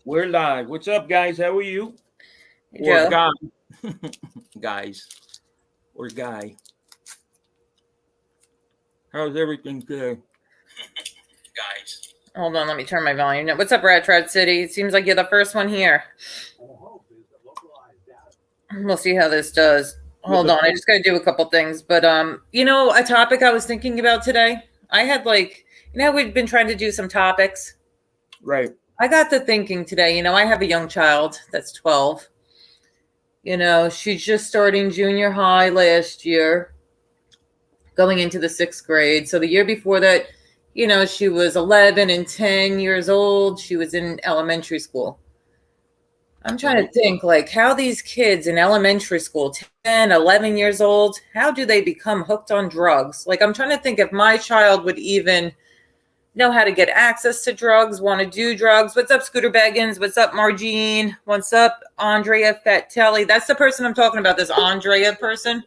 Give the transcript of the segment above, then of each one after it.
We're live. What's up, guys? How are you? Hey, Or Joe. guy, guys, or guy. How's everything today? Guys. Hold on, let me turn my volume down. What's up, Rat Trad City? It seems like you're the first one here. We'll see how this does. Hold on, I just got to do a couple things. But a topic I was thinking about today. I had we've been trying to do some topics. Right. I got to thinking today. I have a young child that's 12. She's just starting junior high last year, going into the 6th grade. So the year before that, she was 11 and 10 years old. She was in elementary school. I'm trying to think how these kids in elementary school, 10, 11 years old, how do they become hooked on drugs? I'm trying to think if my child would even know how to get access to drugs, want to do drugs. What's up, Scooter Beggins? What's up, Margine? What's up, Andrea Fatelli? That's the person I'm talking about, this Andrea person.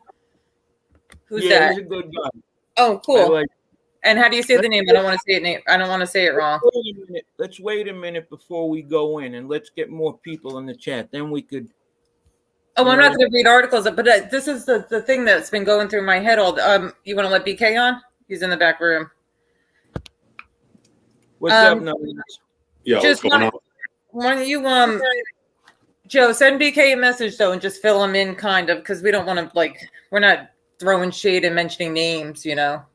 Who's that? He's a good guy. Oh, cool. And how do you say the name? I don't want to say it wrong. Let's wait a minute before we go in, and let's get more people in the chat. Then we could. Oh, I'm not going to read articles, but this is the thing that's been going through my head all. You want to let BK on? He's in the back room. What's up, no? Yo, what's going on? Why don't you Joe, send BK a message though, and just fill him in, kind of, because we don't want to we're not throwing shade and mentioning names,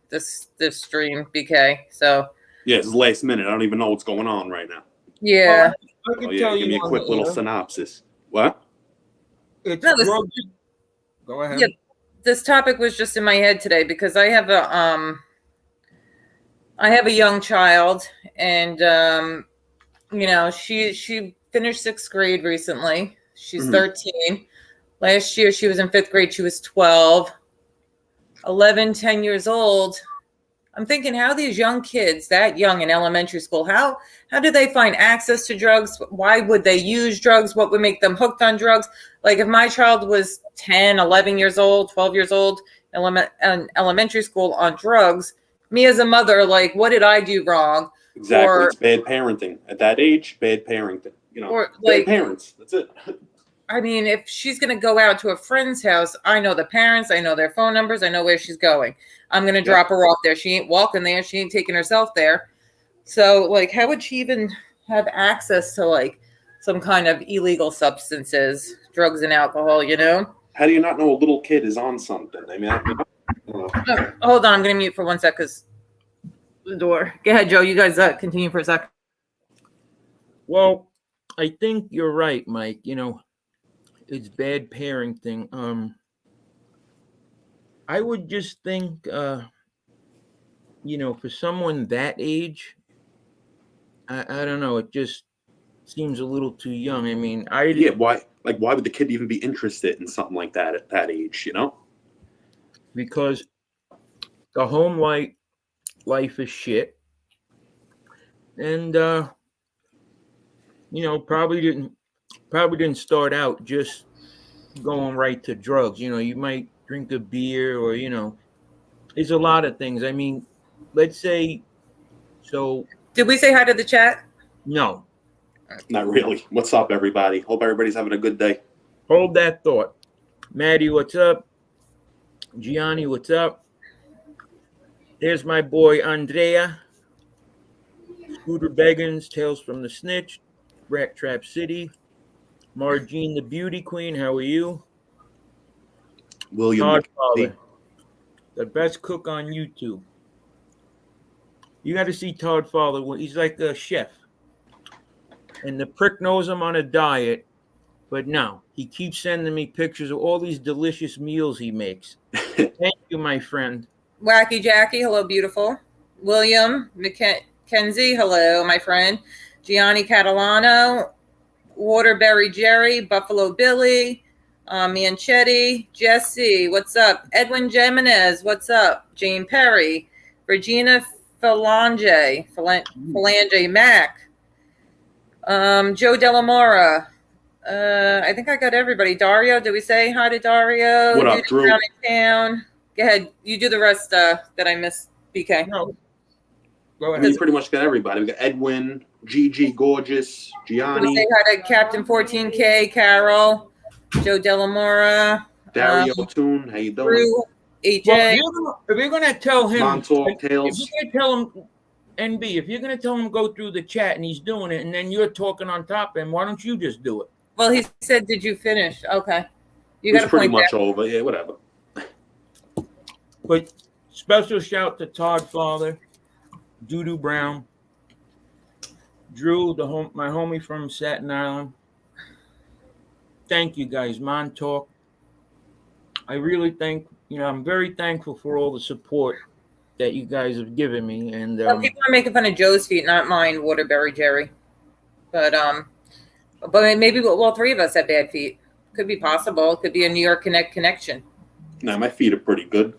this stream, BK. So yeah, it's last minute. I don't even know what's going on right now. Yeah. I can tell you. Give me a quick little synopsis. What? It's go ahead. Yeah, this topic was just in my head today because I have a young child, and she finished 6th grade recently. She's 13. Last year she was in 5th grade. She was 12. 11, 10 years old. I'm thinking, how these young kids that young in elementary school, how do they find access to drugs? Why would they use drugs? What would make them hooked on drugs? If my child was 10, 11 years old, 12 years old, in elementary school on drugs, me as a mother, what did I do wrong? Exactly. It's bad parenting. At that age, bad parenting. Bad parents. That's it. I mean, if she's going to go out to a friend's house, I know the parents, I know their phone numbers, I know where she's going. I'm going to drop her off there. She ain't walking there. She ain't taking herself there. So, how would she even have access to, some kind of illegal substances, drugs and alcohol, How do you not know a little kid is on something? I mean, hold on. I'm going to mute for 1 sec because the door. Go ahead, Joe. You guys continue for a sec. Well, I think you're right, Mike. It's bad parenting. I would just think, for someone that age, I don't know. It just seems a little too young. I mean, why would the kid even be interested in something like that at that age? Because the home life is shit, and probably didn't start out just going right to drugs. You might drink a beer, or there's a lot of things. I mean, let's say, so did we say hi to the chat? No, not really. What's up, everybody? Hope everybody's having a good day. Hold that thought. Maddie, what's up? Gianni, what's up? There's my boy Andrea. Scooter Beggins, Tales from the Snitch, Rat Trap City, Margine the Beauty Queen, how are you? William Todd Father, the best cook on YouTube. You got to see Todd Father. He's like a chef. And the prick knows I'm on a diet, but no, he keeps sending me pictures of all these delicious meals he makes. Thank you, my friend. Wacky Jackie, hello, beautiful. William Mackenzie, hello, my friend. Gianni Catalano, Waterbury Jerry, Buffalo Billy, Manchetti, Jesse, what's up? Edwin Jimenez, what's up? Jane Perry, Regina Phalange Mac, Joe Delamora. I think I got everybody. Dario, did we say hi to Dario? What up, Drew? Down in town. Go ahead, you do the rest that I missed, BK. No. No, hold on. I'm going to mute for 1 sec. 'Cause No, Go I ahead. mean, pretty much got everybody. We got Edwin, Gigi, Gorgeous, Gianni. Say hi to Captain 14K, Carol, Joe Delamora, Dario Toon, how you doing? Drew, AJ. Well, if you're gonna tell him, Montauk, if Tails. you're gonna tell him, NB, if you're gonna tell him go through the chat and he's doing it, and then you're talking on top of him, why don't you just do it? Well, he said, "Did you finish?" Okay, you It's got to pretty point much that. over. Yeah, whatever. But special shout to Todd Father, Doodoo Brown, Drew, my homie from Staten Island. Thank you guys, Montauk. I really think, I'm very thankful for all the support that you guys have given me. And People are making fun of Joe's feet, not mine, Waterbury Jerry. But maybe all three of us have bad feet. Could be possible. Could be a New York connection. Nah, my feet are pretty good.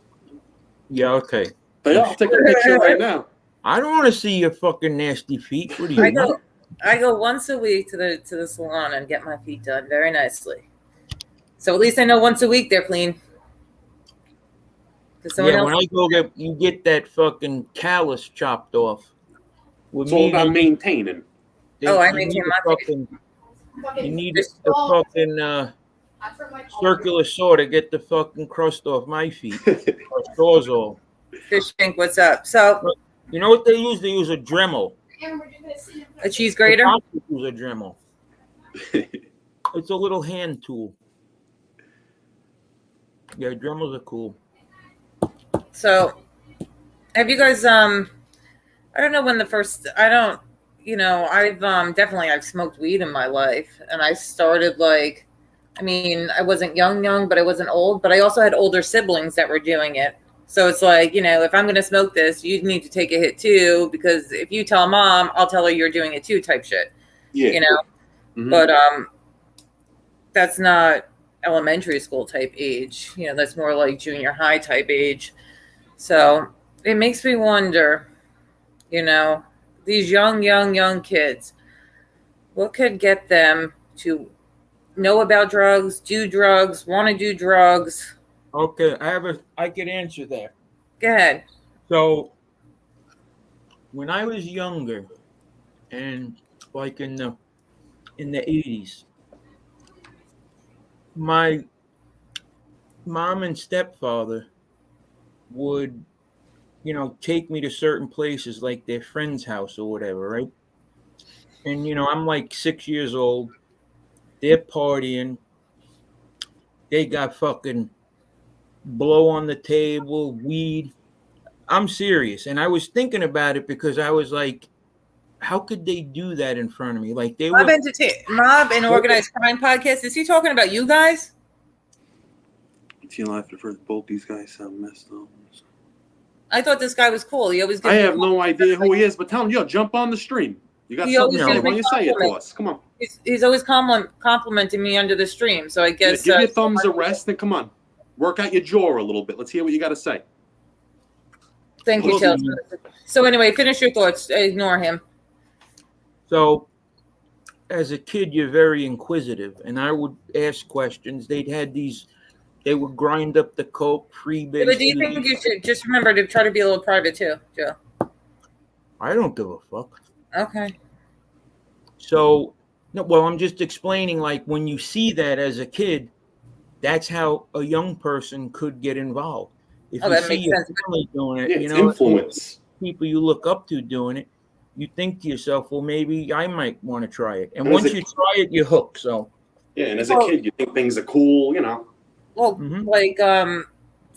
Yeah, okay. But yeah, I'll take a picture right now. I don't want to see your fucking nasty feet. What do you I go once a week to the salon and get my feet done very nicely. So at least I know once a week they're clean. When I go you get that fucking callus chopped off. It's all about maintaining. I maintain my feet. You need the fucking circular saw to get the fucking crust off my feet. Sawzall. Fish Pink, what's up? So you know what they use? They use a Dremel. A cheese grater? Use a Dremel. It's a little hand tool. Yeah, Dremels are cool. So, have you guys? I don't know when the first. I don't. I've definitely I've smoked weed in my life, and I started I wasn't young, but I wasn't old. But I also had older siblings that were doing it. So it's like, if I'm going to smoke this, you need to take a hit too, because if you tell mom, I'll tell her you're doing it too, type shit. Yeah. Mm-hmm. But that's not elementary school type age. That's more like junior high type age. So it makes me wonder, these young kids, what could get them to know about drugs, do drugs, want to do drugs? Okay, I could answer that. Go ahead. So when I was younger, and like in the 80s, my mom and stepfather would, take me to certain places like their friend's house or whatever, right? And I'm like 6 years old. They're partying. They got fucking blow on the table, weed. I'm serious. And I was thinking about it because I was like, how could they do that in front of me? Like they Mob and Organized Crime Podcast. Is he talking about you guys? It's life at first. Both these guys have messed up. I thought this guy was cool. He always. I have no idea who he is, but tell him, jump on the stream. You got something to say. Why don't you say it to us? Come on. He's always complimenting me under the stream. So I guess give your thumbs a rest and come on. Work out your jaw a little bit. Let's hear what you got to say. Thank you, Tails. So anyway, finish your thoughts. Ignore him. So as a kid, you're very inquisitive, and I would ask questions. They would grind up the coke, freebase. But do you think you should just remember to try to be a little private too, Joe? I don't give a fuck. Okay. So, I'm just explaining, like, when you see that as a kid, that's how a young person could get involved. If you see your family doing it, it's influence. People you look up to doing it, you think to yourself, well, maybe I might want to try it. And once you try it, you're hooked. So, yeah, and as a kid, you think things are cool, Well,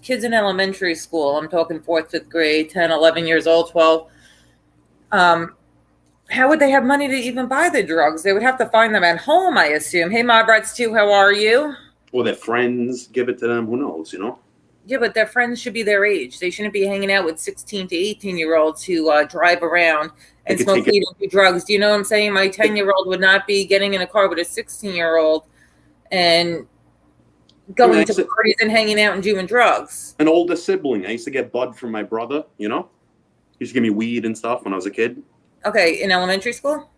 kids in elementary school, I'm talking 4th, 5th grade, 10, 11 years old, 12. How would they have money to even buy the drugs? They would have to find them at home, I assume. Hey, my brats too, how are you? Or their friends give it to them. Who knows, Yeah, but their friends should be their age. They shouldn't be hanging out with 16 to 18-year-olds who drive around and smoke weed and do drugs. Do you know what I'm saying? My 10-year-old would not be getting in a car with a 16-year-old and going to parties and hanging out and doing drugs. An older sibling. I used to get bud from my brother, He used to give me weed and stuff when I was a kid. Okay, in elementary school?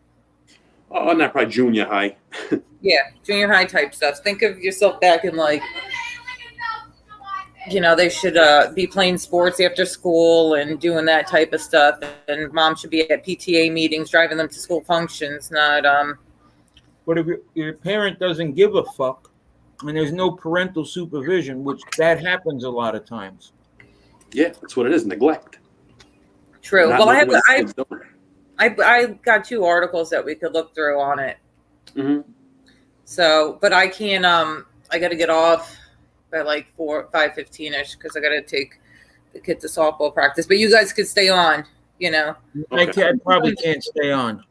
Oh, not probably junior high. Yeah, junior high type stuff. Think of yourself back in they should be playing sports after school and doing that type of stuff. And mom should be at PTA meetings, driving them to school functions, not But if your parent doesn't give a fuck and there's no parental supervision, which that happens a lot of times. Yeah, that's what it is. Neglect. True. Not Well, knowing I got 2 articles that we could look through on it. Mm-hmm. So, but I can't. I got to get off by like 5:15ish because I got to take the kid to softball practice. But you guys could stay on. Okay. I probably can't stay on,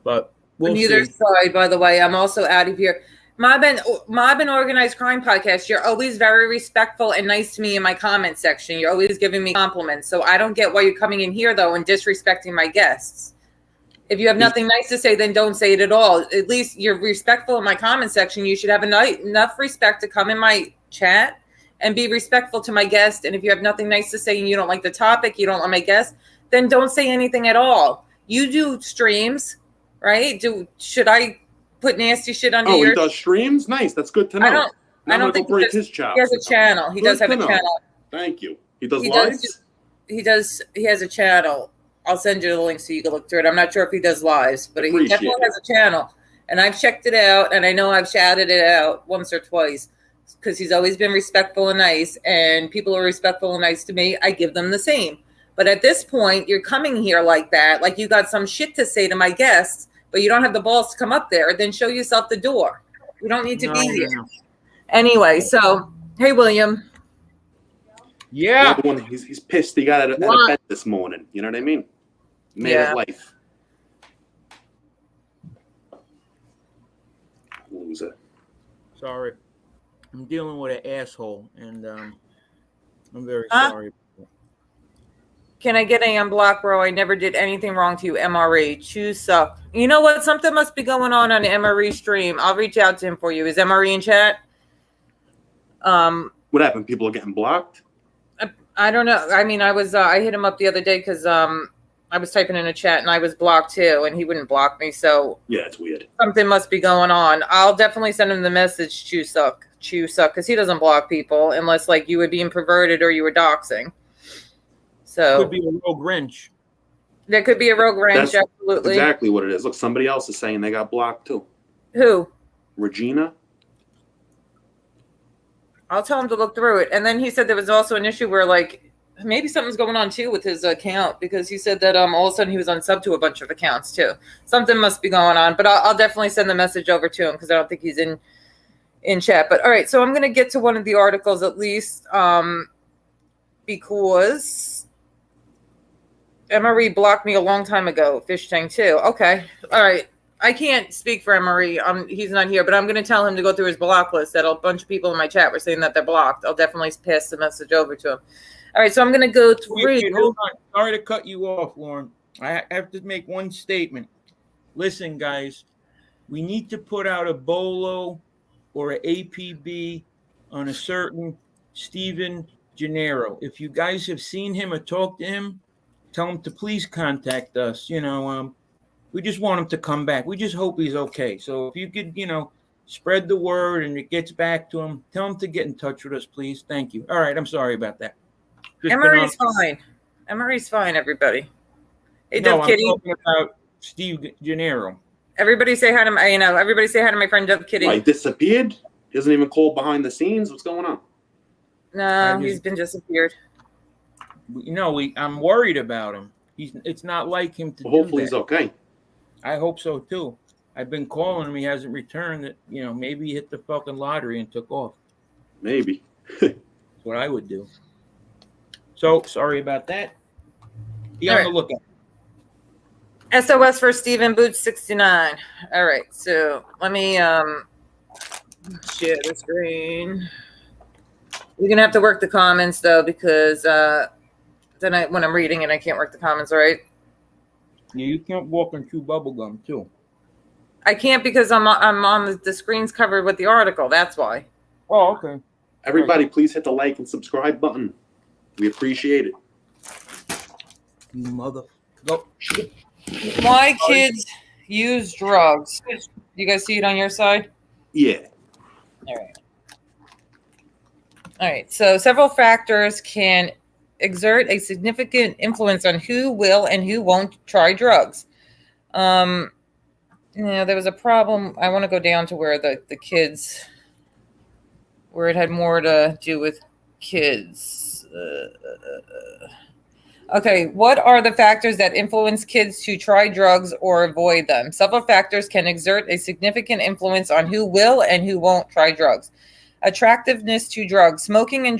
but we'll on either see. side. By the way, I'm also out of here. Mob and Organized Crime Podcast. You're always very respectful and nice to me in my comment section. You're always giving me compliments. So I don't get why you're coming in here though and disrespecting my guests. If you have nothing nice to say, then don't say it at all. At least you're respectful in my comment section. You should have enough respect to come in my chat and be respectful to my guest. And if you have nothing nice to say and you don't like the topic, you don't like my guest, then don't say anything at all. You do streams, right? Should I put nasty shit under Oh, your... he does streams? Nice. That's good to know. I don't think break his chops. He has a channel. He does have a channel. Thank you. He does lives? He has a channel. I'll send you the link so you can look through it. I'm not sure if he does lives, but he definitely has a channel. And I've checked it out, and I know I've shouted it out once or twice because he's always been respectful and nice, and people are respectful and nice to me. I give them the same. But at this point, you're coming here like that, like you got some shit to say to my guests, but you don't have the balls to come up there. Then show yourself the door. You don't need to be here. No. Anyway, so, hey, William. Yeah. He's pissed he got out of bed this morning. You know what I mean? Made of life. Loser. Sorry. I'm dealing with an asshole, and I'm very sorry. Can I get a unblock, bro? I never did anything wrong to you, MRE. Choose suck. You know what? Something must be going on the MRE stream. I'll reach out to him for you. Is MRE in chat? What happened? People are getting blocked? I don't know. I mean, I hit him up the other day because I was typing in a chat and I was blocked too, and he wouldn't block me. So yeah, it's weird. Something must be going on. I'll definitely send him the message, chew suck, because he doesn't block people unless like you were being perverted or you were doxing. So could be a rogue wrench. There could be a rogue wrench. That's absolutely exactly what it is. Look, somebody else is saying they got blocked too. Who? Regina. I'll tell him to look through it. And then he said there was also an issue where like maybe something's going on too with his account because he said that all of a sudden he was on sub to a bunch of accounts too. Something must be going on, but I'll definitely send the message over to him because I don't think he's in chat. But all right, so I'm going to get to one of the articles at least because MRE blocked me a long time ago. Fish tank too. Okay, all right. I can't speak for MRE. He's not here, but I'm going to tell him to go through his block list. That a bunch of people in my chat were saying that they're blocked. I'll definitely pass the message over to him. All right, so I'm going to go through. Hold on. Sorry to cut you off, Lauren. I have to make one statement. Listen, guys, we need to put out a BOLO or an APB on a certain Steven Gennaro. If you guys have seen him or talked to him, tell him to please contact us. We just want him to come back. We just hope he's okay. So if you could, spread the word and it gets back to him, tell him to get in touch with us, please. Thank you. All right, I'm sorry about that. MRE's fine. MRE's fine, everybody. Hey, no, Dove Kitty. I'm talking about Steve Gennaro. Everybody say hi to my, everybody say hi to my friend Dove Kitty. He disappeared? He doesn't even call behind the scenes? What's going on? No, he's been disappeared. I'm worried about him. It's not like him to do hopefully that. He's okay. I hope so too. I've been calling him. He hasn't returned it. Maybe he hit the fucking lottery and took off. Maybe. That's what I would do. So sorry about that. Be on the lookout. SOS for Stephen Boots 69. All right, so let me share the screen. You're gonna have to work the comments though, because then when I'm reading it, I can't work the comments. All right. Yeah, you can't walk and chew bubble gum too. I can't because I'm on the screen's covered with the article. That's why. Oh, okay. Everybody, please hit the like and subscribe button. We appreciate it. You mother. Go. Why kids use drugs? You guys see it on your side? Yeah. All right. All right. So several factors can exert a significant influence on who will and who won't try drugs. There was a problem. I want to go down to where the kids, where it had more to do with kids. Okay, what are the factors that influence kids to try drugs or avoid them? Several factors can exert a significant influence on who will and who won't try drugs. Attractiveness to drugs. Smoking and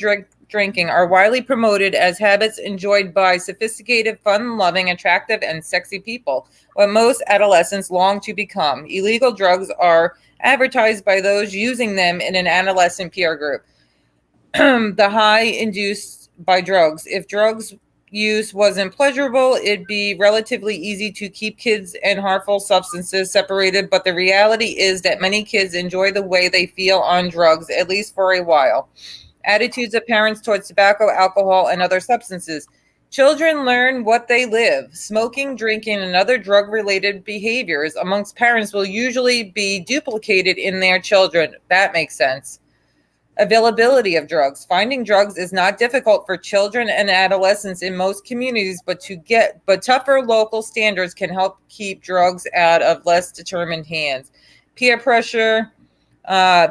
drinking are widely promoted as habits enjoyed by sophisticated, fun-loving, attractive, and sexy people, what most adolescents long to become. Illegal drugs are advertised by those using them in an adolescent peer group. The high induced by drugs. If drugs use wasn't pleasurable, it'd be relatively easy to keep kids and harmful substances separated, but the reality is that many kids enjoy the way they feel on drugs, at least for a while. Attitudes of parents towards tobacco, alcohol, and other substances. Children learn what they live. Smoking, drinking, and other drug-related behaviors amongst parents will usually be duplicated in their children. That makes sense. Availability of drugs. Finding drugs is not difficult for children and adolescents in most communities, but tougher local standards can help keep drugs out of less determined hands. Peer pressure.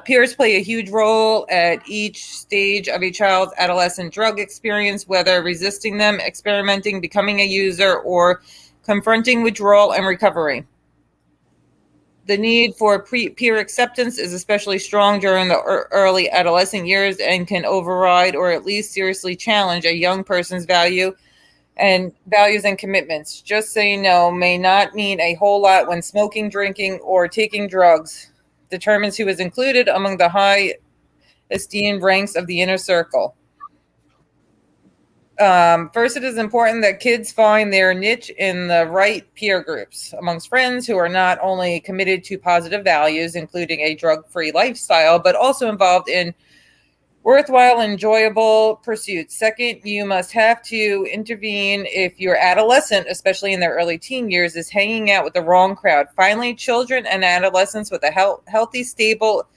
Peers play a huge role at each stage of a child's adolescent drug experience, whether resisting them, experimenting, becoming a user, or confronting withdrawal and recovery. The need for peer acceptance is especially strong during the early adolescent years and can override or at least seriously challenge a young person's values and commitments. Just saying no may not mean a whole lot when smoking, drinking, or taking drugs determines who is included among the high esteemed ranks of the inner circle. First, it is important that kids find their niche in the right peer groups amongst friends who are not only committed to positive values, including a drug-free lifestyle, but also involved in worthwhile, enjoyable pursuits. Second, you must have to intervene if your adolescent, especially in their early teen years, is hanging out with the wrong crowd. Finally, children and adolescents with a healthy, stable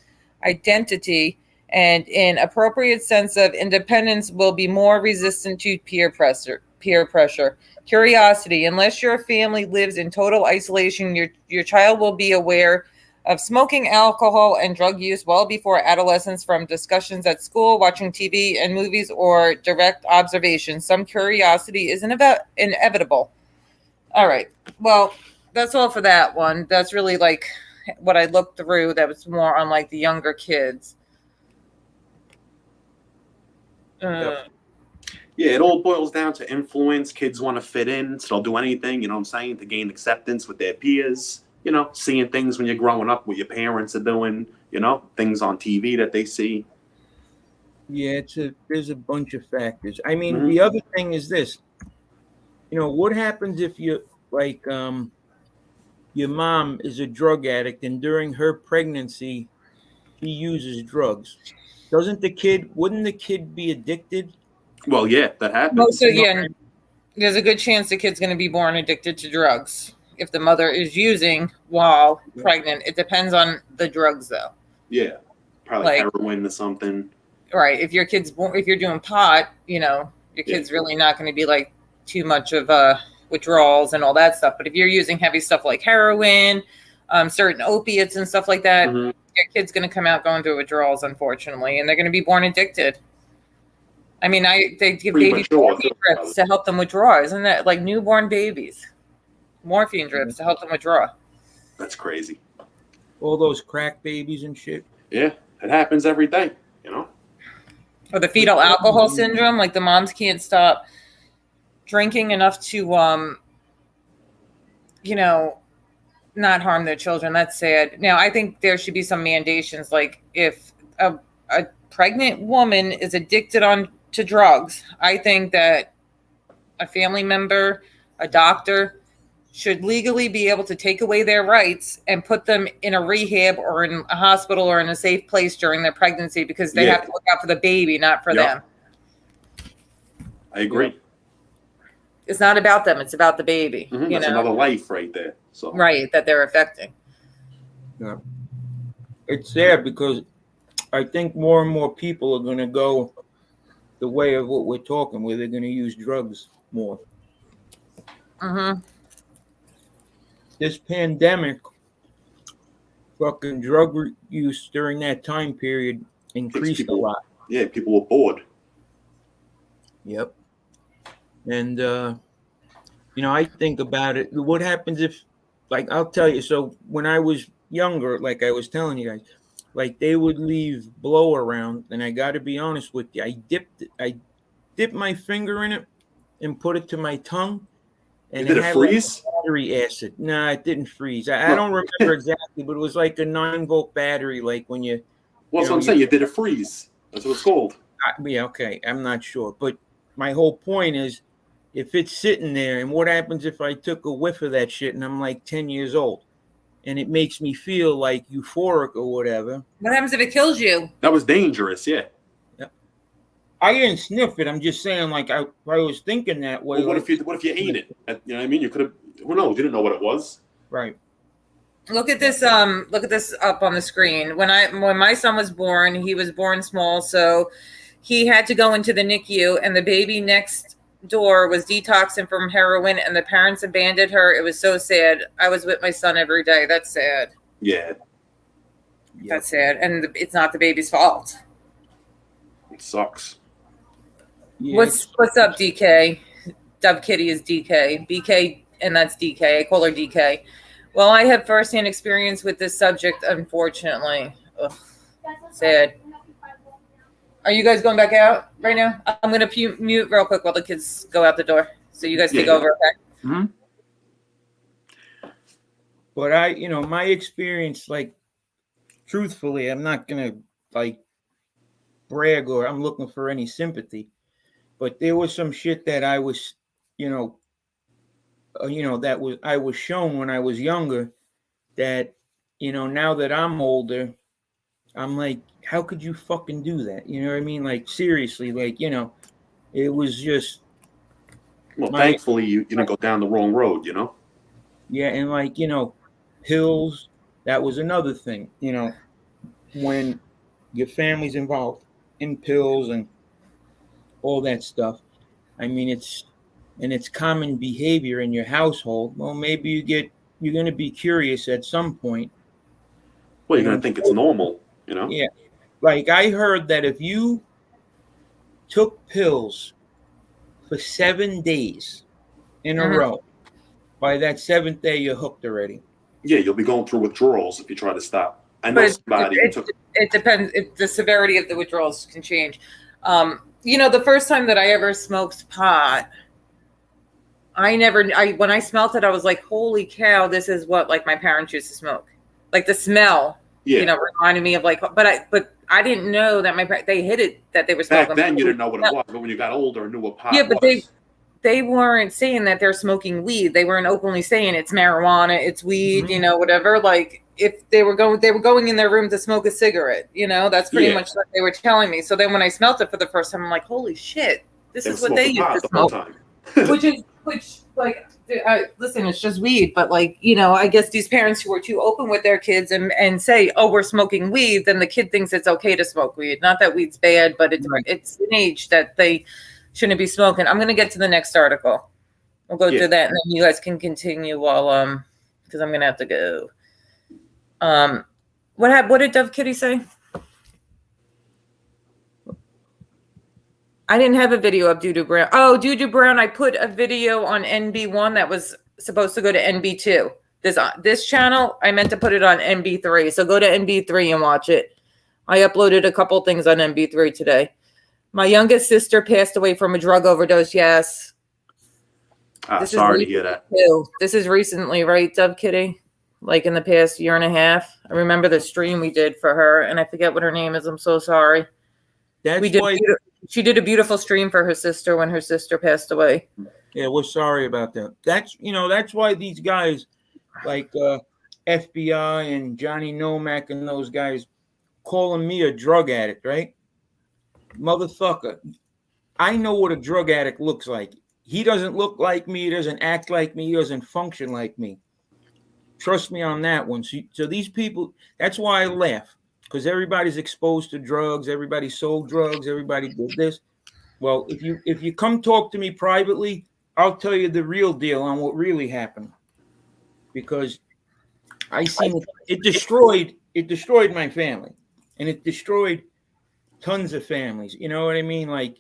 identity and an appropriate sense of independence will be more resistant to peer pressure. Curiosity. Unless your family lives in total isolation, your child will be aware of smoking, alcohol, and drug use well before adolescence from discussions at school, watching TV and movies, or direct observation. Some curiosity is inevitable. All right. Well, that's all for that one. That's really like what I looked through that was more on like the younger kids. Yeah, it all boils down to influence. Kids want to fit in, so they'll do anything, you know what I'm saying, to gain acceptance with their peers. You know, seeing things when you're growing up, what your parents are doing, you know, things on TV that they see. Yeah, there's a bunch of factors. I mean, the other thing is this. You know, what happens if you, like, your mom is a drug addict and during her pregnancy, she uses drugs? Wouldn't the kid be addicted? Well, yeah, that happens. There's a good chance the kid's going to be born addicted to drugs if the mother is using while pregnant. It depends on the drugs, though. Yeah, probably like heroin or something. Right. If your kid's if you're doing pot, you know, your kid's really not going to be like too much of withdrawals and all that stuff. But if you're using heavy stuff like heroin, certain opiates and stuff like that, your kid's going to come out going through withdrawals, unfortunately, and they're going to be born addicted. I mean, they give babies morphine drips to help them withdraw. Isn't that like newborn babies? Morphine drips to help them withdraw. That's crazy. All those crack babies and shit. Yeah, it happens every day, you know. Or the fetal alcohol syndrome, like the moms can't stop drinking enough to, you know, not harm their children. That's sad. Now, I think there should be some mandations, like if a pregnant woman is addicted to drugs, I think that a family member, a doctor, should legally be able to take away their rights and put them in a rehab or in a hospital or in a safe place during their pregnancy, because they have to look out for the baby, not for them. I agree. It's not about them. It's about the baby. That's another life right there. So right, that they're affecting. Yeah. It's sad because I think more and more people are going to go the way of what we're talking, where they're going to use drugs more. This pandemic, fucking drug use during that time period increased a lot. Yeah, people were bored. Yep. And I think about it. What happens if, like, I'll tell you. So when I was younger, like I was telling you guys, like they would leave blow around, and I got to be honest with you, I dipped my finger in it and put it to my tongue, and did it freeze? Like battery acid. Nah, it didn't freeze. I don't remember exactly, but it was like a 9-volt battery, like when you. Well, that's what I'm saying. You did it freeze. That's what it's called. Yeah, okay. I'm not sure, but my whole point is, if it's sitting there, and what happens if I took a whiff of that shit and I'm like 10 years old, and it makes me feel like euphoric or whatever? What happens if it kills you? That was dangerous, yeah. I didn't sniff it. I'm just saying, like I was thinking that way. Well, what if you ate it? You know what I mean? You could have. Who knows? You didn't know what it was. Right. Look at this. Look at this up on the screen. When my son was born, he was born small, so he had to go into the NICU, and the baby next door was detoxing from heroin, and the parents abandoned her. It was so sad. I was with my son every day. That's sad. Yeah. That's sad, and it's not the baby's fault. It sucks. Yeah, What's up, DK? Dove Kitty is DK. BK, and that's DK. I call her DK. Well, I have firsthand experience with this subject, unfortunately. Ugh, sad. Are you guys going back out right now? I'm going to mute real quick while the kids go out the door. So you guys take over, okay? Mm-hmm. But my experience, like, truthfully, I'm not going to, like, brag or I'm looking for any sympathy. But there was some shit that I was, I was shown when I was younger that, now that I'm older, I'm like, how could you fucking do that? You know what I mean? Like, seriously, like, it was just. Well, thankfully, you didn't go down the wrong road, Yeah, and like, pills, that was another thing, when your family's involved in pills and all that stuff. I mean, it's common behavior in your household. Well, maybe you're going to be curious at some point. Well, you're going to think it's normal, Yeah. Like, I heard that if you took pills for 7 days in a row, by that 7th day, you're hooked already. Yeah, you'll be going through withdrawals if you try to stop. I know somebody who took. It depends. The severity of the withdrawals can change. The first time that I ever smoked pot, when I smelt it, I was like, holy cow, this is what, like, my parents used to smoke. Like, the smell, reminded me of, like, but I didn't know that they hid it, that they were smoking. Back then, you didn't know what it was, but when you got older and knew what pot was. Yeah, but they weren't saying that they're smoking weed. They weren't openly saying it's marijuana, it's weed, whatever. Like, if they were going in their room to smoke a cigarette, that's pretty much what they were telling me. So then when I smelt it for the first time, I'm like, holy shit, this is what they used to smoke. Listen, it's just weed. But, like, I guess these parents who are too open with their kids and say, oh, we're smoking weed, then the kid thinks it's okay to smoke weed. Not that weed's bad, but it's an age that they shouldn't be smoking. I'm going to get to the next article. We'll go through that, and then you guys can continue while because I'm going to have to go. What did Dove Kitty say? I didn't have a video of Doo Doo Brown. Oh, Doo Doo Brown, I put a video on NB1 that was supposed to go to NB2. This channel, I meant to put it on NB3. So go to NB3 and watch it. I uploaded a couple things on NB3 today. My youngest sister passed away from a drug overdose. Yes. Sorry to hear that. This is recently, right, Dove Kitty? Like in the past year and a half. I remember the stream we did for her, and I forget what her name is. I'm so sorry. She did a beautiful stream for her sister when her sister passed away. Yeah, we're sorry about that. That's why these guys like FBI and Johnny Nomack and those guys calling me a drug addict, right? Motherfucker, I know what a drug addict looks like. He doesn't look like me. He doesn't act like me. He doesn't function like me. Trust me on that one. So these people, that's why I laugh, because everybody's exposed to drugs. Everybody sold drugs. Everybody did this. Well, if you come talk to me privately, I'll tell you the real deal on what really happened, because I seen it destroyed my family, and it destroyed tons of families. You know what I mean? Like,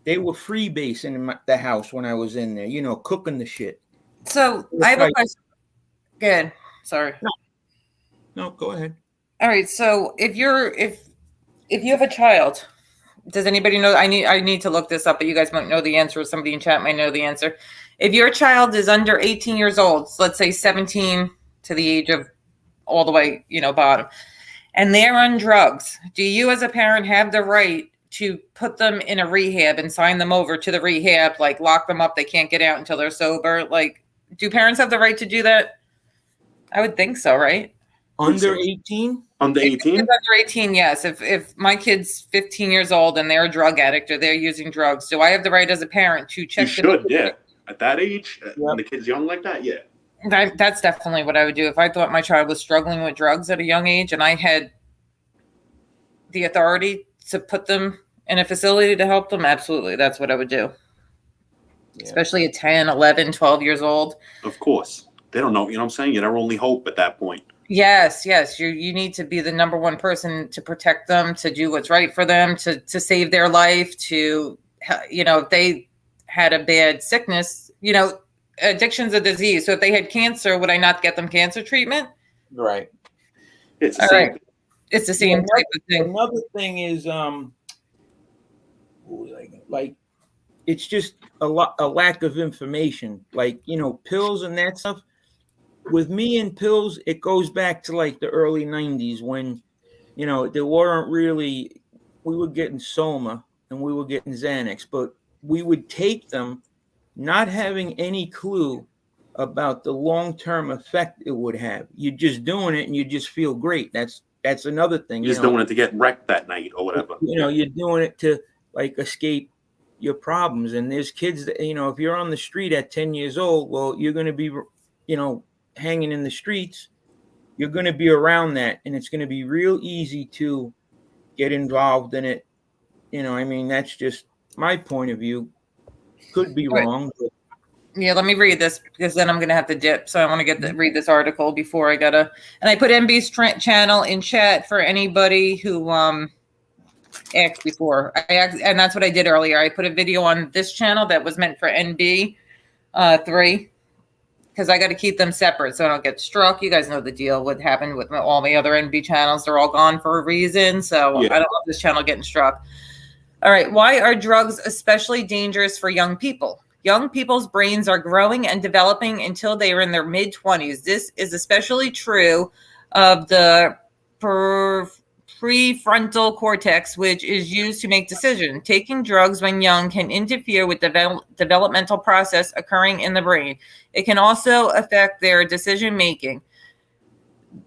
they were freebasing in the house when I was in there. Cooking the shit. So I have a question. Good. Sorry. No, go ahead. All right. So if you have a child, does anybody know? I need to look this up, but you guys might know the answer, or somebody in chat might know the answer. If your child is under 18 years old, so let's say 17 to the age of all the way, bottom, and they're on drugs, do you as a parent have the right to put them in a rehab and sign them over to the rehab, like lock them up, they can't get out until they're sober? Like, do parents have the right to do that? I would think so, right? Under 18? Under 18? Under 18, yes. If my kid's 15 years old and they're a drug addict or they're using drugs, do I have the right as a parent to check? You should, yeah. At that age, when the kid's young like that, yeah. That's definitely what I would do. If I thought my child was struggling with drugs at a young age and I had the authority to put them in a facility to help them, absolutely, that's what I would do. Yeah. Especially at 10, 11, 12 years old. Of course. They don't know, you know what I'm saying? You're their only hope at that point. Yes. You need to be the number one person to protect them, to do what's right for them, to save their life, to, if they had a bad sickness, addiction's a disease. So if they had cancer, would I not get them cancer treatment? Right. It's the same. Right. It's the same type of thing. Another thing is, like, it's just a lack of information. Like, pills and that stuff. With me and pills, it goes back to like the early 90s when, there weren't really, we were getting Soma and we were getting Xanax, but we would take them not having any clue about the long-term effect it would have. You're just doing it and you just feel great. That's another thing. You're just doing it to get wrecked that night or whatever. You're doing it to like escape your problems. And there's kids that, if you're on the street at 10 years old, well, you're going to be, hanging in the streets. You're going to be around that, and it's going to be real easy to get involved in it. That's just my point of view. Could be wrong. But... Yeah, let me read this because then I'm going to have to dip. So I want to read this article before I and I put NB's channel in chat for anybody who asked before. And that's what I did earlier. I put a video on this channel that was meant for NB 3. Because I got to keep them separate so I don't get struck. You guys know the deal. What happened with all my other NB channels? They're all gone for a reason. So yeah. I don't want this channel getting struck. All right. Why are drugs especially dangerous for young people? Young people's brains are growing and developing until they are in their mid-20s. This is especially true of the prefrontal cortex, which is used to make decisions. Taking drugs when young can interfere with the developmental process occurring in the brain. It can also affect their decision making.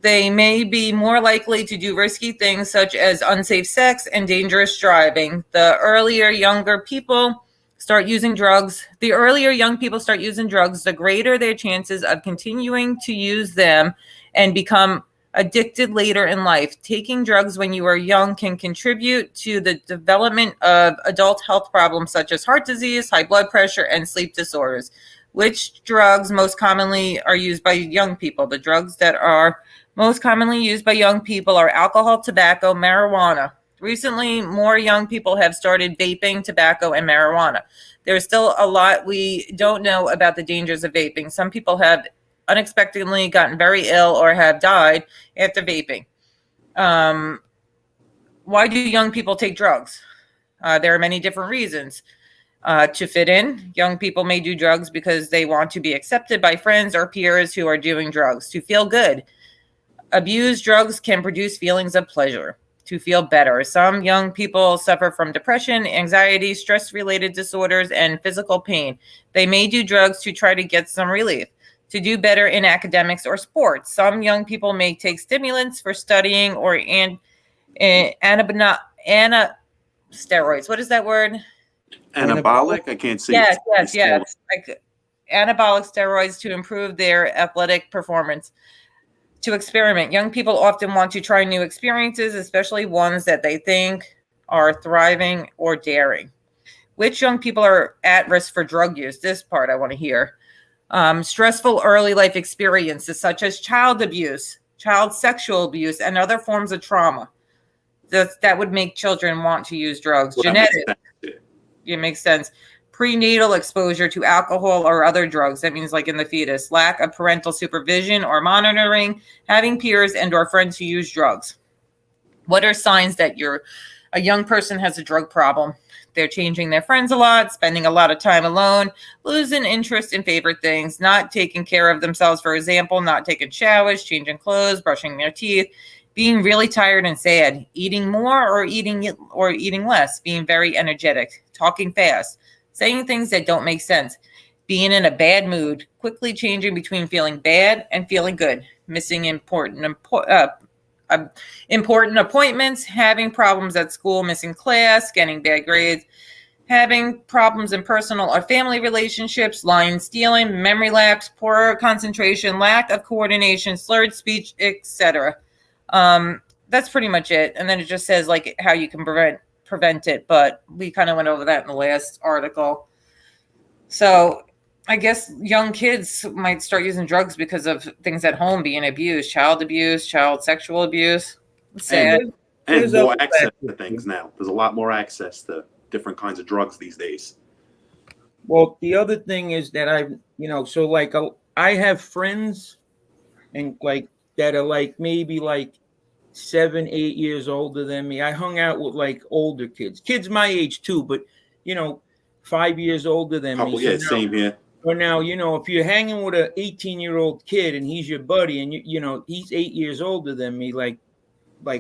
They may be more likely to do risky things such as unsafe sex and dangerous driving. The earlier young people start using drugs, the greater their chances of continuing to use them and become addicted later in life. Taking drugs when you are young can contribute to the development of adult health problems such as heart disease, high blood pressure, and sleep disorders. Which drugs most commonly are used by young people? The drugs that are most commonly used by young people are alcohol, tobacco, marijuana. Recently, more young people have started vaping, tobacco, and marijuana. There's still a lot we don't know about the dangers of vaping. Some people have unexpectedly gotten very ill or have died after vaping. Why do young people take drugs? There are many different reasons. To fit in, young people may do drugs because they want to be accepted by friends or peers who are doing drugs. To feel good, abused drugs can produce feelings of pleasure. To feel better, some young people suffer from depression, anxiety, stress-related disorders, and physical pain. They may do drugs to try to get some relief. To do better in academics or sports, some young people may take stimulants for studying or steroids. What is that word? Anabolic? I can't see. Yes. Like anabolic steroids to improve their athletic performance. To experiment, young people often want to try new experiences, especially ones that they think are thriving or daring. Which young people are at risk for drug use? This part I want to hear. Stressful early life experiences such as child abuse, child sexual abuse, and other forms of trauma that would make children want to use drugs. Well, Genetic. It makes sense. Prenatal exposure to alcohol or other drugs. That means like in the fetus. Lack of parental supervision or monitoring. Having peers and or friends who use drugs. What are signs that a young person has a drug problem? They're changing their friends a lot, spending a lot of time alone, losing interest in favorite things, not taking care of themselves, for example, not taking showers, changing clothes, brushing their teeth, being really tired and sad, eating more or eating less, being very energetic, talking fast, saying things that don't make sense, being in a bad mood, quickly changing between feeling bad and feeling good, missing important appointments, having problems at school, missing class, getting bad grades, having problems in personal or family relationships, lying, stealing, memory lapse, poor concentration, lack of coordination, slurred speech, etc. That's pretty much it. And then it just says like how you can prevent it, but we kind of went over that in the last article. So I guess young kids might start using drugs because of things at home being abused, child sexual abuse. Sad. And more access to things now. There's a lot more access to different kinds of drugs these days. Well, the other thing is that so like I have friends and like that are like maybe like 7, 8 years older than me. I hung out with like older kids my age too, but 5 years older than me. Yeah, same here. But now, if you're hanging with an 18-year-old kid and he's your buddy and he's 8 years older than me, like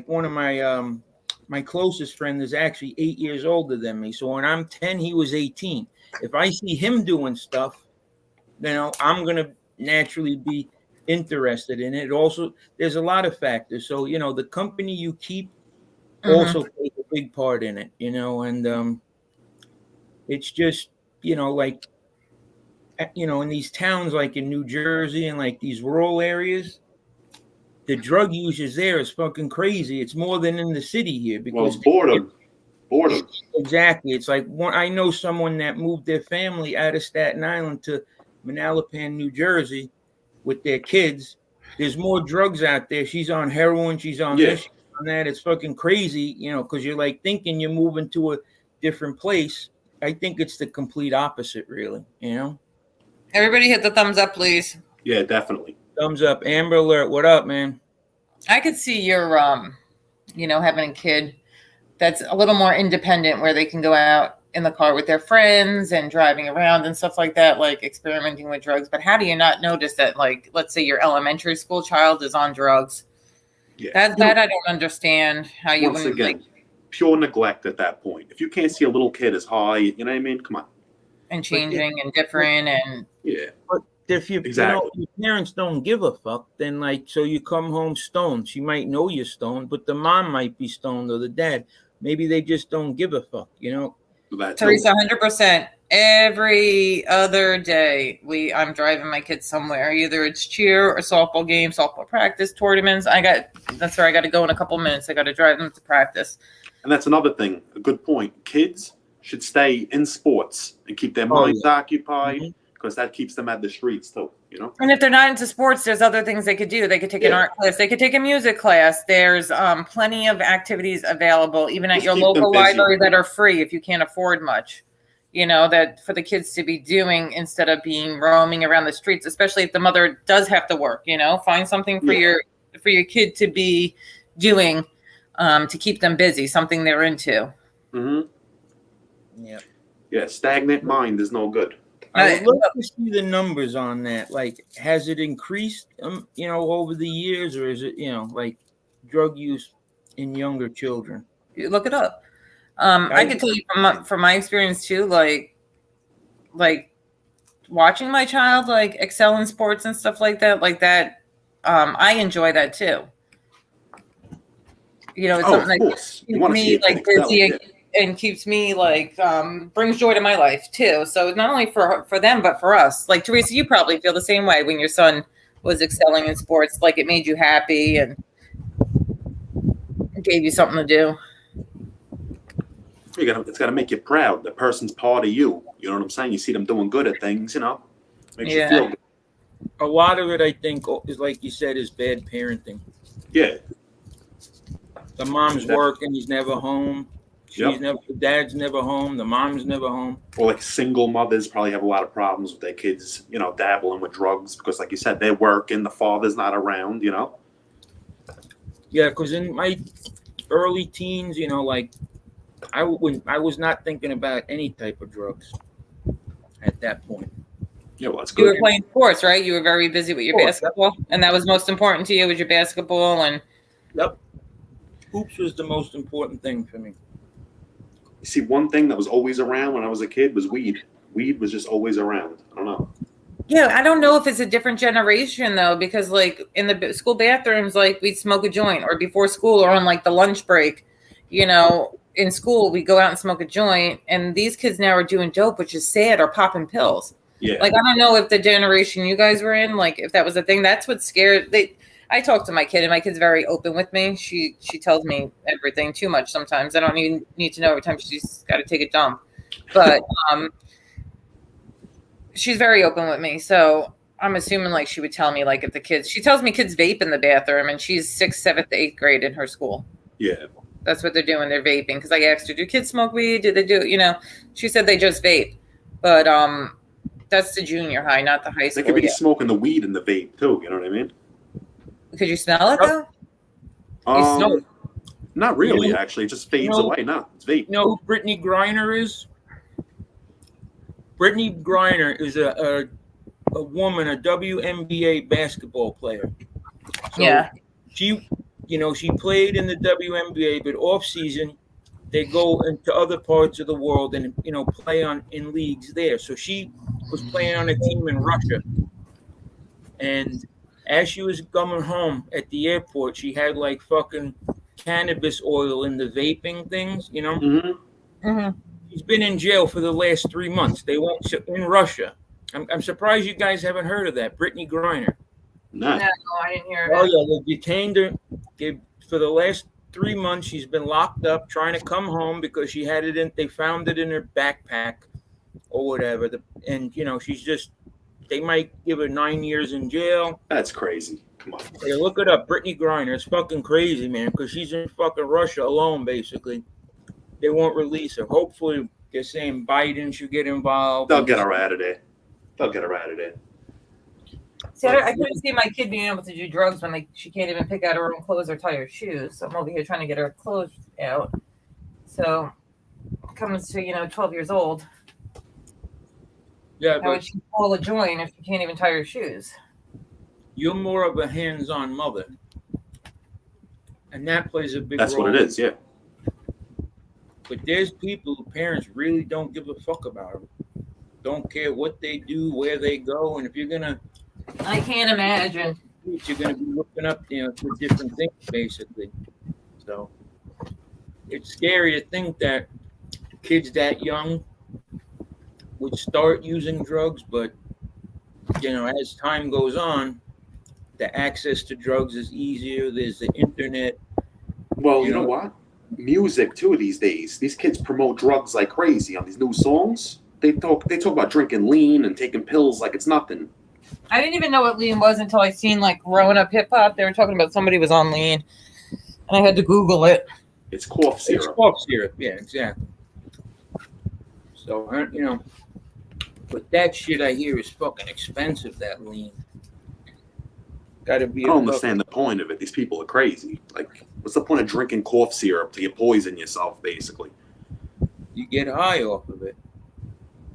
one of my closest friend is actually 8 years older than me. So when I'm 10, he was 18. If I see him doing stuff, I'm going to naturally be interested in it. Also, there's a lot of factors. So, the company you keep also plays a big part in it, and it's just, like, in these towns like in New Jersey and like these rural areas, the drug usage there is fucking crazy. It's more than in the city here because boredom. Exactly. It's like I know someone that moved their family out of Staten Island to Manalapan, New Jersey, with their kids. There's more drugs out there. She's on heroin. She's on this, she's on that. It's fucking crazy, because you're like thinking you're moving to a different place. I think it's the complete opposite, really. Everybody hit the thumbs up, please. Yeah, definitely. Thumbs up. Amber Alert. What up, man? I could see your, having a kid that's a little more independent where they can go out in the car with their friends and driving around and stuff like that, like experimenting with drugs. But how do you not notice that, like, let's say your elementary school child is on drugs? Yeah. That I don't understand how you Once again, pure neglect at that point. If you can't see a little kid as high, you know what I mean? Come on. And changing and different and But if your parents don't give a fuck, then so you come home stoned. She might know you're stoned, but the mom might be stoned or the dad. Maybe they just don't give a fuck, Teresa, 100%. Every other day, I'm driving my kids somewhere. Either it's cheer or softball game, softball practice, tournaments. That's where I got to go in a couple minutes. I got to drive them to practice. And that's another thing. A good point. Kids should stay in sports and keep their minds occupied because that keeps them at the streets too, And if they're not into sports, there's other things they could do. They could take an art class. They could take a music class. There's plenty of activities available, even at your local library that are free if you can't afford much, that for the kids to be doing instead of being roaming around the streets, especially if the mother does have to work, find something for your kid to be doing to keep them busy, something they're into. Yeah, stagnant mind is no good. I would love to see the numbers on that. Like, has it increased, over the years, or is it, like drug use in younger children? You look it up. I can tell you from my experience too, like watching my child like excel in sports and stuff like that. I enjoy that too. It's something that keeps me like busy and keeps me like brings joy to my life too. So not only for them but for us. Like Teresa, you probably feel the same way when your son was excelling in sports. Like it made you happy and gave you something to do. It's got to make you proud. The person's part of you. You know what I'm saying? You see them doing good at things, makes you feel good. A lot of it, I think, is like you said, is bad parenting. Yeah. The mom's working, he's never home. The dad's never home. The mom's never home. Or like single mothers probably have a lot of problems with their kids, dabbling with drugs because, like you said, they're working, the father's not around, Yeah, because in my early teens, I was not thinking about any type of drugs at that point. Yeah, well, that's You good. were playing sports, right? You were very busy with your basketball, and that was most important to you, was your basketball. And yep, hoops was the most important thing for me. You see, one thing that was always around when I was a kid was weed. Weed was just always around. I don't know. Yeah, I don't know if it's a different generation though, because like in the school bathrooms, like we'd smoke a joint, or before school, or on like the lunch break, in school we go out and smoke a joint, and these kids now are doing dope, which is sad, or popping pills. Yeah. Like I don't know if the generation you guys were in, like if that was a thing. That's what scared. I talk to my kid, and my kid's very open with me. She tells me everything, too much sometimes. I don't even need to know every time she's got to take a dump. But she's very open with me, so I'm assuming like she would tell me like if the kids. She tells me kids vape in the bathroom, and she's 6th, 7th, 8th grade in her school. Yeah. That's what they're doing. They're vaping, because I asked her, "Do kids smoke weed? Do they do?" She said they just vape, but that's the junior high, not the high school. They could be smoking the weed in the vape too. You know what I mean? Could you smell it though? Not really. Actually, it just fades away. No, it's vape. You know who Brittany Griner is? Brittany Griner is a woman, a WNBA basketball player. So yeah. She played in the WNBA, but off season they go into other parts of the world and play in leagues there. So she was playing on a team in Russia, and as she was coming home at the airport, she had like fucking cannabis oil in the vaping things, Mm-hmm. Mm-hmm. She's been in jail for the last 3 months. They won't in Russia. I'm surprised you guys haven't heard of that, Brittany Griner. No, I didn't hear Oh it. yeah, they detained her. For the last 3 months, she's been locked up trying to come home because she had it in. They found it in her backpack or whatever. She's just. They might give her 9 years in jail. That's crazy. Come on. Hey, look it up. Brittany Griner. It's fucking crazy, man, because she's in fucking Russia alone, basically. They won't release her. Hopefully, they're saying Biden should get involved. They'll get her out of there. See, I couldn't see my kid being able to do drugs when she can't even pick out her own clothes or tie her shoes. So I'm over here trying to get her clothes out. So coming to 12 years old. Yeah, how would she pull a joint if she can't even tie her shoes? You're more of a hands-on mother, and that plays a big role. That's what it is, yeah. But there's people, parents really don't give a fuck about them. Don't care what they do, where they go, and if you're gonna, I can't imagine. You're gonna be looking up, for different things, basically. So it's scary to think that kids that young would start using drugs, but as time goes on, the access to drugs is easier. There's the internet. Well, you know what? Music too these days. These kids promote drugs like crazy on these new songs. They talk about drinking lean and taking pills like it's nothing. I didn't even know what lean was until I seen like growing up hip hop. They were talking about somebody was on lean, and I had to Google it. It's cough syrup. It's cough syrup. Yeah, exactly. So but that shit I hear is fucking expensive. That lean. Gotta be. I don't understand the point of it. These people are crazy. Like, what's the point of drinking cough syrup till you poison yourself, basically? You get high off of it.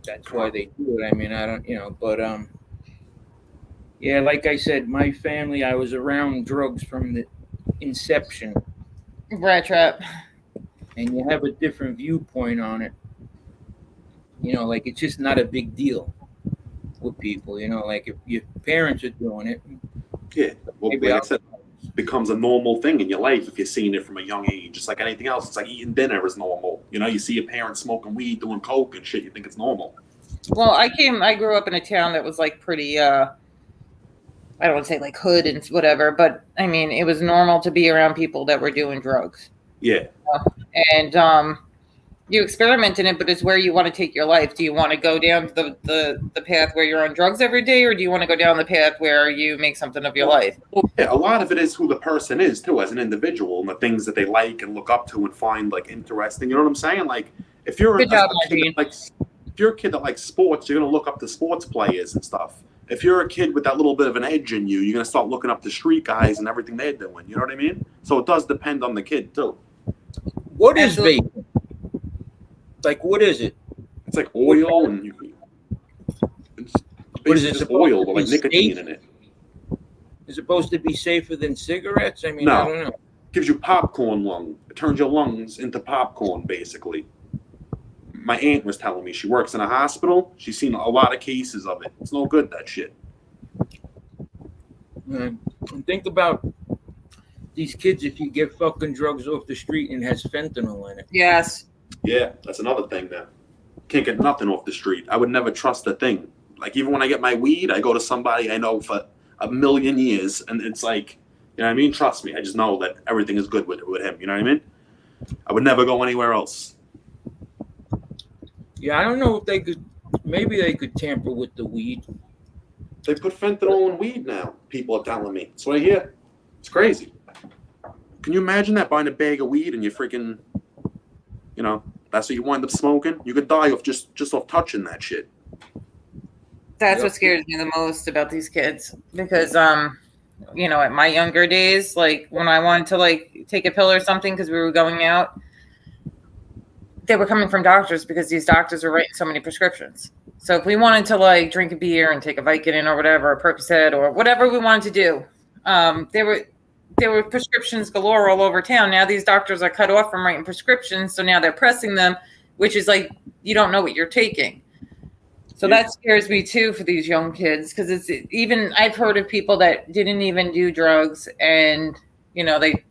That's why they do it. I mean, I don't, but yeah, like I said, my family, I was around drugs from the inception. Rat trap. And you have a different viewpoint on it. Like it's just not a big deal with people. Like if your parents are doing it. Yeah, well, like I said, it becomes a normal thing in your life if you're seeing it from a young age. Just like anything else, it's like eating dinner is normal. You see your parents smoking weed, doing coke and shit, you think it's normal. Well, I grew up in a town that was like pretty, I don't want to say like hood and whatever, but I mean, it was normal to be around people that were doing drugs. Yeah. And You experiment in it, but it's where you want to take your life. Do you want to go down the path where you're on drugs every day, or do you want to go down the path where you make something of your life? Well, yeah, a lot of it is who the person is too, as an individual, and the things that they like and look up to and find like interesting. You know what I'm saying? Like if you're Good job, if you're a kid that likes sports, you're gonna look up to sports players and stuff. If you're a kid with that little bit of an edge in you, you're gonna start looking up to street guys and everything they're doing. You know what I mean? So it does depend on the kid too. What is vape? Like, what is it? It's like oil, and it's basically just oil with like nicotine in it. Is it supposed to be safer than cigarettes? I mean, no. I don't know. It gives you popcorn lung. It turns your lungs into popcorn, basically. My aunt was telling me, she works in a hospital. She's seen a lot of cases of it. It's no good, that shit. And think about these kids if you get fucking drugs off the street and it has fentanyl in it. Yes. Yeah, that's another thing now. Can't get nothing off the street. I would never trust a thing. Like, even when I get my weed, I go to somebody I know for a million years, and it's like, you know what I mean? Trust me. I just know that everything is good with him. You know what I mean? I would never go anywhere else. Yeah, I don't know if they could. Maybe they could tamper with the weed. They put fentanyl in weed now. People are telling me. That's what I hear. It's crazy. Can you imagine that, buying a bag of weed and you freaking, you know, that's what you wind up smoking? You could die of just off touching that shit. That's what scares me the most about these kids, because you know, at my younger days, like when I wanted to like take a pill or something because we were going out, they were coming from doctors because these doctors were writing so many prescriptions. So if we wanted to like drink a beer and take a Vicodin or whatever, a Percocet or whatever we wanted to do, there were prescriptions galore all over town. Now these doctors are cut off from writing prescriptions, so now they're pressing them, which is like, you don't know what you're taking. So that scares me too for these young kids, because it's even, I've heard of people that didn't even do drugs, and you know, they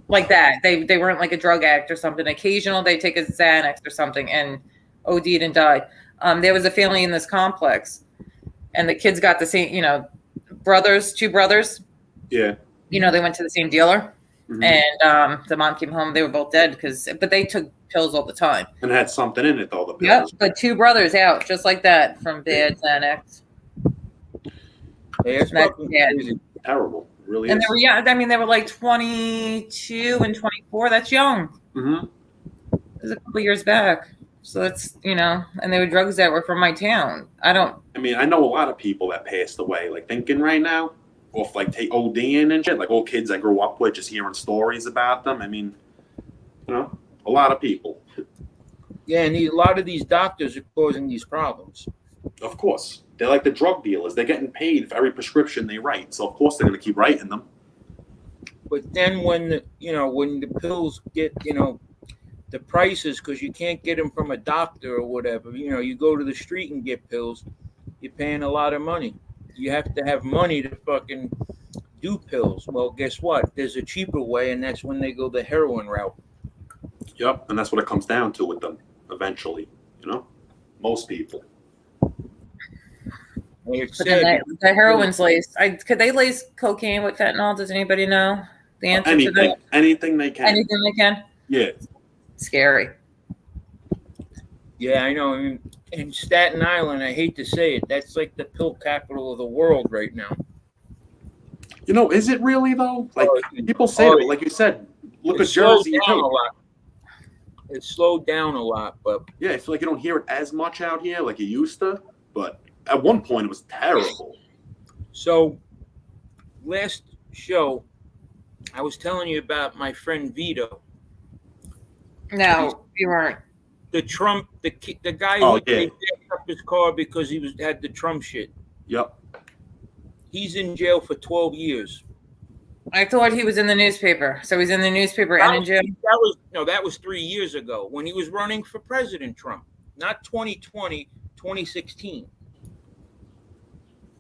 like that. They weren't like a drug addict or something. Occasional they take a Xanax or something and OD'd and died. There was a family in this complex, and the kids got the same, you know, two brothers. Yeah. You know, they went to the same dealer, and the mom came home. They were both dead but they took pills all the time. And it had something in it, though, the pills. Yep, but two brothers out just like that from bad Xanax. Yeah, it's fucking crazy. Terrible. It really and is. they were young. I mean, they were like 22 and 24. That's young. Mm-hmm. It was a couple years back. So that's, you know, and they were drugs that were from my town. I mean, I know a lot of people that passed away, like thinking right now, off like take ODing and shit, like all kids I grew up with, just hearing stories about them. I mean, you know, a lot of people. Yeah, and a lot of these doctors are causing these problems. Of course. They're like the drug dealers. They're getting paid for every prescription they write. So, of course, they're going to keep writing them. But then when the pills get, you know, the prices, because you can't get them from a doctor or whatever, you know, you go to the street and get pills, you're paying a lot of money. You have to have money to fucking do pills. Well, guess what? There's a cheaper way, and that's when they go the heroin route. Yep, and that's what it comes down to with them eventually, you know? Most people. The heroin's laced. Could they lace cocaine with fentanyl? Does anybody know the answer to that? Anything they can. Anything they can? Yeah. Scary. Yeah, I know. I mean, in Staten Island, I hate to say it, that's like the pill capital of the world right now. You know, is it really though? Like people say, like you said, look at Jersey too. It's slowed down a lot, but yeah, I feel like you don't hear it as much out here like you used to. But at one point, it was terrible. So, last show, I was telling you about my friend Vito. No, you weren't. The Trump, the guy who jacked up his car because he had the Trump shit. Yep. He's in jail for 12 years. I thought he was in the newspaper. So he's in the newspaper and in jail? That was 3 years ago when he was running for President Trump, not 2020, 2016.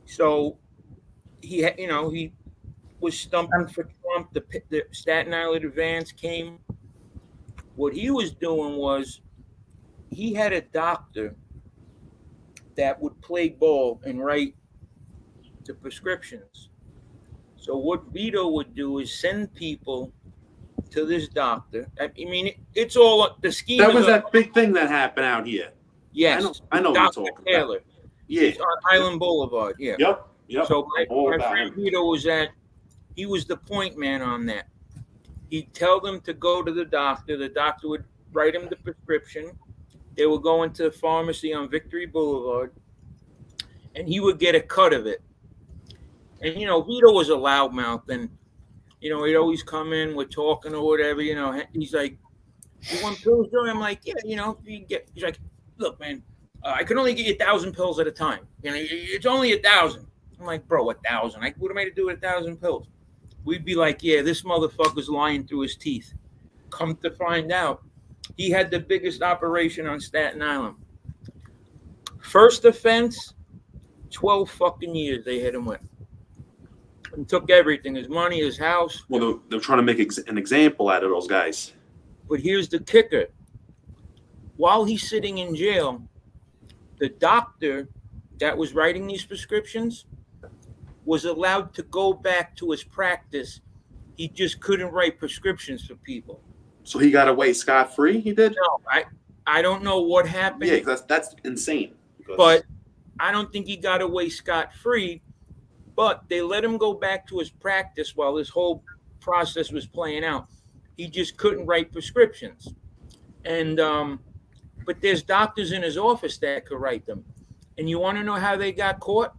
So he was stumping for Trump. The Staten Island advance came. What he was doing was he had a doctor that would play ball and write the prescriptions. So what Vito would do is send people to this doctor. I mean, it's all the scheme. That was that big thing that happened out here. Yes, I know Dr. what you're talking Taylor. about. Yeah, He's on Highland Boulevard. Yeah. Yep. So my friend him. Vito was he was the point man on that. He'd tell them to go to the doctor. The doctor would write him the prescription. They would go into the pharmacy on Victory Boulevard, and he would get a cut of it. And, Vito was a loudmouth, and, he'd always come in, we're talking or whatever, he's like, you want pills, Joe? I'm like, yeah, he's like, look, man, I can only get you 1,000 pills at a time. It's only 1,000. I'm like, bro, 1,000? What am I to do with 1,000 pills? We'd be like, yeah, this motherfucker's lying through his teeth. Come to find out, he had the biggest operation on Staten Island. First offense, 12 fucking years they hit him with. And took everything, his money, his house. Well, they're trying to make an example out of those guys. But here's the kicker. While he's sitting in jail, the doctor that was writing these prescriptions was allowed to go back to his practice. He just couldn't write prescriptions for people. So he got away scot-free, he did? No, I don't know what happened. Yeah, that's insane. But I don't think he got away scot-free. But they let him go back to his practice while this whole process was playing out. He just couldn't write prescriptions. And but there's doctors in his office that could write them. And you want to know how they got caught?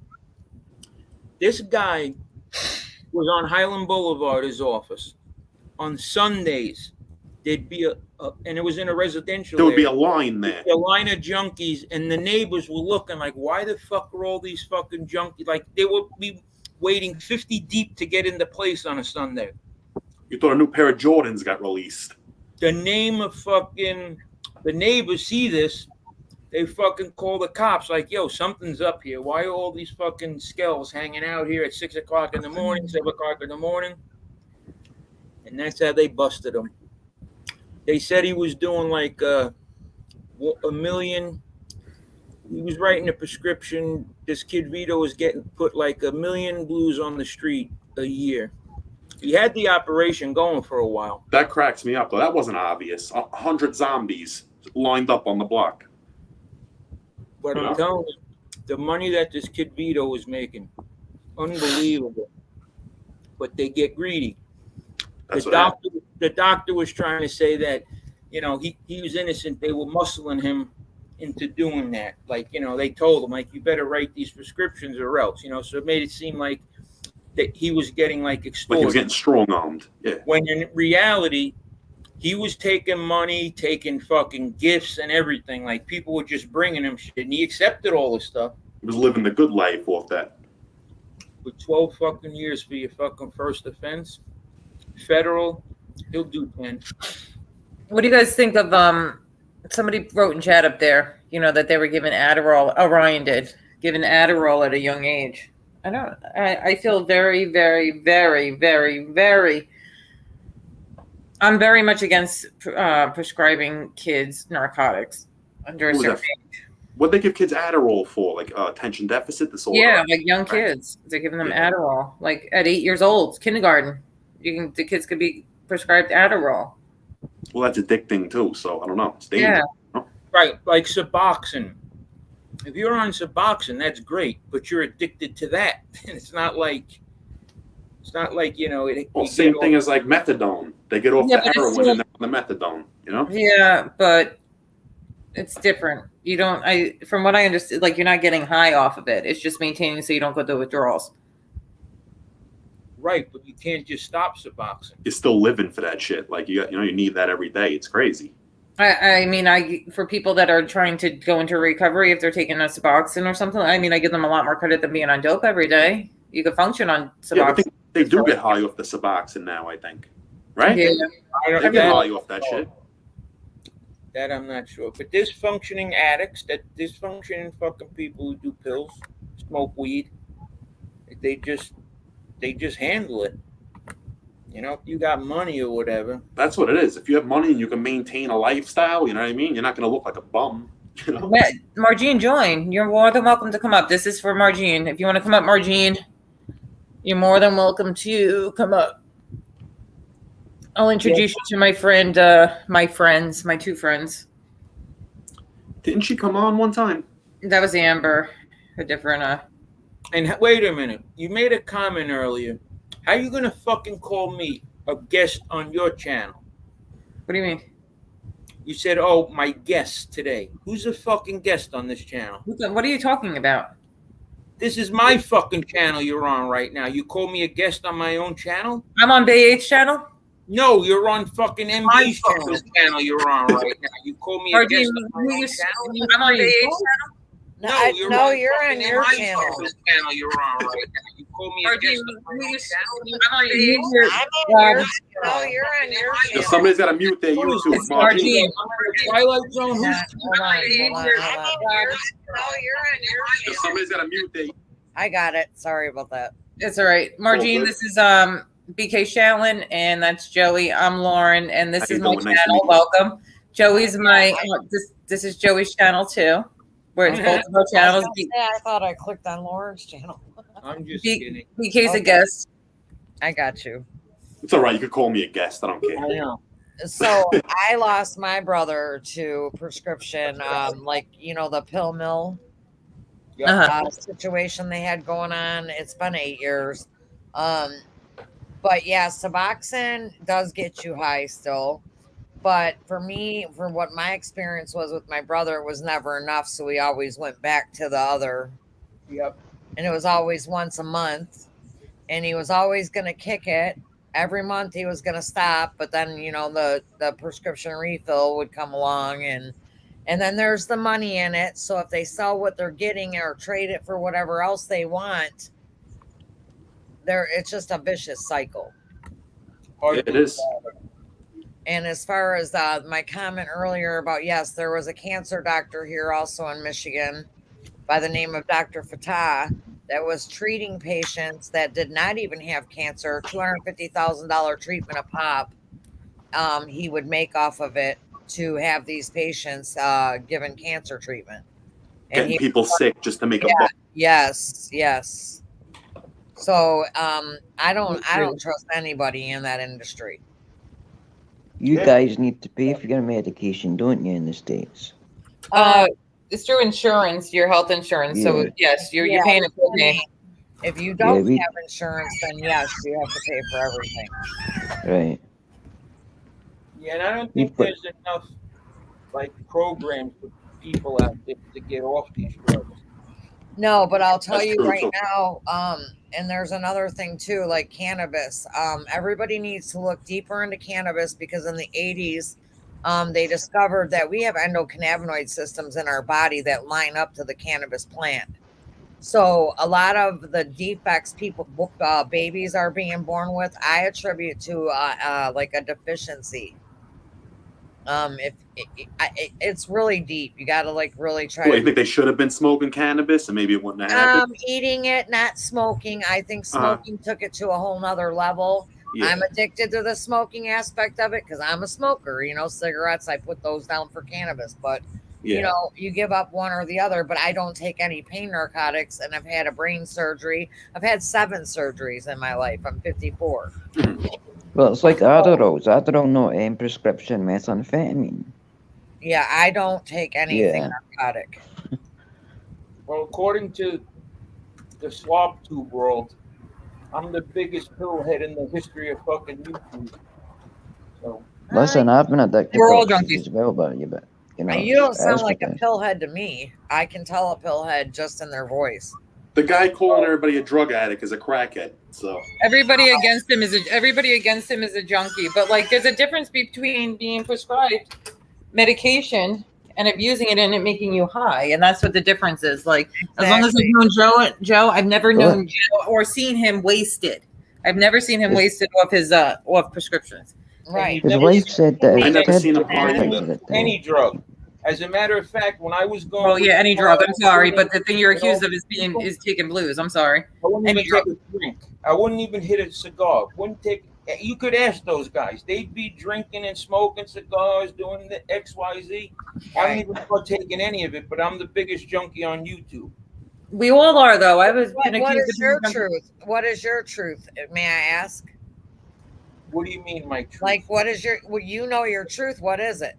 This guy was on Highland Boulevard, his office. On Sundays, there'd be and it was in a residential There would be area. a line there. A line of junkies, and the neighbors were looking like, why the fuck are all these fucking junkies? Like, they would be waiting 50 deep to get into place on a Sunday. You thought a new pair of Jordans got released. The name of the neighbors see this, they fucking call the cops like, yo, something's up here. Why are all these fucking skells hanging out here at 6 o'clock in the morning, 7 o'clock in the morning? And that's how they busted him. They said he was doing like a million. He was writing a prescription. This kid Vito was getting put like 1 million blues on the street a year. He had the operation going for a while. That cracks me up, though. That wasn't obvious. 100 zombies lined up on the block. But I'm telling you, the money that this kid Vito was making, unbelievable. But they get greedy. The doctor was trying to say that, he was innocent. They were muscling him into doing that. Like, they told him, like, you better write these prescriptions or else, so it made it seem like that he was getting like extorted. Like he was getting strong-armed. Yeah. When in reality, he was taking money, taking fucking gifts and everything. Like, people were just bringing him shit, and he accepted all this stuff. He was living the good life off that. With 12 fucking years for your fucking first offense, federal, he'll do 10. What do you guys think of somebody wrote in chat up there, that they were given Adderall, Orion did, given Adderall at a young age. I feel very, very, very, very, very, I'm very much against prescribing kids narcotics under a certain age. What they give kids Adderall for? Like attention deficit disorder? Yeah, like young kids. They're giving them Adderall. Like at 8 years old, kindergarten. The kids could be prescribed Adderall. Well, that's addicting too, so I don't know. It's dangerous. Yeah. Right, like Suboxone. If you're on Suboxone, that's great, but you're addicted to that. And it's not like same thing as like methadone. They get off the heroin and they're on the methadone, Yeah, but it's different. You don't. From what I understand, like you're not getting high off of it. It's just maintaining so you don't go through withdrawals. Right, but you can't just stop Suboxone. You're still living for that shit. Like you need that every day. It's crazy. I mean, for people that are trying to go into recovery, if they're taking a Suboxone or something, I mean, I give them a lot more credit than being on dope every day. You could function on Suboxone. Yeah, I think they do get high off the Suboxone now, I think. Right? Yeah. They get high off that shit. That I'm not sure. But there's functioning addicts, there's functioning fucking people who do pills, smoke weed. They just handle it. If you got money or whatever. That's what it is. If you have money and you can maintain a lifestyle, you know what I mean? You're not going to look like a bum. Margine, join. You're more than welcome to come up. This is for Margine. If you want to come up, Margine, you're more than welcome to come up. I'll introduce you to my friend, my two friends. Didn't she come on one time? That was Amber, a different. And wait a minute, you made a comment earlier. How you gonna fucking call me a guest on your channel? What do you mean? You said, "Oh, my guest today." Who's a fucking guest on this channel? What are you talking about? This is my fucking channel you're on right now. You call me a guest on my own channel? I'm on Bay H channel. No, you're on fucking MB's channel you're on right now. You call me a guest on my own channel? I'm on Bay H channel. No, you're on your channel. Channel you're on right now. You call me a guest on my own channel? I'm on your channel. No, you're on your channel. Somebody's got to mute their YouTube. Margie. Twilight Zone. Hold on. No, you're on your channel. Somebody's got to mute their. I got it. Sorry about that. It's all right. Margine, this is BK Shallon, and that's Joey. I'm Lauren, and this is my channel. Welcome. Joey's my this is Joey's channel too. Where it's both of our channels. I thought I clicked on Lauren's channel. I'm just kidding. BK's a guest. I got you. It's all right. You could call me a guest. I don't care. I know. So I lost my brother to prescription, like the pill mill situation they had going on. It's been 8 years. But yeah, Suboxone does get you high still. But for me, for what my experience was with my brother, it was never enough. So we always went back to the other. Yep. And it was always once a month. And he was always going to kick it. Every month he was going to stop. But then, the prescription refill would come along. And then there's the money in it. So if they sell what they're getting or trade it for whatever else they want, it's just a vicious cycle. It is. And as far as my comment earlier about, yes, there was a cancer doctor here also in Michigan by the name of Dr. Fatah that was treating patients that did not even have cancer, $250,000 treatment a pop. He would make off of it to have these patients given cancer treatment. And Getting people sick just to make a buck. Yes. So I don't trust anybody in that industry. You guys need to pay for your medication, don't you, in the States? It's through insurance, your health insurance. Yeah. So yes, you're paying it for me. If you don't have insurance, then yes, you have to pay for everything. Right. Yeah, and I don't think there's enough programs for people out there to get off these drugs. No, but I'll tell you right now, and there's another thing too, like cannabis. Everybody needs to look deeper into cannabis because in the 80s, they discovered that we have endocannabinoid systems in our body that line up to the cannabis plant. So a lot of the defects babies are being born with, I attribute to like a deficiency. It's really deep. You got to really try. You think they should have been smoking cannabis and maybe it wouldn't have happened? Eating it, not smoking. I think smoking took it to a whole nother level. Yeah. I'm addicted to the smoking aspect of it because I'm a smoker. Cigarettes, I put those down for cannabis. But, you give up one or the other. But I don't take any pain narcotics. And I've had a brain surgery. I've had 7 surgeries in my life. I'm 54. Well, it's like Adderall. Adderall not prescription methamphetamine. Yeah, I don't take anything narcotic. Well, according to the swab tube world, I'm the biggest pillhead in the history of fucking YouTube. So listen, I've been addicted to as well, but you don't sound like a pillhead to me. I can tell a pillhead just in their voice. The guy calling everybody a drug addict is a crackhead. So everybody against him is a junkie. But there's a difference between being prescribed medication and abusing it and it making you high, and that's what the difference is. As long as I've known Joe, I've never known Joe or seen him wasted. I've never seen him wasted off his off prescriptions. Right. His wife said that I've never seen him any drug. As a matter of fact, when I was going, any drug. I'm sorry, but the thing you're accused of is taking blues. I'm sorry. I wouldn't even take a drink. I wouldn't even hit a cigar. Wouldn't take. You could ask those guys. They'd be drinking and smoking cigars, doing the XYZ. I don't even partake in any of it, but I'm the biggest junkie on YouTube. We all are, though. I was. What is your truth? What is your truth? May I ask? What do you mean, my truth? Like, what is your? Well, you know your truth. What is it?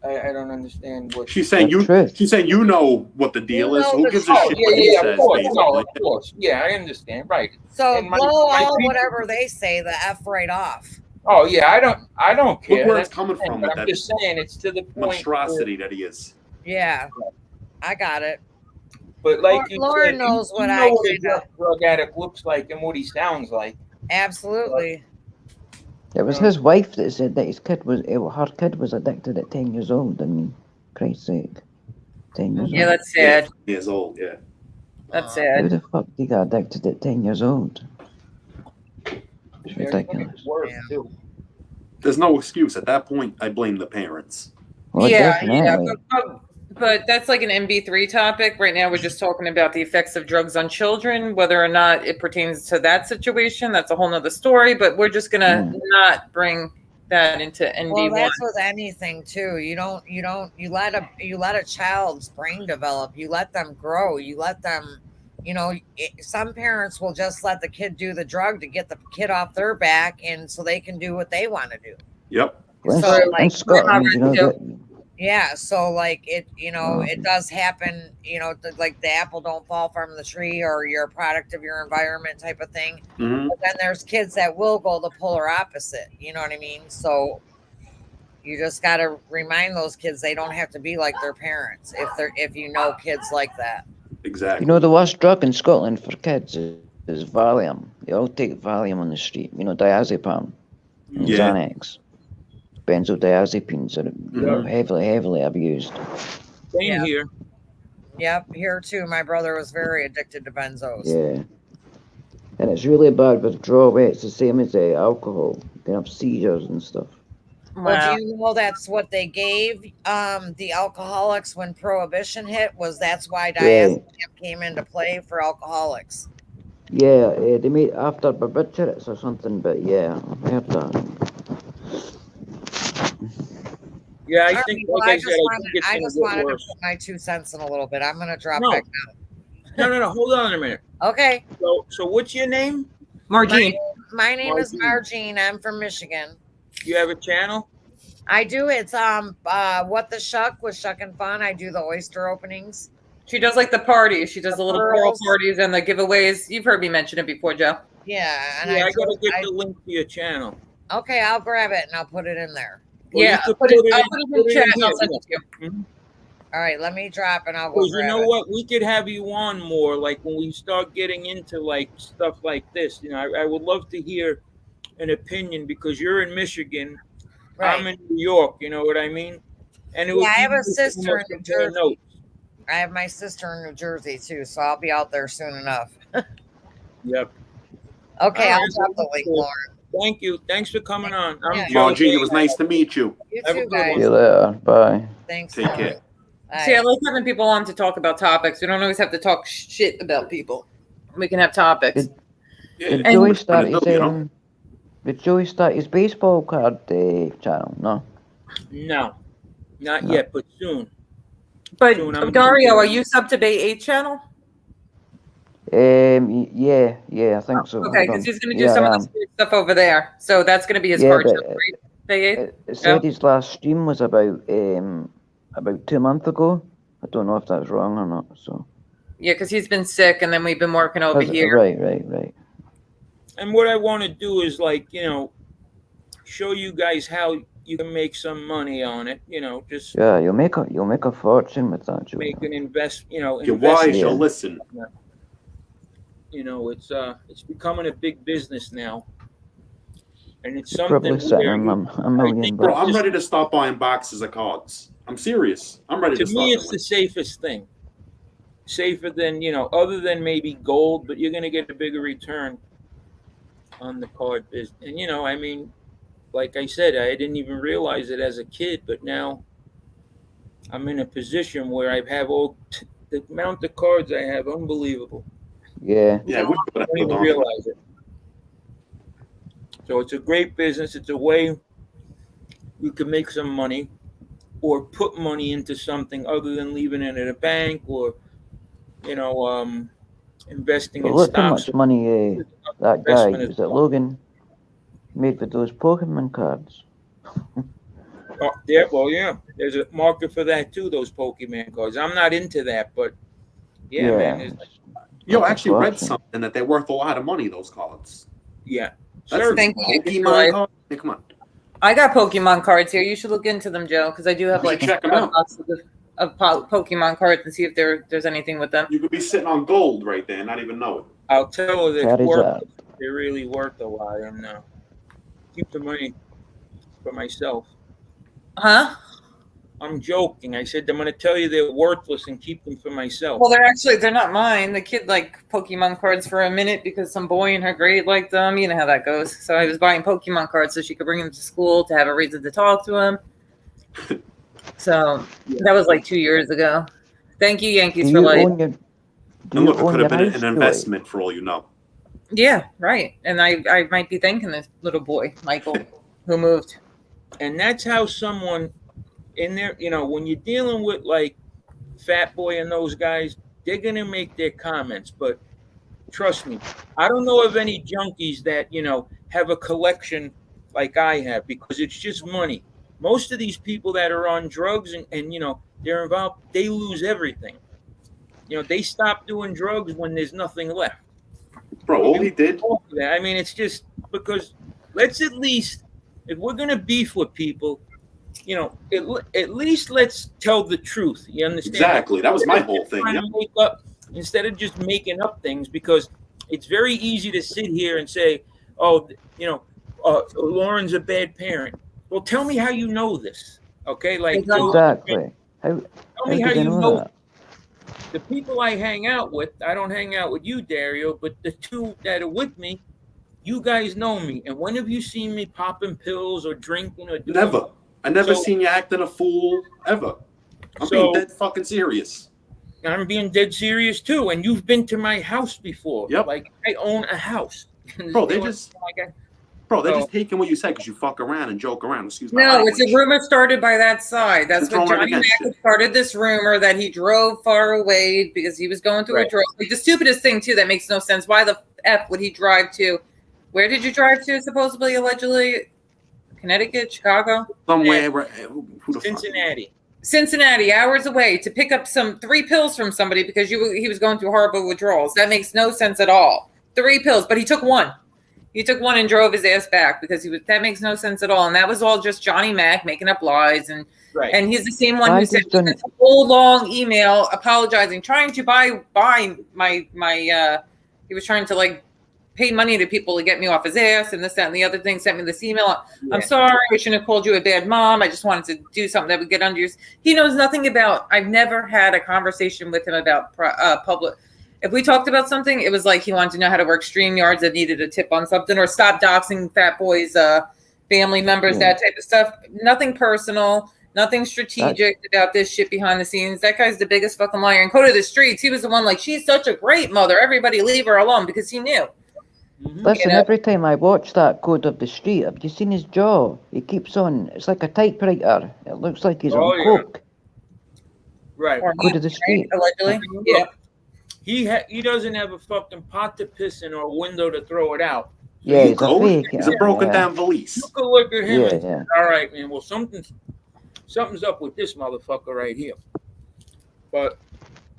I don't understand what She's saying. She's saying you know what the deal is. Who gives a shit what he says? Of course. No, of course. Yeah, I understand. Right. So And blow all whatever they say the F right off. Oh yeah, I don't care. Look where it's coming from. But I'm just saying it's to the point. Monstrosity that he is. Yeah, I got it. But like you Lauren said, knows what you I know what a kinda- drug addict looks like and what he sounds like. Absolutely. It was his wife that said that her kid was addicted at 10 years old. I mean, Christ's sake. 10 years old. Yeah, that's sad. 10 years old, yeah. That's How sad. the fuck did he get addicted at 10 years old? It's ridiculous. There's no excuse. At that point, I blame the parents. Well, definitely. But that's like an MB3 topic. Right now, we're just talking about the effects of drugs on children, whether or not it pertains to that situation. That's a whole nother story, but we're just going to not bring that into ND1. Well, that's with anything too. You let a child's brain develop. You let them grow. You let them, some parents will just let the kid do the drug to get the kid off their back, and so they can do what they want to do. Yep. So like, Scotland, yeah, so like it, it does happen, like the apple don't fall from the tree, or you're a product of your environment type of thing. Mm-hmm. But then there's kids that will go the polar opposite. You know what I mean? So you just got to remind those kids they don't have to be like their parents if you know kids like that. Exactly. The worst drug in Scotland for kids is Valium. They all take Valium on the street. Diazepam, and Xanax. Benzodiazepines are heavily abused. Same here. Yep, here too. My brother was very addicted to benzos. Yeah. And it's really bad withdrawal. It's the same as alcohol. You can have seizures and stuff. Well, do you know that's what they gave the alcoholics when Prohibition hit? That's why diazepam came into play for alcoholics. Yeah, they made after barbiturates or something, but yeah, I heard that. Yeah, I think. I just wanted to put my 2 cents in a little bit. I'm gonna drop back down. No. Hold on a minute. Okay. So what's your name? Margine. My name is Margine. I'm from Michigan. You have a channel? I do. It's What the Shuck with Shuck and Fun. I do the oyster openings. She does like the parties. She does the little pearl parties and the giveaways. You've heard me mention it before, Joe. Yeah, and I gotta get the link to your channel. Okay, I'll grab it and I'll put it in there. Well, I'll put it in chat and I'll send it to you. Mm-hmm. All right, let me drop and I'll go grab it. You know what? We could have you on more, like when we start getting into like stuff like this. I would love to hear an opinion because you're in Michigan. Right. I'm in New York. You know what I mean? And I have a sister in New Jersey. I have my sister in New Jersey too, so I'll be out there soon enough. Yep. Okay, I'll drop the link, Lauren. Thank you. Thanks for coming on. Margine, it was nice to meet you. You too, guys. See you later. Bye. Thanks. Take care. See, I like having people on to talk about topics. We don't always have to talk shit about people. We can have topics. Did Joey start his baseball card channel? No. No, not yet, but soon. But Dario, are you sub to Bay 8 channel? Yeah, I think so. Okay, because he's going to do some of the stuff over there. So that's going to be his card show, right? Bay 8? It said his last stream was about 2 months ago. I don't know if that's wrong or not. So. Yeah, because he's been sick, and then we've been working over here. Right. And what I want to do is show you guys how you can make some money on it. Just you'll make a fortune with that. Joe. Make an invest. You're wise. You'll listen. It's becoming a big business now, and it's something. Bro, I'm ready to stop buying boxes of cards. I'm serious. I'm ready to. To me, it's the safest thing. Safer than other than maybe gold, but you're going to get a bigger return on the card business. And like I said, I didn't even realize it as a kid, but now I'm in a position where I have the amount of cards I have, unbelievable. Yeah. I don't even realize it. So it's a great business. It's a way you can make some money or put money into something other than leaving it at a bank or, investing But in look how stocks. much money that guy, Investment was it Logan, made with those Pokemon cards. Oh, yeah, well, yeah. There's a market for that too. Those Pokemon cards. I'm not into that, but yeah, man. it's Yo, like I a actually read fortune. something that they're worth a lot of money, those cards. Yeah. That's Sure. Thank you. Pokemon cards. Hey, come on. I got Pokemon cards here. You should look into them, Joe, because I do have You like should check 'em a out. box of Pokemon cards and see if there's anything with them. You could be sitting on gold right there and not even know it. I'll tell her That they're is worth. They're really worth a lot, and keep the money for myself. Huh? I'm joking. I said I'm going to tell you they're worthless and keep them for myself. Well, they're not mine. The kid liked Pokemon cards for a minute because some boy in her grade liked them. You know how that goes. So I was buying Pokemon cards so she could bring them to school to have a reason to talk to him. So that was like 2 years ago. Thank you, Yankees, for life. And look, it could have been an investment for all you know. Yeah, right. And I might be thanking this little boy, Michael, who moved. And that's how someone in there, when you're dealing with like Fat Boy and those guys, they're going to make their comments. But trust me, I don't know of any junkies that, have a collection like I have, because it's just money. Most of these people that are on drugs and they're involved, they lose everything. They stop doing drugs when there's nothing left. Bro, all he did. I mean, it's just because let's at least, if we're going to beef with people, at least let's tell the truth. You understand? Exactly. That was my whole thing. Yeah. Instead of just making up things, because it's very easy to sit here and say, oh, Lauren's a bad parent. Well, tell me how you know this. Okay? Like, exactly. Tell me how you know that. The people I hang out with, I don't hang out with you, Dario, but the two that are with me, you guys know me. And when have you seen me popping pills or drinking or doing? Never. I never seen you acting a fool ever. I'm being dead fucking serious. I'm being dead serious too. And you've been to my house before. Yep. Like, I own a house. Bro, they're just taking what you say because you fuck around and joke around. Excuse me. No, it's a rumor started by that side. That's what Johnny Mac started this rumor that he drove far away because he was going through a drug. Like the stupidest thing too that makes no sense. Why the F would he drive to? Where did you drive to? Supposedly, allegedly, Connecticut, Chicago, somewhere. Cincinnati, hours away to pick up 3 pills from somebody because he was going through horrible withdrawals. That makes no sense at all. 3 pills, but he took one. He took one and drove his ass back because that makes no sense at all. And that was all just Johnny Mac making up lies. And he's the same one who sent a whole long email apologizing, trying to buy my he was trying to like pay money to people to get me off his ass and this, that, and the other thing. Sent me this email. I'm sorry, I shouldn't have called you a bad mom. I just wanted to do something that would get under your. He knows nothing about. I've never had a conversation with him about public. If we talked about something, it was like he wanted to know how to work StreamYards that needed a tip on something, or stop doxing Fat Boy's family members, that type of stuff. Nothing personal, nothing strategic about this shit behind the scenes. That guy's the biggest fucking liar. And go to the streets. He was the one like, she's such a great mother. Everybody leave her alone, because he knew. Listen, every time I watch that Code of the Street, have you seen his jaw? He keeps on, it's like a typewriter. It looks like he's on coke. Right. Code of the Street. Allegedly. Yeah. He doesn't have a fucking pot to piss in or a window to throw it out. Yeah, he's a fake. He's a broken down valise. You can look at him and say, all right, man, well, something's up with this motherfucker right here. But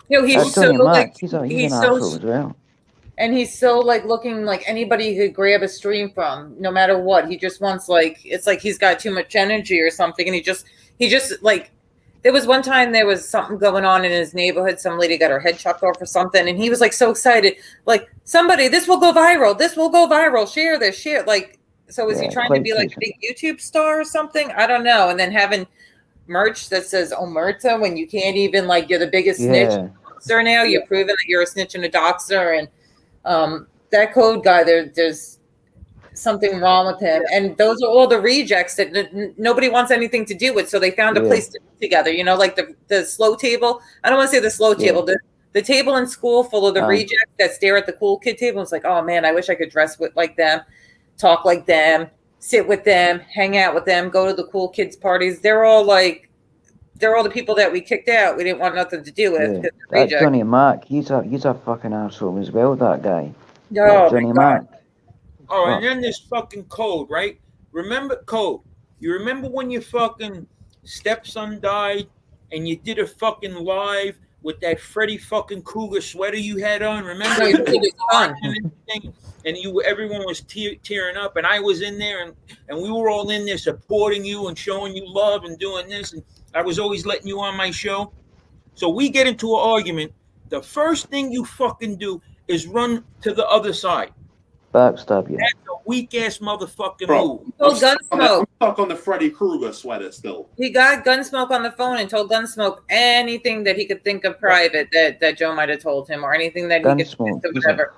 he's so like he's an asshole as well. And he's so like looking like anybody could grab a stream from, no matter what. He just wants it's like he's got too much energy or something, and he just like. There was one time there was something going on in his neighborhood. Some lady got her head chopped off or something. And he was like so excited. Like, somebody, this will go viral. This will go viral. Share this, share. Like, so is he trying to be like a big YouTube star or something? I don't know. And then having merch that says Omerta when you can't even, like, you're the biggest snitch now. You're proving that you're a snitch and a doxer. And that code guy, there's something wrong with him, and those are all the rejects that nobody wants anything to do with, so they found a place to be together, like the slow table. I don't want to say the slow table, the table in school full of the rejects that stare at the cool kid table. It's like, oh man, I wish I could dress like them, talk like them, sit with them, hang out with them, go to the cool kids parties. They're all like they're all the people that we kicked out. We didn't want nothing to do with. Yeah, that Johnny Mac, he's a fucking arsehole as well, that guy. Oh, Johnny my God. Mac. Oh, and then there's fucking Code, right? Remember Code? You remember when your fucking stepson died and you did a fucking live with that Freddy fucking Krueger sweater you had on? Remember? No, you did his son. And everyone was tearing up, and I was in there, and we were all in there supporting you and showing you love and doing this, and I was always letting you on my show. So we get into an argument. The first thing you fucking do is run to the other side. Backstab you. That's a weak ass motherfucking Bro, move. Told Gunsmoke. I'm stuck on the Freddy Krueger sweater still. He got Gunsmoke on the phone and told Gunsmoke anything that he could think of private that Joe might have told him, or anything that he could think of, whatever.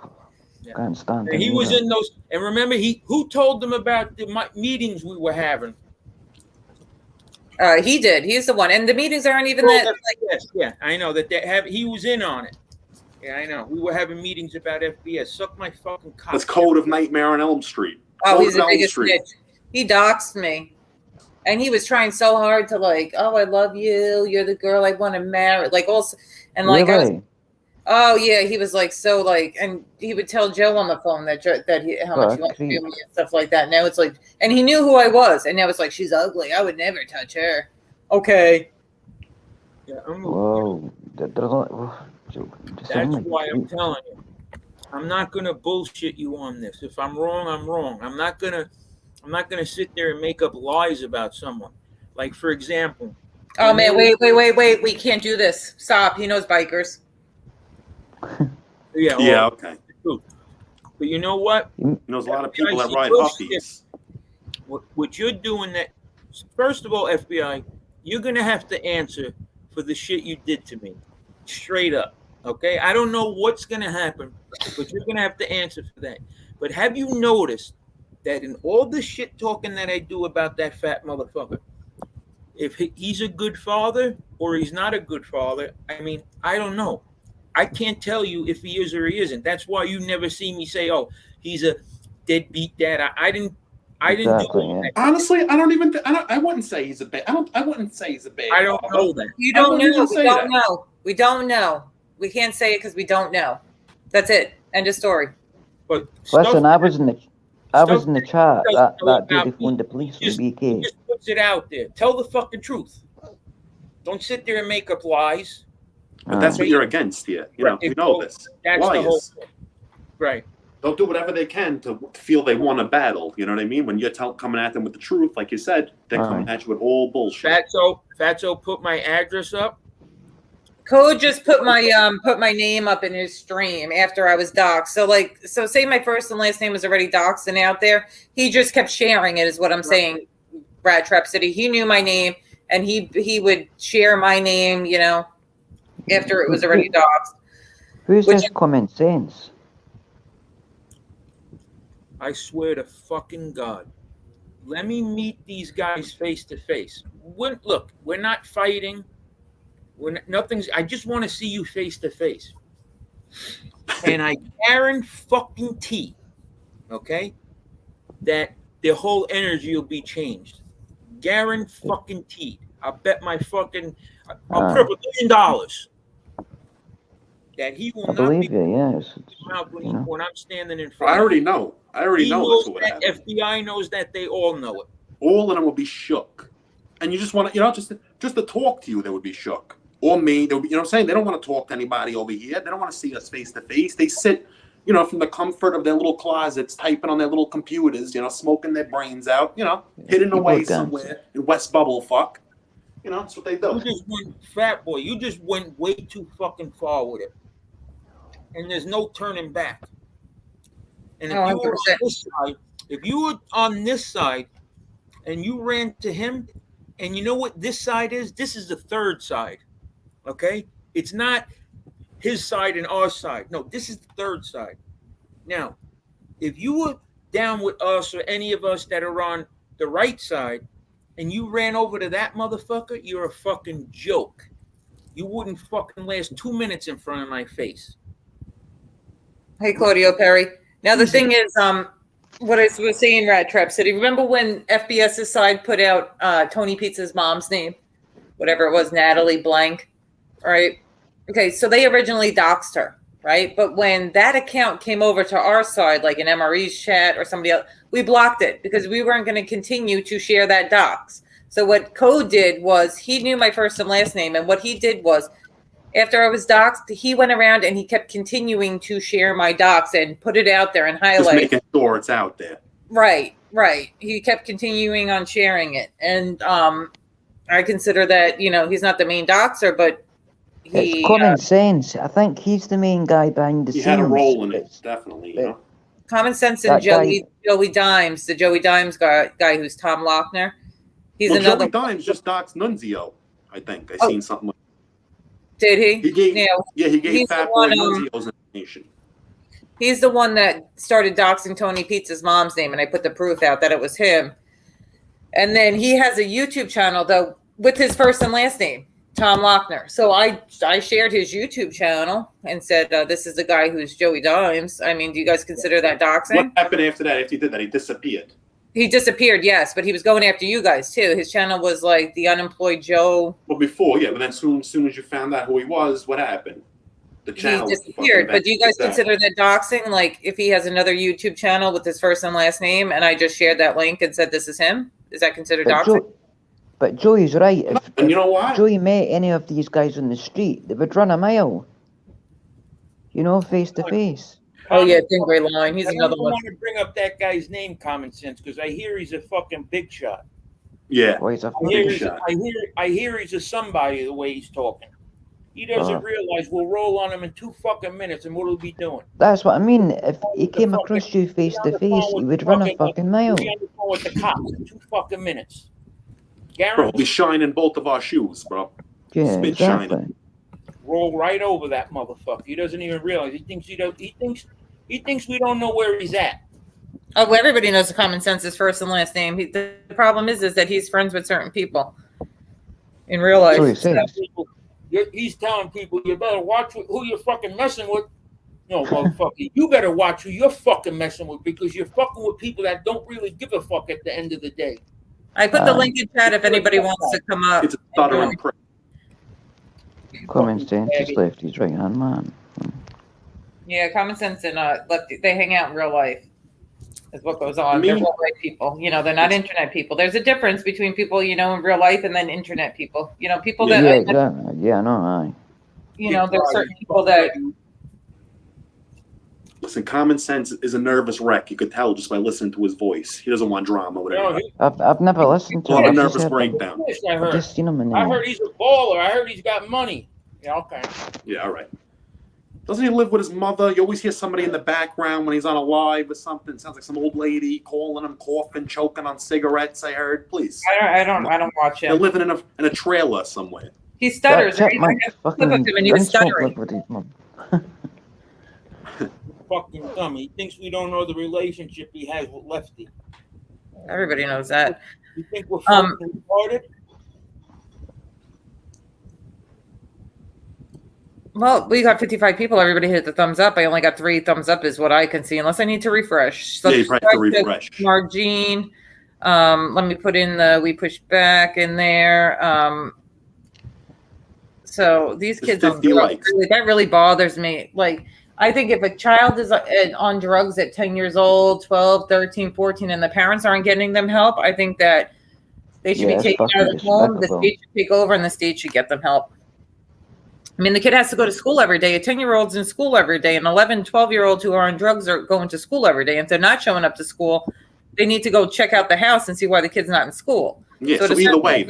Can't stand And he was in those. And remember, who told them about the meetings we were having? He did. He's the one. And the meetings aren't even that. Yes, yeah, I know that he was in on it. Yeah, I know. We were having meetings about FBS. Suck my fucking cock. That's Code of Nightmare on Elm Street. Oh, he's the biggest snitch. He doxed me. And he was trying so hard to I love you. You're the girl I want to marry. Also, and really? Oh yeah, he was and he would tell Joe on the phone that how much he wants to do me and stuff like that. Now it's and he knew who I was, and now it's she's ugly. I would never touch her. Okay. Yeah, whoa. That's why I'm telling you. I'm not gonna bullshit you on this. If I'm wrong, I'm wrong. I'm not gonna sit there and make up lies about someone. Like, for example. Oh man, wait. We can't do this. Stop. He knows bikers. Yeah, okay. But you know what? He knows a lot of people that ride Huffies. What you're doing that, first of all, FBI, you're going to have to answer for the shit you did to me. Straight up. Okay? I don't know what's going to happen, but you're going to have to answer for that. But have you noticed that in all the shit talking that I do about that fat motherfucker, if he's a good father or he's not a good father, I mean, I don't know. I can't tell you if he is or he isn't. That's why you never see me say, "Oh, he's a deadbeat dad." I didn't do that. Honestly, I wouldn't say he's a bad. I wouldn't say he's a bad. I don't know that. You don't know. We don't know. We don't know. We can't say it because we don't know. That's it. End of story. But listen, I was in the chat that day they phoned the police from BK. Just puts it out there. Tell the fucking truth. Don't sit there and make up lies. But that's what you're against here. You know, we know this. That's the whole thing. Right. They'll do whatever they can to feel they won a battle. You know what I mean? When you're coming at them with the truth, like you said, they're coming at you with all bullshit. Fatso put my address up. Code just put my name up in his stream after I was doxxed. So say my first and last name was already doxxed and out there. He just kept sharing it, is what I'm saying. Rat Trap City. He knew my name, and he would share my name, after it was already doxxed. Who's this common sense? I swear to fucking God. Let me meet these guys face to face. Look, we're not fighting. I just want to see you face to face. And I guarantee, okay, that their whole energy will be changed. Guaranteed. I'll bet my fucking, I'll put $1 million that he will not be out when I'm standing in front. I already know. That's what that FBI knows that. They all know it. All of them will be shook, and you just want to, just to talk to you, they would be shook. Or me, they would be, what I'm saying? They don't want to talk to anybody over here. They don't want to see us face to face. They sit, from the comfort of their little closets, typing on their little computers, smoking their brains out, hidden away somewhere in West Bubblefuck. That's what they do. Fat boy, you just went way too fucking far with it. And there's no turning back. And if you were on this side and you ran to him, and you know what this side is? This is the third side. Okay? It's not his side and our side. No, this is the third side. Now, if you were down with us or any of us that are on the right side and you ran over to that motherfucker, you're a fucking joke. You wouldn't fucking last 2 minutes in front of my face. Hey, Claudio Perry. Now, the thing is, what I was saying, Rat Trap City, remember when FBS's side put out Tony Pizza's mom's name? whatever it was, Natalie Blank, right? Okay, so they originally doxed her, right? But when that account came over to our side, like an MRE's chat or somebody else, we blocked it because we weren't going to continue to share that dox. So what Code did was he knew my first and last name, and what he did was, after I was doxed, he went around and he kept continuing to share my dox and put it out there and highlight. Just making sure it's out there. Right. He kept continuing on sharing it. And I consider that, he's not the main doxer, but it's common sense. I think he's the main guy behind the scenes. He had a role in it, definitely. Common sense and Joey Dimes, the Joey Dimes guy who's Tom Lochner. He's another. Joey Dimes just doxed Nunzio, I think. I seen something like. Did he? He gave Fat Boy Nunzio's information. He's the one that started doxing Tony Pizza's mom's name, and I put the proof out that it was him. And then he has a YouTube channel, though, with his first and last name, Tom Lochner. So I shared his YouTube channel and said, this is the guy who's Joey Dimes. I mean, do you guys consider that doxing? What happened after that? After he did that, he disappeared. He disappeared, yes, but he was going after you guys, too. His channel was like The Unemployed Joe. Well, before, yeah, but then as soon as you found out who he was, what happened? The channel disappeared. But do you guys consider that doxing? Like, if he has another YouTube channel with his first and last name, and I just shared that link and said this is him, is that considered doxing? But Joey's right. And you know what? Joey met any of these guys on the street, they would run a mile. Face to face. Oh yeah, Dingray Line. He's another one. I don't want to bring up that guy's name, Common Sense, because I hear he's a fucking big shot. Yeah. Well, he's a big shot. I hear he's a somebody the way he's talking. He doesn't realize we'll roll on him in 2 fucking minutes, and what'll he be doing? That's what I mean. If he came across you face to face, he would run a fucking mile. We'll be on the phone with the cops in 2 fucking minutes. Bro, he'll be shining both of our shoes, bro. Yeah, exactly. Shining. Roll right over that motherfucker. He doesn't even realize. He thinks we don't know where he's at. Oh, well, everybody knows the Common Sense is first and last name. The problem is that he's friends with certain people in real life. He's telling people, you better watch who you're fucking messing with. No, motherfucker, you better watch who you're fucking messing with, because you're fucking with people that don't really give a fuck at the end of the day. I put the link in chat if anybody wants to come up. It's a stuttering prick. Common Sense is Lefty's right hand man. Yeah, Common Sense and Lefty, they hang out in real life. Is what goes on. They're real life people. They're not internet people. There's a difference between people, in real life and then internet people. People that. Yeah, exactly. Yeah, no, there's certain people that. Listen, Common Sense is a nervous wreck. You could tell just by listening to his voice. He doesn't want drama. Whatever. I've never listened to him. A nervous breakdown. I just seen him in there. I heard he's a baller. I heard he's got money. Yeah, okay. Yeah, all right. Doesn't he live with his mother? You always hear somebody in the background when he's on a live or something. It sounds like some old lady calling him, coughing, choking on cigarettes. I heard. Please. I don't watch him. They're living in a trailer somewhere. He stutters. Right? And he was stuttering. Fucking dumb. He thinks we don't know the relationship he has with Lefty. Everybody knows that. You think we're fucking retarded? Well, we got 55 people. Everybody hit the thumbs up. I only got 3 thumbs up is what I can see, unless I need to refresh. So yeah, you probably have to refresh. Margine. Let me put in we push back in there. So these kids, that really bothers me. Like, I think if a child is on drugs at 10 years old, 12, 13, 14, and the parents aren't getting them help, I think that they should be taken out of the home. The state should take over, and the state should get them help. I mean, the kid has to go to school every day. A 10-year-old's in school every day. An 11, 12-year-old who are on drugs are going to school every day. If they're not showing up to school, they need to go check out the house and see why the kid's not in school. Yeah, so either way,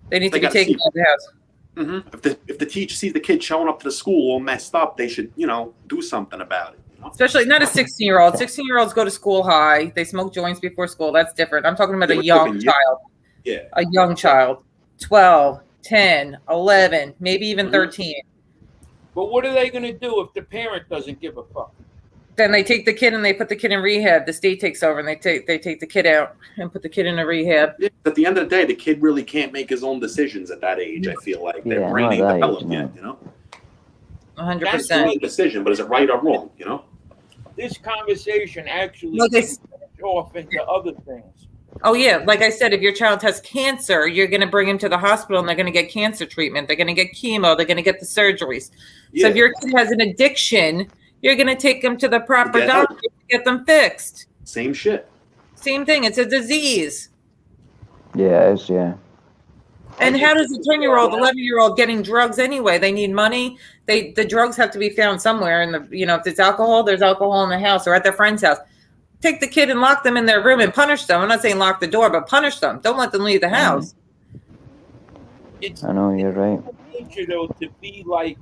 they need to be taken out of the house. Mm-hmm. If the teacher sees the kid showing up to the school all messed up, they should, do something about it. Especially not a 16-year-old. 16-year-olds go to school high. They smoke joints before school. That's different. I'm talking about a young child. Yeah. A young child. 12, 10, 11, maybe even 13. But what are they going to do if the parent doesn't give a fuck? Then they take the kid and they put the kid in rehab. The state takes over and they take the kid out and put the kid in a rehab. Yeah, at the end of the day, the kid really can't make his own decisions at that age. I feel like their brain ain't developed yet. 100%. That's the decision, but is it right or wrong? This conversation actually goes off into other things. Oh yeah, like I said, if your child has cancer, you're going to bring him to the hospital and they're going to get cancer treatment. They're going to get chemo. They're going to get the surgeries. Yeah. So if your kid has an addiction, you're going to take them to the proper doctor to get them fixed. Same shit. Same thing. It's a disease. Yeah, it is. Yeah. And how does a 10-year-old, 11-year-old getting drugs anyway? They need money. The drugs have to be found somewhere. And if it's alcohol, there's alcohol in the house or at their friend's house. Take the kid and lock them in their room and punish them. I'm not saying lock the door, but punish them. Don't let them leave the house. I know, you're right. It's nature, though, to be like,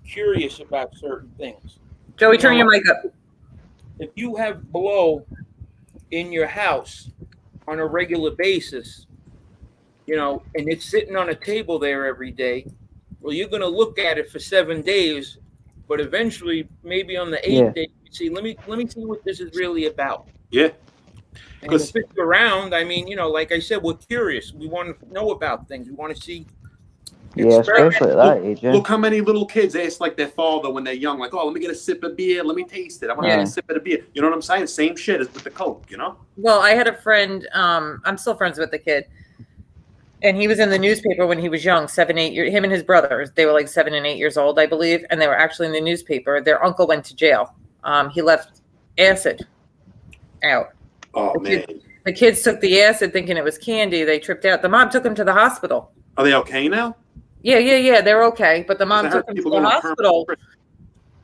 curious about certain things. Joey, turn your mic up. If you have blow in your house on a regular basis, and it's sitting on a table there every day, well, you're going to look at it for 7 days, but eventually, maybe on the 8th day, you see, let me see what this is really about. Yeah. And if it's around, I mean, like I said, we're curious. We want to know about things. We want to see. Yeah, especially at that age. Look how many little kids ask like their father when they're young, like, "Oh, let me get a sip of beer. Let me taste it. I want to get a sip of the beer." You know what I'm saying? Same shit as with the Coke, Well, I had a friend. I'm still friends with the kid, and he was in the newspaper when he was young, 7, 8 years. Him and his brothers, they were like 7 and 8 years old, I believe, and they were actually in the newspaper. Their uncle went to jail. He left acid out. Oh man! The kids took the acid thinking it was candy. They tripped out. The mom took him to the hospital. Are they okay now? Yeah. They're okay, but the mom took him to the hospital.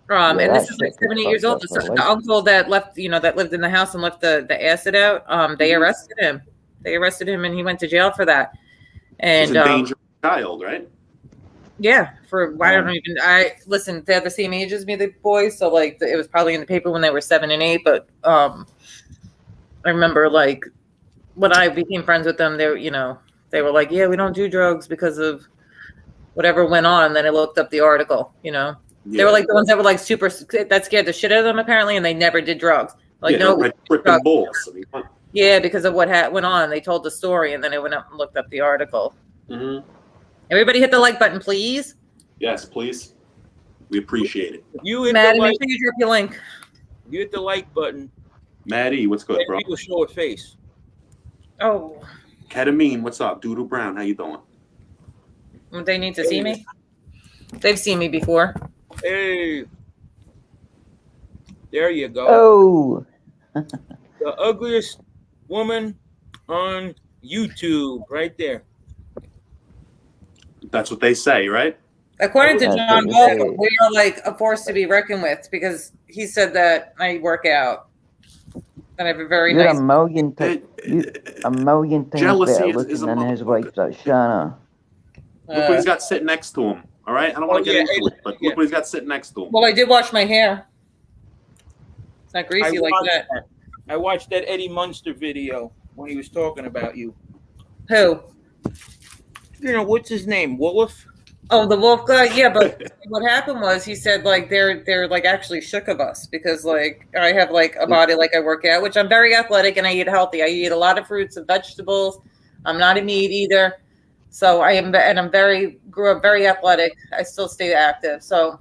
And this is like 7, 8 years old. The uncle that left, that lived in the house and left the acid out. They arrested him. And he went to jail for that. And he's a dangerous child, right? Yeah, listen, they're the same age as me, the boys. So like, it was probably in the paper when they were 7 and 8. But I remember like when I became friends with them, they were like, yeah, we don't do drugs because of whatever went on. And then I looked up the article. They were like the ones that were like super that scared the shit out of them apparently, and they never did drugs. Like balls. Yeah, because of what went on. They told the story, and then I went up and looked up the article. Mm-hmm. Everybody hit the like button, please. Yes, please. We appreciate it. You hit Maddie, the like, make sure you drop your link. You hit the like button. Maddie, what's good, bro? People show a face. Oh. Ketamine, what's up? Doodle Brown, how you doing? They need to see me? They've seen me before. Hey. There you go. Oh. The ugliest woman on YouTube, right there. That's what they say, right? According to John Wolf, we are like a force to be reckoned with because he said that I work out. And I have a very You're nice... a million times better looking than his wife, that Shanna. Look what he's got sitting next to him. All right? I don't want to get into it, but look what he's got sitting next to him. Well, I did wash my hair. It's not greasy like that. I watched that Eddie Munster video when he was talking about you. Who? What's his name? Wolf? Oh, the Wolf guy? Yeah, but what happened was he said like they're like actually shook of us because like I have like a body like I work out, which I'm very athletic and I eat healthy. I eat a lot of fruits and vegetables. I'm not a meat eater. So I am, and grew up very athletic. I still stay active. So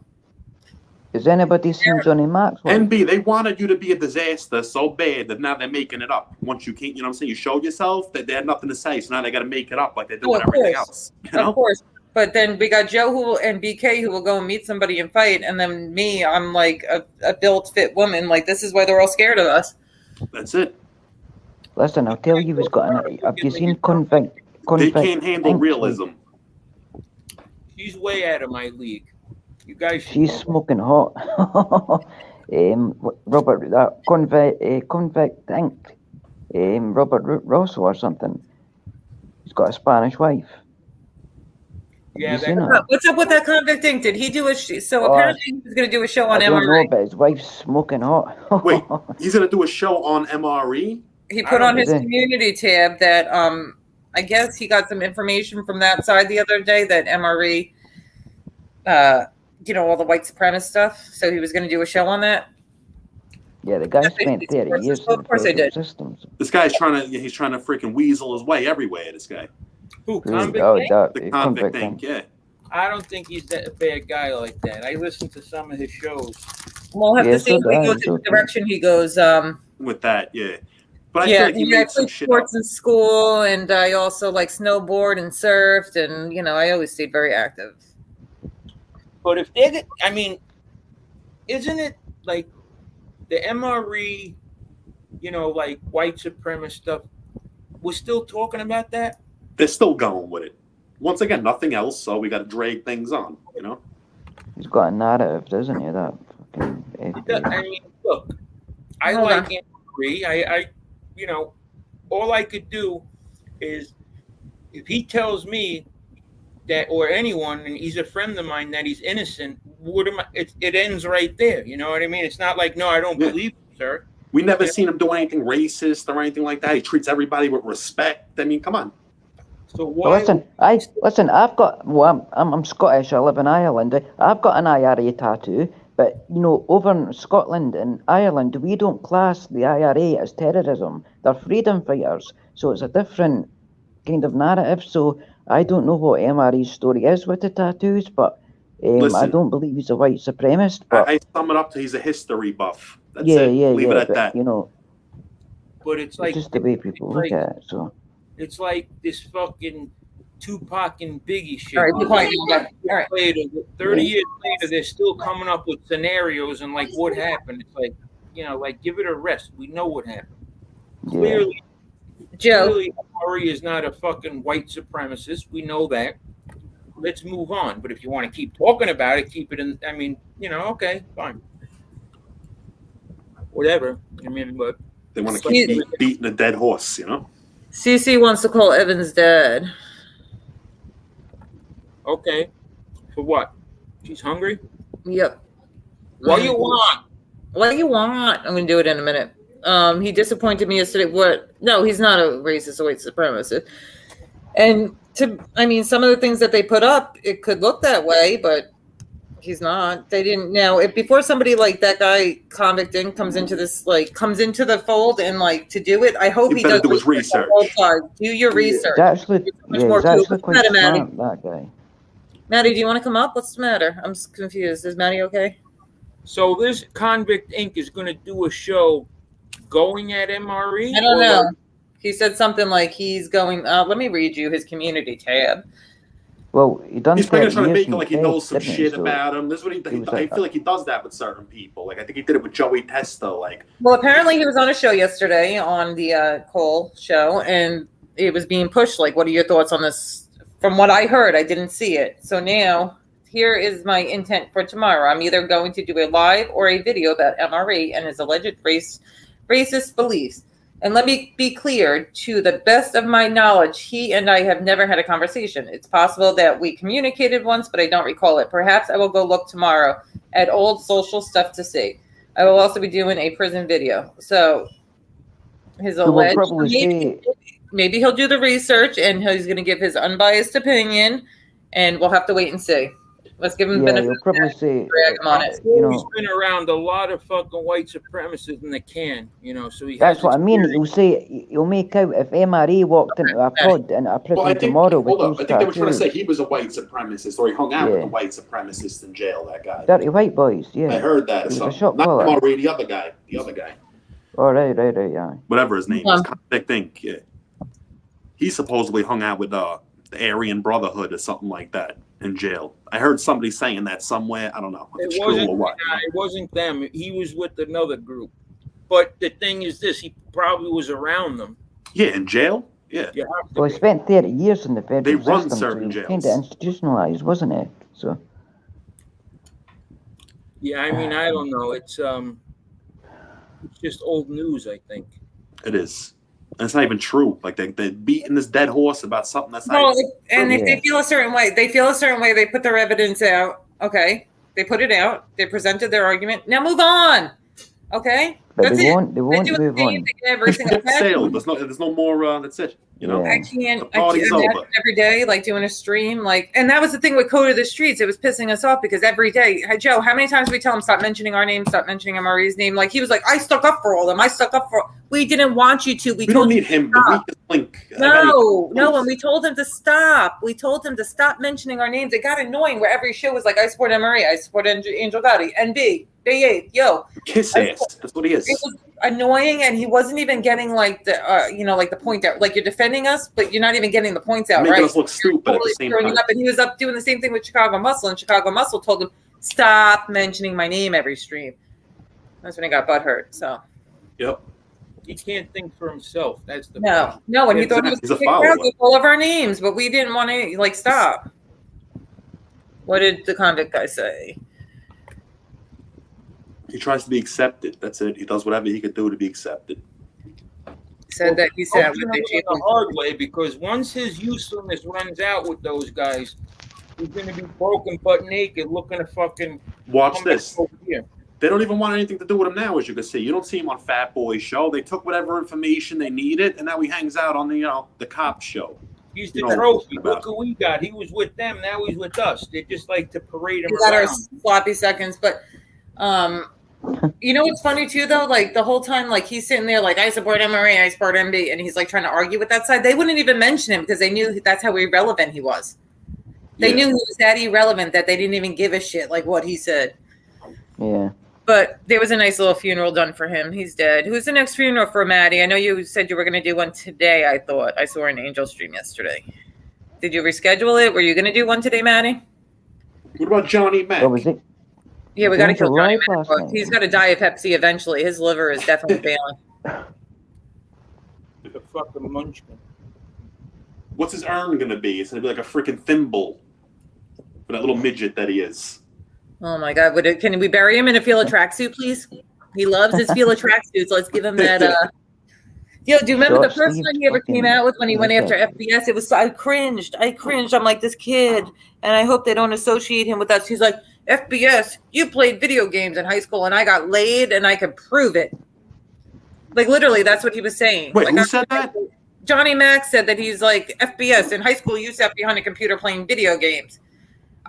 has anybody seen Johnny Maxwell? NB, they wanted you to be a disaster so bad that now they're making it up. Once you can't, you know what I'm saying? You showed yourself that they had nothing to say, so now they got to make it up like they do with everything else. Of course. But then we got Joe and BK who will go and meet somebody and fight. And then me, I'm like a built, fit woman. Like, this is why they're all scared of us. That's it. Listen, I'll tell you, have you seen Convict? They can't handle realism. She's way out of my league. You guys. She's smoking hot. Robert, that Convict Inc. Robert Rosso or something. He's got a Spanish wife. Yeah, what's up with that Convict Inc? Did he do a so apparently he was going to do a show on MRE. I don't know, but his wife's smoking hot. Wait, he's going to do a show on MRE? He put on his community tab that I guess he got some information from that side the other day that MRE, all the white supremacist stuff. So he was going to do a show on that. Yeah, the guy spent 30 years in the systems. This guy's trying to freaking weasel his way everywhere, this guy. Who, Convict the Convict Inc., yeah. I don't think he's a bad guy like that. I listen to some of his shows. We'll have to see if he goes in the direction he goes. With that, yeah. But I yeah, feel like he I made some played shit sports up. in school, and I also like snowboard and surfed, and I always stayed very active. But if they, I mean, isn't it like the MRE, like white supremacist stuff? We're still talking about that. They're still going with it. Once again, nothing else, so we got to drag things on. He's got a narrative, doesn't he? That fucking. I mean, look, I Hold like on. MRE. I, all I could do is if he tells me that, or anyone, and he's a friend of mine, that he's innocent, it ends right there. You know what I mean? It's not like, no, I don't believe you, sir. We never seen him do anything racist or anything like that. He treats everybody with respect. I mean, come on. So why? Listen. I've got. Well, I'm Scottish. I live in Ireland. I've got an IRA tattoo, but over in Scotland and Ireland, we don't class the IRA as terrorism. They're freedom fighters, so it's a different kind of narrative. So I don't know what MRE's story is with the tattoos, but I don't believe he's a white supremacist. But I sum it up to he's a history buff. That's yeah, it. yeah, Leave yeah. it at But that. But it's like just the way people look at it. So it's like this fucking Tupac and Biggie shit. All right, be quiet. All right. Later, 30 years later, they're still coming up with scenarios and like what happened. It's like, like give it a rest. We know what happened. yeah. Clearly, Murray is not a fucking white supremacist. We know that. Let's move on. But if you want to keep talking about it, keep it in. I mean, okay, fine. Whatever. I mean, but they want to keep beating a dead horse, CC wants to call Evans dead. Okay. For what? She's hungry? Yep. What do you want? What do you want? I'm going to do it in a minute. He disappointed me yesterday. What? No, he's not a racist or white supremacist. And some of the things that they put up, it could look that way, but he's not. They didn't. Now, if before somebody like that guy Convict Inc. comes into the fold and to do it, I hope he does do his research. Do your research. He's actually quite smart, that guy. Maddie, do you want to come up? What's the matter? I'm confused. Is Maddie okay? So this Convict Inc. is going to do a show going at MRE? I don't know. He said something like he's going. Let me read you his community tab. Well, he's probably trying to make it like he knows some shit about him. This is what I feel like he does that with certain people. Like I think he did it with Joey Testa. Well, apparently he was on a show yesterday on the Cole show, and it was being pushed. Like, what are your thoughts on this? From what I heard, I didn't see it. So now, here is my intent for tomorrow. I'm either going to do a live or a video about MRE and his alleged racist beliefs. And let me be clear, to the best of my knowledge, he and I have never had a conversation. It's possible that we communicated once, but I don't recall it. Perhaps I will go look tomorrow at old social stuff to see. I will also be doing a prison video. So his alleged, maybe he'll do the research and he's going to give his unbiased opinion, and we'll have to wait and see. Let's give him benefit. You'll probably say drag him on it. He's been around a lot of fucking white supremacists in the can, so he. That's what I mean. You'll make out if MRE walked into a pod in a prison tomorrow with those tattoos. I think they were trying to say he was a white supremacist, or he hung out with the white supremacists in jail. That guy. Dirty white boys. Yeah. I heard that. Not MRE, the other guy. Oh, right, yeah. Whatever his name is, Convict Inc. Yeah. He supposedly hung out with the Aryan Brotherhood or something like that in jail. I heard somebody saying that somewhere. I don't know if it's true or what. It wasn't them. He was with another group. But the thing is this, he probably was around them. Yeah, in jail? Yeah. Well, he spent 30 years in the federal system. They run system, certain so jails. Kind of institutionalized, wasn't it? So. Yeah, I mean, I don't know. It's just old news, I think. It is. And it's not even true. Like they're beating this dead horse about something that's not. And if they feel a certain way, they put their evidence out. Okay, they put it out. They presented their argument. Now move on. Okay, but they won't move on. Every single sale. There's no more. That's it. I can't imagine every day, doing a stream, and that was the thing with Code of the Streets. It was pissing us off because every day, Joe, how many times we tell him stop mentioning our name, stop mentioning MRE's name? He was like, I stuck up for all them. We didn't want you to. We don't need him. The weakest link. No. When we told him to stop, mentioning our names. It got annoying where every show was like, I support MRE, I support Angel Gotti, NB. Kiss ass. That's what he is. It was annoying, and he wasn't even getting like the like the point out. Like, you're defending us, but you're not even getting the points out, Making right? us look stupid You're at the same time. up, and he was up doing the same thing with Chicago Muscle, and Chicago Muscle told him, stop mentioning my name every stream. That's when he got butthurt. So. Yep. He can't think for himself. That's the No, and he thought he was He's a kicked out follower. with all of our names, but we didn't want to like stop. What did the convict guy say? He tries to be accepted. That's it. He does whatever he could do to be accepted. Said that he said the hard way, because once his usefulness runs out with those guys, he's going to be broken butt naked, looking to fucking watch this. Over here. They don't even want anything to do with him now, as you can see. You don't see him on Fat Boy's show. They took whatever information they needed, and now he hangs out on the cop show. He's the trophy. Look who we got. He was with them. Now he's with us. They just like to parade him around. Got our sloppy seconds, but you know what's funny too, though? Like, the whole time, like, he's sitting there like, I support MRA, I support MB, and he's like trying to argue with that side. They wouldn't even mention him because they knew that's how irrelevant he was. They knew he was that irrelevant that they didn't even give a shit like what he said. Yeah. But there was a nice little funeral done for him. He's dead. Who's the next funeral for Maddie? I know you said you were going to do one today, I thought. I saw an Angel stream yesterday. Did you reschedule it? Were you going to do one today, Maddie? What about Johnny Mac? What was it? Yeah, we got to kill Johnny Mac. He's got to die of Hep C eventually. His liver is definitely failing. The fucking munchkin. What's his urn going to be? It's going to be like a freaking thimble for that little midget that he is. Oh my God! Can we bury him in a Fila tracksuit, please? He loves his Fila tracksuits. Let's give him that. Yo, do you remember the first one he ever came out with when he went after FBS? It was I cringed. I'm like, this kid, and I hope they don't associate him with us. He's like, FBS, you played video games in high school, and I got laid, and I could prove it. Like, literally, that's what he was saying. Wait, like, who said that? Johnny Mac said that he's like, FBS in high school, you sat behind a computer playing video games.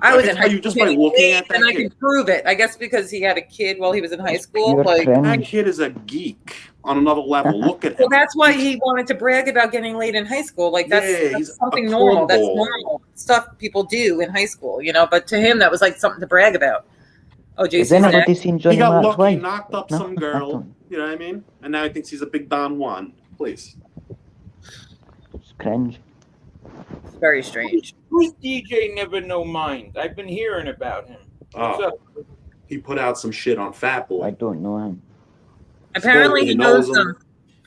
I was in high school, just by looking at that and I can prove it. I guess because he had a kid while he was in high school. You're like, that kid is a geek on another level. Look at him. Well, that's why he wanted to brag about getting laid in high school. Like, that's something normal. That's normal stuff people do in high school, you know. But to him, that was like something to brag about. Oh, Jason, he got lucky, knocked up some girl. You know what I mean? And now he thinks he's a big Don Juan. Please. It's cringe. Very strange. Who's DJ Never No Mind? I've been hearing about him. What's up? He put out some shit on Fat Boy. I don't know him. Apparently, he knows them.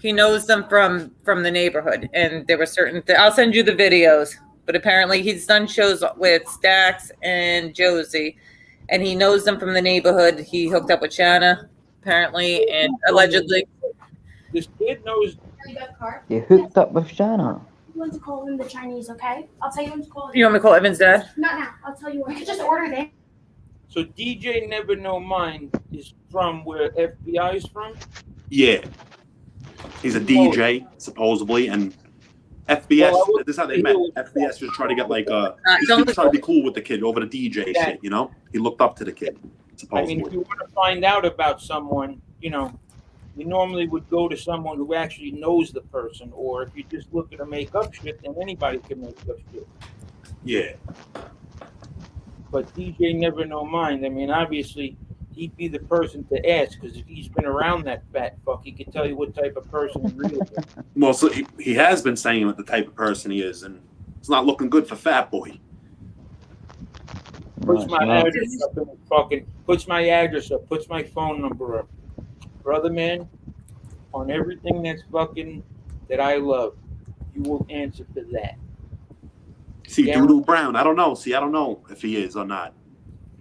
He knows them from the neighborhood, and there were certain. I'll send you the videos. But apparently, he's done shows with Stax and Josie, and he knows them from the neighborhood. He hooked up with Shanna, apparently, and allegedly. This kid knows. You hooked up with Shanna. You want to call him the Chinese, okay? I'll tell you when to call him. You want me to call Evan's dad? Not now. I'll tell you when. I could just order that. So DJ Never No Mind is from where FBI is from? Yeah. He's a DJ, supposedly, and FBS, this is how they met. FBS just tried to get like he tried to be cool with the kid over the DJ shit, you know? He looked up to the kid, supposedly. I mean, if you want to find out about someone, you know, you normally would go to someone who actually knows the person, or if you just look at a make up shit, then anybody can make up shit. Yeah. But DJ Never No Mind, I mean, obviously, he'd be the person to ask, because if he's been around that fat fuck, he could tell you what type of person he really is. Well, so he has been saying what the type of person he is, and it's not looking good for Fat Boy. Puts my address up and fucking puts my address up, puts my phone number up. Brother man, on everything that's fucking that I love, you will answer to that. See, Doodoo Brown, I don't know. See, I don't know if he is or not.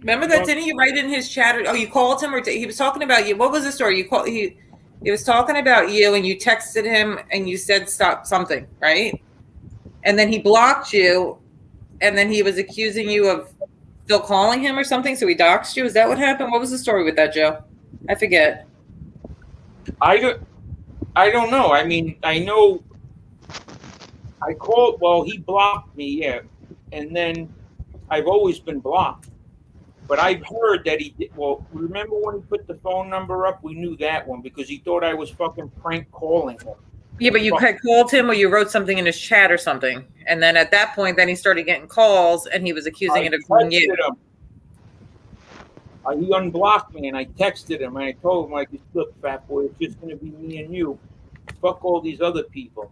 Remember that? Didn't he write in his chat? Oh, you called him, or he was talking about you? What was the story? You called he was talking about you, and you texted him, and you said stop something, right? And then he blocked you, and then he was accusing you of still calling him or something. So he doxed you. Is that what happened? What was the story with that, Joe? I forget. I don't know. I mean, I know I called. Well, he blocked me, yeah, and then I've always been blocked. But I've heard that he did. Well, remember when he put the phone number up? We knew that one because he thought I was fucking prank calling him. Yeah, but you had called him, or you wrote something in his chat or something, and then at that point, then he started getting calls, and he was accusing it of being you. He unblocked me, and I texted him, and I told him, like, look, fat boy, it's just going to be me and you. Fuck all these other people.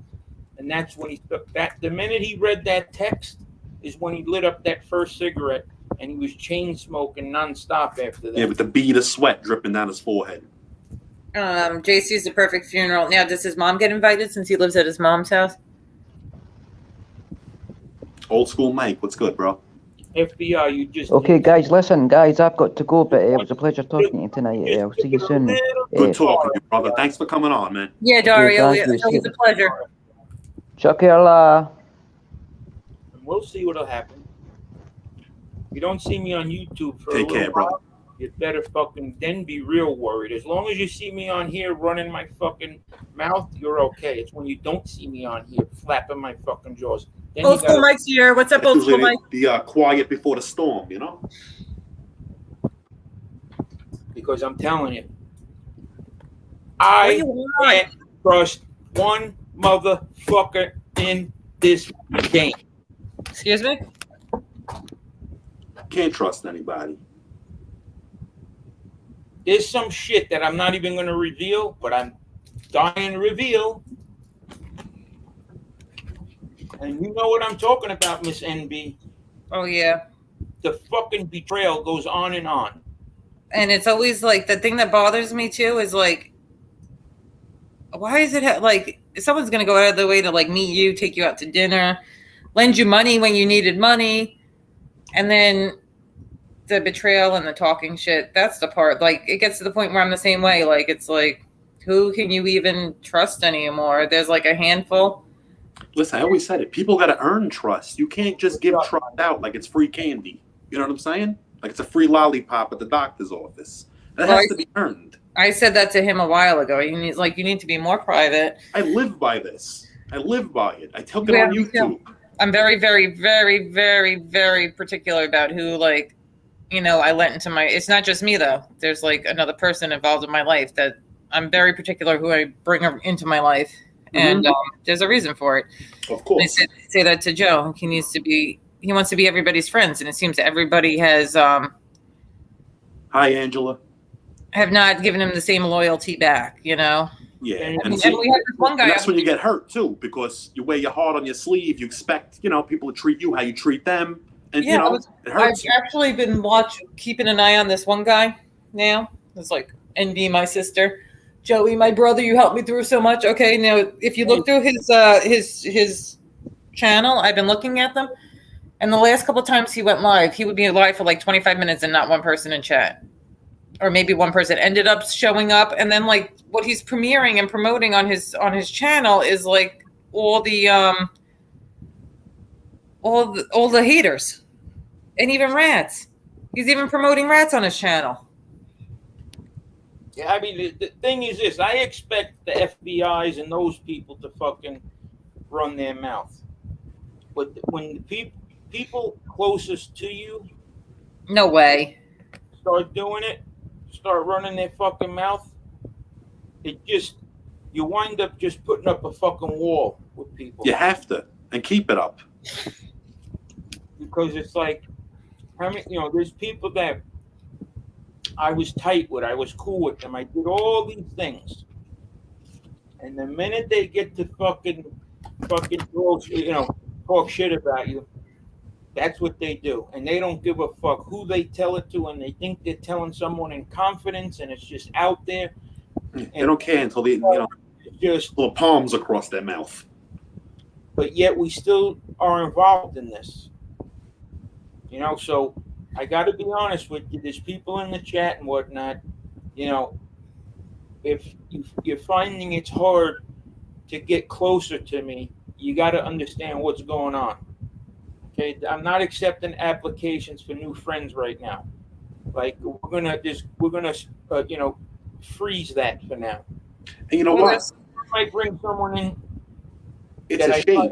And that's when he took that. The minute he read that text is when he lit up that first cigarette, and he was chain smoking nonstop after that. Yeah, with the bead of sweat dripping down his forehead. JC's the perfect funeral. Now, does his mom get invited since he lives at his mom's house? Old school Mike, what's good, bro? FBI, you just... Okay, guys, listen, guys, I've got to go, but it was a pleasure talking to you tonight. I'll see you soon. Good talking to you, brother. Thanks for coming on, man. Yeah, Dario, thank you. it's always a pleasure. Shakira. We'll see what'll happen. You don't see me on YouTube for Take a care, little bro. while. You better fucking then be real worried. As long as you see me on here running my fucking mouth, you're okay. It's when you don't see me on here flapping my fucking jaws. Then Old school Mike's here. What's up, old school Mike? The quiet before the storm, you know? Because I'm telling you, I can't trust one motherfucker in this game. Excuse me? Can't trust anybody. There's some shit that I'm not even going to reveal, but I'm dying to reveal. And you know what I'm talking about, Miss NB. Oh, yeah. The fucking betrayal goes on and on. And it's always like the thing that bothers me too is like, why is it like someone's going to go out of their way to like meet you, take you out to dinner, lend you money when you needed money, and then the betrayal and the talking shit, that's the part. Like, it gets to the point where I'm the same way. Like, it's like, who can you even trust anymore? There's like a handful. Listen, I always said it. People got to earn trust. You can't just give trust out like it's free candy. You know what I'm saying? Like it's a free lollipop at the doctor's office. That has to be earned. I said that to him a while ago. You need to be more private. I live by this. I live by it. I took it on YouTube. I'm very, very, very, very, very particular about who, like, you know, I let into my. It's not just me though. There's like another person involved in my life that I'm very particular who I bring into my life, and there's a reason for it. Of course. I say that to Joe. He wants to be everybody's friends, and it seems everybody has. Hi, Angela. Have not given him the same loyalty back, you know. Yeah, and we have this one guy. And that's when you get hurt too, because you wear your heart on your sleeve. You expect, you know, people to treat you how you treat them, and you know, it hurts. I've actually been keeping an eye on this one guy now. It's like NB, my sister, Joey, my brother. You helped me through so much. Okay, now if you look through his channel, I've been looking at them, and the last couple of times he went live, he would be live for like 25 minutes and not one person in chat. Or maybe one person ended up showing up, and then like what he's premiering and promoting on his channel is like all the haters, and even rats. He's even promoting rats on his channel. Yeah, I mean the thing is this: I expect the FBI's and those people to fucking run their mouth, but when the people closest to you, no way, start doing it. Start running their fucking mouth, you wind up just putting up a fucking wall with people. You have to, and keep it up. Because it's like, there's people that I was tight with, I was cool with them, I did all these things. And the minute they get to fucking talk shit about you, that's what they do. And they don't give a fuck who they tell it to, and they think they're telling someone in confidence, and it's just out there. They don't care until they, just little palms across their mouth. But yet we still are involved in this. So I got to be honest with you. There's people in the chat and whatnot. If you're finding it's hard to get closer to me, you got to understand what's going on. Okay, I'm not accepting applications for new friends right now. Like we're gonna freeze that for now. And you know what? I might bring someone in. It's a shame.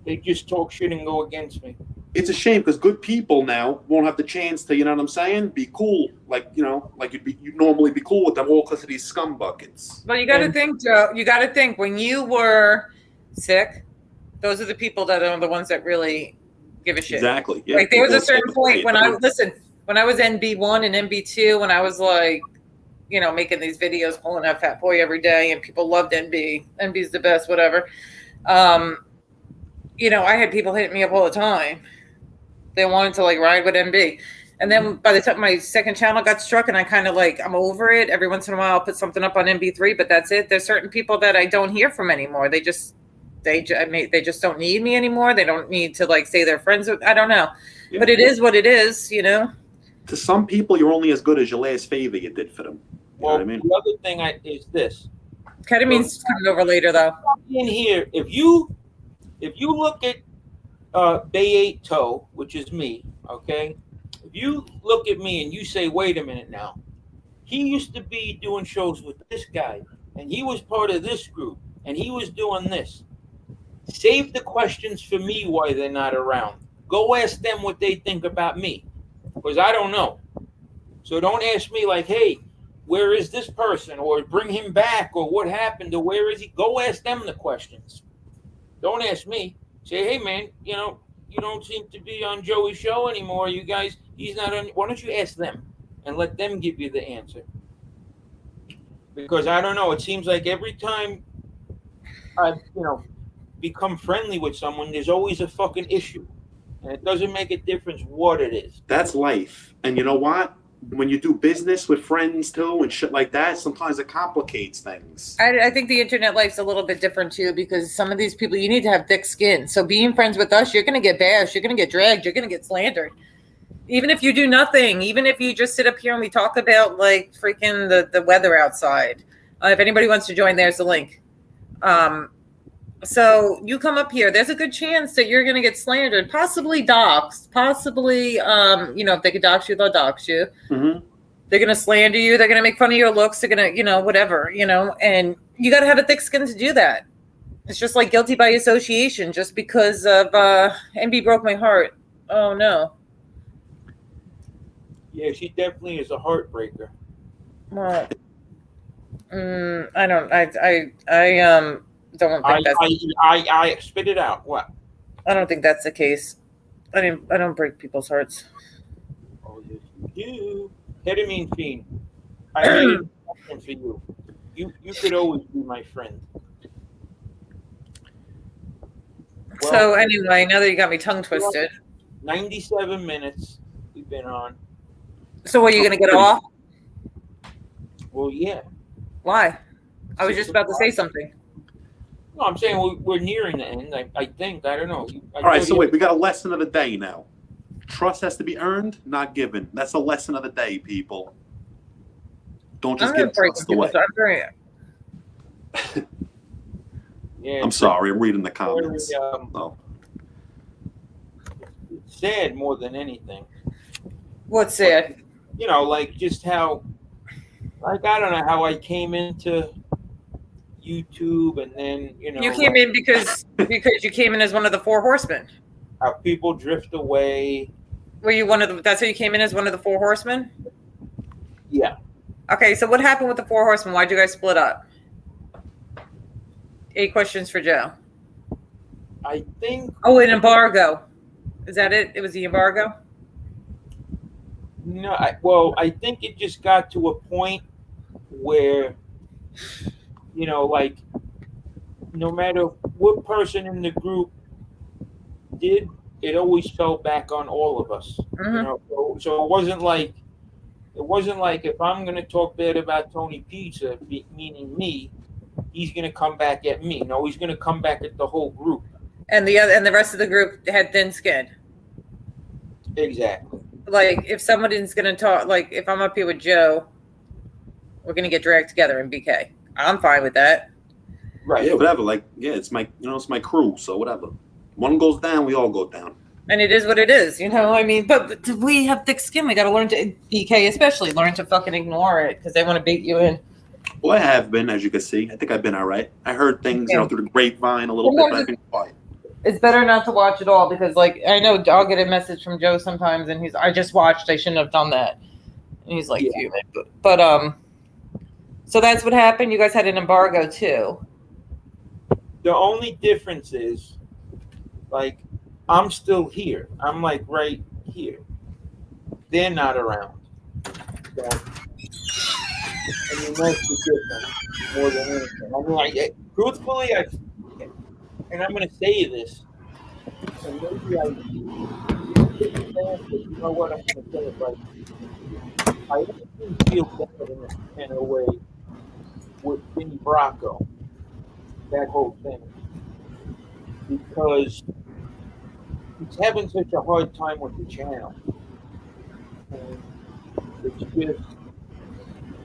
They just talk shit and go against me. It's a shame because good people now won't have the chance to, you know what I'm saying, be cool, like you'd normally be cool with them all because of these scum buckets. Well, you got to think, Joe. You got to think when you were sick. Those are the people that are the ones that really, give a shit. Exactly. Yeah. Like there was a certain point when I was NB1 and NB2, when I was like, you know, making these videos, pulling out Fat Boy every day, and people loved NB. NB's the best, whatever. You know, I had people hitting me up all the time. They wanted to like ride with NB. And then by the time my second channel got struck, and I kind of like, I'm over it. Every once in a while, I'll put something up on NB3, but that's it. There's certain people that I don't hear from anymore. They just don't need me anymore. They don't need to like say they're friends with. I don't know, but it is what it is, you know. To some people, you're only as good as your last favor you did for them. You know what I mean? The other thing is this. Ketamine's coming over later, though. In here, if you look at Bay 8 Toe, which is me, okay. If you look at me and you say, wait a minute now, he used to be doing shows with this guy, and he was part of this group, and he was doing this. Save the questions for me why they're not around. Go ask them what they think about me, because I don't know. So don't ask me like, hey, where is this person? Or bring him back, or what happened, or where is he? Go ask them the questions. Don't ask me. Say, hey, man, you know, you don't seem to be on Joey's show anymore. You guys, he's not on. Why don't you ask them and let them give you the answer? Because I don't know. It seems like every time I, become friendly with someone, there's always a fucking issue. And it doesn't make a difference what it is. That's life. And you know what? When you do business with friends too and shit like that, sometimes it complicates things. I think the internet life's a little bit different too, because some of these people, you need to have thick skin. So being friends with us, you're going to get bashed, you're going to get dragged, you're going to get slandered. Even if you do nothing, even if you just sit up here and we talk about like freaking the weather outside. If anybody wants to join, there's the link. So you come up here, there's a good chance that you're going to get slandered, possibly doxxed, possibly, if they could dox you, they'll dox you. Mm-hmm. They're going to slander you. They're going to make fun of your looks. They're going to, whatever, and you got to have a thick skin to do that. It's just like guilty by association, just because of MB broke my heart. Oh, no. Yeah, she definitely is a heartbreaker. Well, I don't think that's. I spit it out. What? I don't think that's the case. I don't break people's hearts. Oh, yes, you do. Ketamine fiend. I made a question for you. You could always be my friend. Well, so anyway, now that you got me tongue twisted. 97 minutes we've been on. So are you going to get off? Well, yeah. Why? I was just about to say something. No, I'm saying we're nearing the end. I think. I don't know. All right, so wait. We got a lesson of the day now. Trust has to be earned, not given. That's a lesson of the day, people. Don't just give trust away. Yeah, I'm sorry. I'm reading the comments. It's sad more than anything. What's sad? Like just how, like, I don't know how I came into YouTube, and then you came in because you came in as one of the four horsemen. How people drift away. Were you one of the? That's how you came in, as one of the four horsemen. Yeah. Okay, so what happened with the four horsemen? Why'd you guys split up? 8 questions for Joe. I think. Oh, an embargo. Is that it? It was the embargo. No, I think it just got to a point where, like, no matter what person in the group did, it always fell back on all of us. Mm-hmm. So it wasn't like if I'm going to talk bad about Tony Pizza, meaning me, he's going to come back at me. No, he's going to come back at the whole group. And the rest of the group had thin skin. Exactly. Like, if somebody's going to talk, like, if I'm up here with Joe, we're going to get dragged together in BK. I'm fine with that. Right. Yeah, whatever. Like, yeah, it's my crew, so whatever. One goes down, we all go down. And it is what it is, I mean, but we have thick skin. We got to learn to, BK especially, learn to fucking ignore it, because they want to bait you in. Well, I have been, as you can see. I think I've been all right. I heard things, through the grapevine a little bit, but I've been quiet. It's better not to watch it all, because, like, I know I'll get a message from Joe sometimes, and I just watched, I shouldn't have done that. And he's like, yeah. But so that's what happened. You guys had an embargo too. The only difference is, like, I'm still here. I'm like right here. They're not around. So, I mean, that's the difference more than anything. I mean, truthfully, and I'm going to say this, and maybe I didn't say it, but you know what? I'm going to say it right. I actually feel bad in a way with Vinny Bracco, that whole thing, because he's having such a hard time with the channel. And it's just,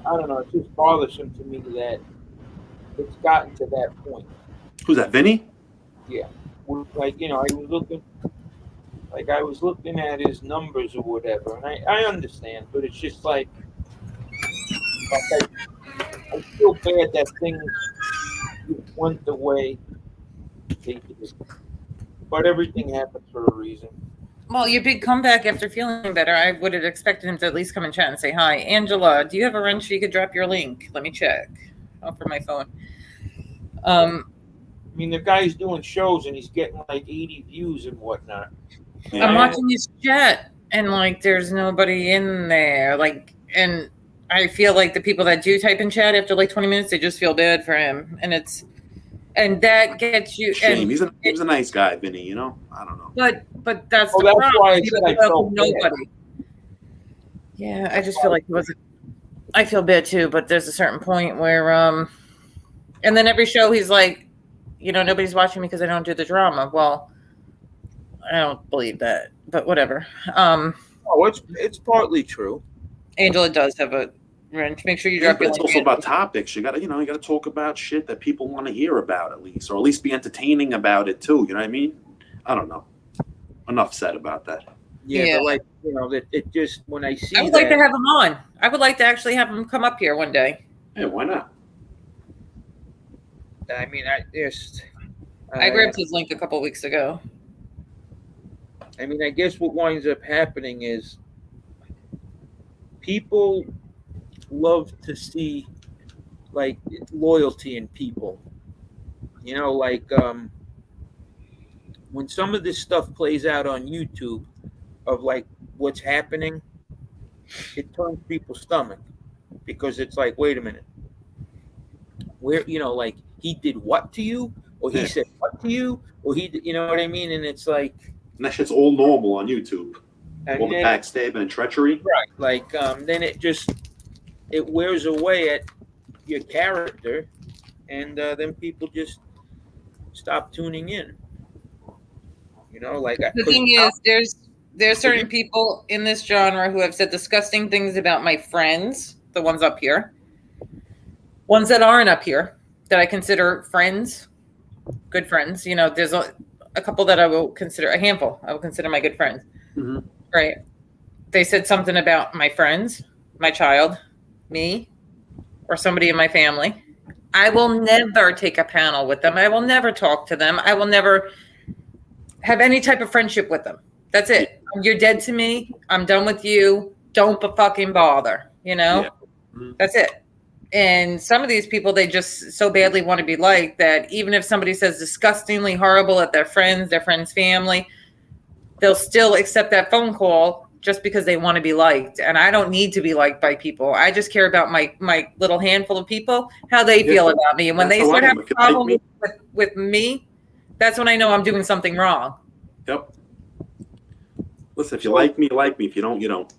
I don't know, it's just bothersome to me that it's gotten to that point. Who's that, Vinny? Yeah. Like, I was looking at his numbers or whatever, and I understand, but it's just like I feel bad that things went the way they did. But everything happens for a reason. Well, your big comeback after feeling better, I would have expected him to at least come and chat and say hi. Angela, do you have a wrench you could drop your link? Let me check. Off for my phone. I mean, the guy's doing shows and he's getting like 80 views and whatnot. Yeah. I'm watching his chat and like there's nobody in there. Like, and I feel like the people that do type in chat after like 20 minutes, they just feel bad for him. And that gets you. Shame. He's a nice guy, Vinny. You know, I don't know. But that's the problem. Why I said I felt nobody. Yeah, I just feel like he wasn't. I feel bad too, but there's a certain point where, and then every show he's like, nobody's watching me because I don't do the drama. Well, I don't believe that, but whatever. It's partly true. Angela does have a wrench. Make sure you drop. But it's also about topics. You gotta talk about shit that people want to hear about at least be entertaining about it too. You know what I mean? I don't know. Enough said about that. Yeah. But it just when I see. I would like to have him on. I would like to actually have him come up here one day. Yeah, why not? I mean, I grabbed his link a couple weeks ago. I mean, I guess what winds up happening is people love to see like loyalty in people. When some of this stuff plays out on YouTube of like what's happening, it turns people's stomach because it's like, wait a minute, where like he did what to you, or he said what to you, or he, you know what I mean? And it's like, and that shit's all normal on YouTube. All the backstabbing and treachery, right? Like, then it wears away at your character, and then people just stop tuning in. The thing is, there's certain people in this genre who have said disgusting things about my friends, the ones up here, ones that aren't up here, that I consider friends, good friends. There's a couple that I will consider, a handful I will consider my good friends. Mm-hmm. Right. They said something about my friends, my child, me, or somebody in my family. I will never take a panel with them. I will never talk to them. I will never have any type of friendship with them. That's it. You're dead to me. I'm done with you. Don't fucking bother. Yeah. That's it. And some of these people, they just so badly want to be liked that even if somebody says disgustingly horrible at their friend's family, they'll still accept that phone call just because they want to be liked. And I don't need to be liked by people. I just care about my little handful of people, how they feel about me. And when they start having a problem with me, that's when I know I'm doing something wrong. Yep. Listen, if you like me, you like me. If you don't, you don't.